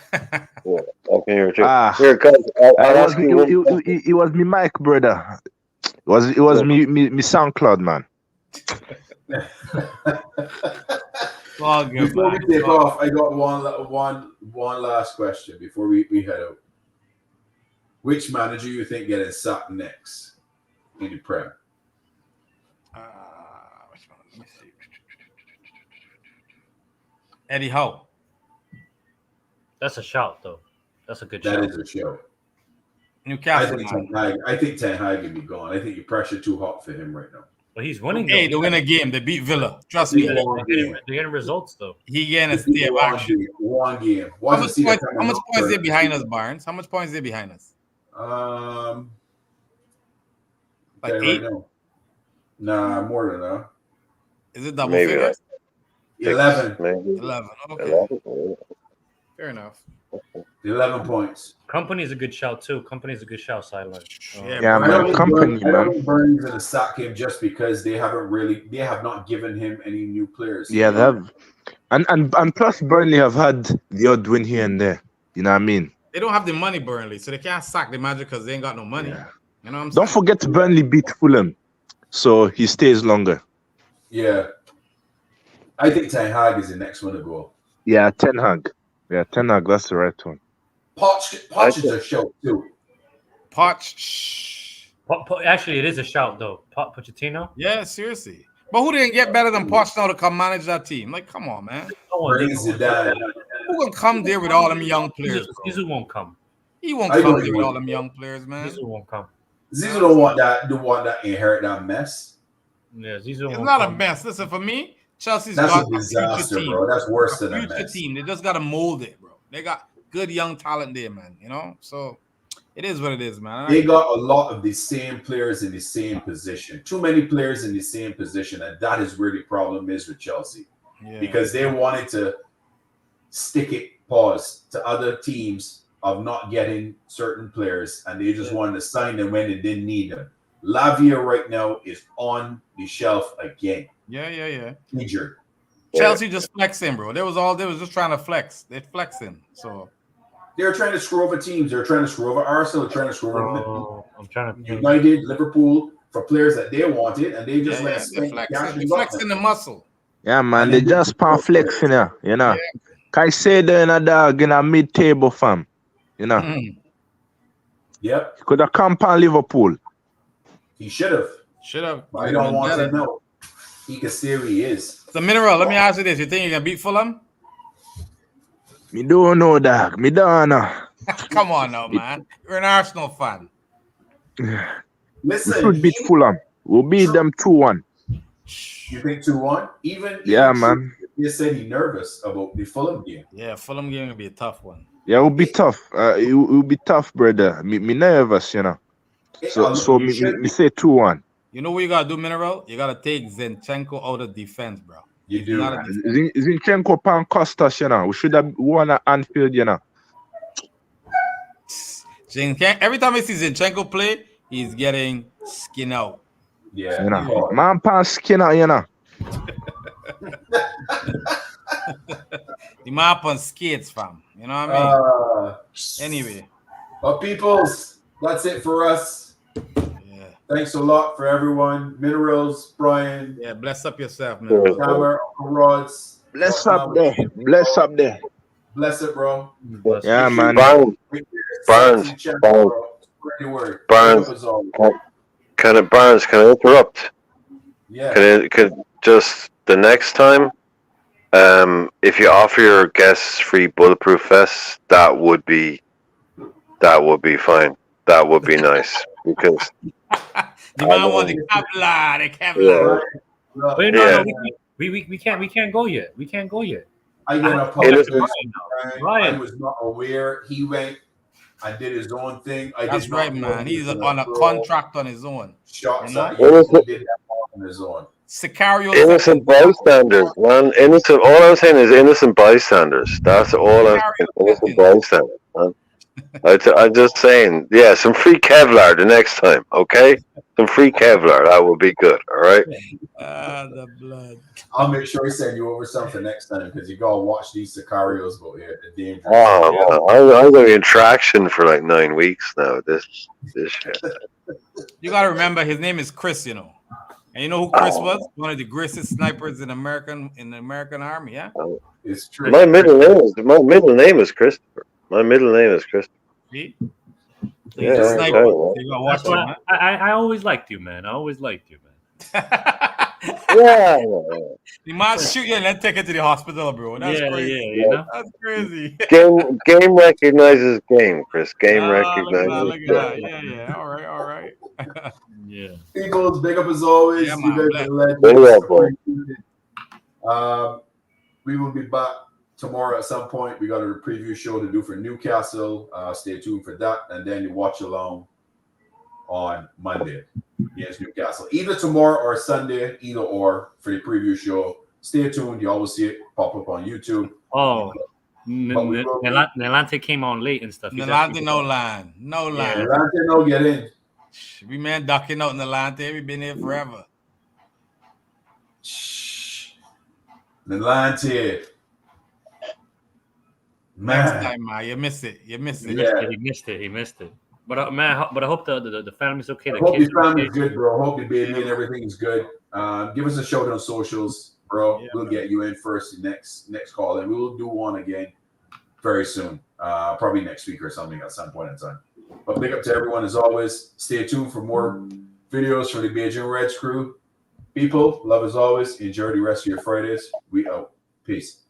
Yeah, I can hear it too. Ah. Here, cuz, I'll ask you one. It was me mic, brother. It was me SoundCloud, man. All good, Before man. we take off, I got one last question before we head out. Which manager you think getting sacked next in the Prem? Which one? Let me see. Eddie Howe. That's a shout, though. That's a good That shout. is a show. Newcastle. I think Ten Hag can be gone. I think the pressure too hot for him right now. But he's winning. Hey, though. they win a game. They beat Villa. Trust me. They're getting results, though. He getting a stay of action. One game. How much points they behind us, Barnes? How much points they behind us? Like right 8? now. Nah, more than that. Is it double Maybe figures? 11. Maybe 11. Okay. 11. Fair enough. 11 points. Company's a good shout too. Company's a good shout, Sideline. Yeah, man. Company, I don't man. think Burnley's gonna sack him just because they have not given him any new players. Yeah, they have. And plus Burnley have had the odd win here and there. You know what I mean? They don't have the money, Burnley, so they can't sack the manager because they ain't got no money. Yeah. You know what I'm saying? Don't forget Burnley beat Fulham, so he stays longer. Yeah. I think Ten Hag is the next one to go. Yeah, Ten Hag. Yeah, Ten Hag, that's the right one. Poch is a show too. Poch. Actually, it is a shout though. Pochettino. Yeah, seriously. But who didn't get better than Poch now to come manage that team? Like, come on, man. Who gonna come there with all them young players? Zizou won't come. He won't come there with all them young players, man. Zizou won't come. Zizou don't want that inherit that mess. Yeah, Zizou. It's not a mess. Listen, for me, Chelsea's That's got a disaster, future bro. team. That's worse than a future mess. team. They just gotta mold it, bro. They got good young talent there, man. You know, so it is what it is, man. They got a lot of the same players in the same position. Too many players in the same position, and that is where the problem is with Chelsea. Yeah. Because they wanted to stick it, to other teams of not getting certain players, and they just wanted to sign them when they didn't need them. Lavia right now is on the shelf again. Yeah. Injured. Chelsea just flexing, bro. They was just trying to flex. They're flexing. So they're trying to screw over teams. They're trying to screw over Arsenal. They're trying to screw over I'm trying to United, Liverpool for players that they wanted, and they just they're flexing the muscle. Yeah, man. They just pan flexing, you know. Can I say they're in a dog in a mid-table, fam? You know. Yep. He could have come on Liverpool. He should have. I don't want to know. He can see who he is. So, Mineral, let me ask you this. You think you can beat Fulham? Me don't know, dog. Me don't know. Come on now, man. You're an Arsenal fan. Listen, we should beat Fulham. We'll beat them 2-1. You think 2-1? Even man. You said he's nervous about the Fulham game. Yeah, Fulham game will be a tough one. Yeah, it will be tough. It will be tough, brother. Me nervous, you know. So me say 2-1. You know what you gotta do, Mineral? You gotta take Zinchenko out of defense, bro. You do. Zinchenko pan Costas, you know. We should have won at Anfield, you know. Every time I see Zinchenko play, he's getting skin out. Yeah. You know. Man pan skin out, you know. The man on skates, fam. You know what I mean? Anyway. But peoples, that's it for us. Yeah. Thanks a lot for everyone. Minerals, Brian. Yeah, bless up yourself, man. Hammer, Rods. Bless up there. Bless up there. Bless it, bro. Yeah, man. Barnes. Can I interrupt? Yeah. Can just the next time, if you offer your guests free bulletproof vests, that would be fine. That would be nice because the man want the Kevlar. Wait, no, we can't go yet. We can't go yet. I was not aware. He went and did his own thing. That's right, man. He's on a contract on his own. Shots you know? he did that on his own. Sicario. Innocent bystanders, man. Innocent. All I'm saying is innocent bystanders. That's all I'm saying. Innocent bystanders, man. I'm just saying, yeah, some free Kevlar the next time, okay? Some free Kevlar, that would be good, all right? The blood. I'll make sure he send you over something next time because you gotta watch these Sicarios go here. The dangerous. Oh, I'm gonna be in traction for like 9 weeks now. This shit. You gotta remember, his name is Chris, you know. And you know who Chris was? One of the greatest snipers in the American Army, yeah? It's true. My middle name is Christopher. My middle name is Christopher. See? Yeah, That's why I always liked you, man. I always liked you, man. Yeah. The man shoot you and then take it to the hospital, bro. That's crazy. Yeah, you know? That's crazy. Game recognizes game, Chris. Game recognizes look at that. Yeah. All right. Yeah. Peoples, big up as always. Yeah, You guys are legends. We will be back tomorrow at some point. We got a preview show to do for Newcastle. Stay tuned for that. And then you watch along on Monday against Newcastle. Either tomorrow or Sunday, either or for the preview show. Stay tuned. You always see it pop up on YouTube. Oh, Nelante came on late and stuff. Nelante no line. No line. Nelante no get in. We man ducking out Nelante. We been here forever. Nelante. Next time, man. You miss it. You miss it. He missed it. But man, but I hope the family's okay. I hope your family's good, bro. I hope your baby and everything is good. Give us a shout on socials, bro. Yeah, we'll get you in first next call, and we will do one again very soon. Probably next week or something at some point in time. But big up to everyone as always. Stay tuned for more videos from the Bajan Reds crew. People, love as always. Enjoy the rest of your Fridays. We out. Peace.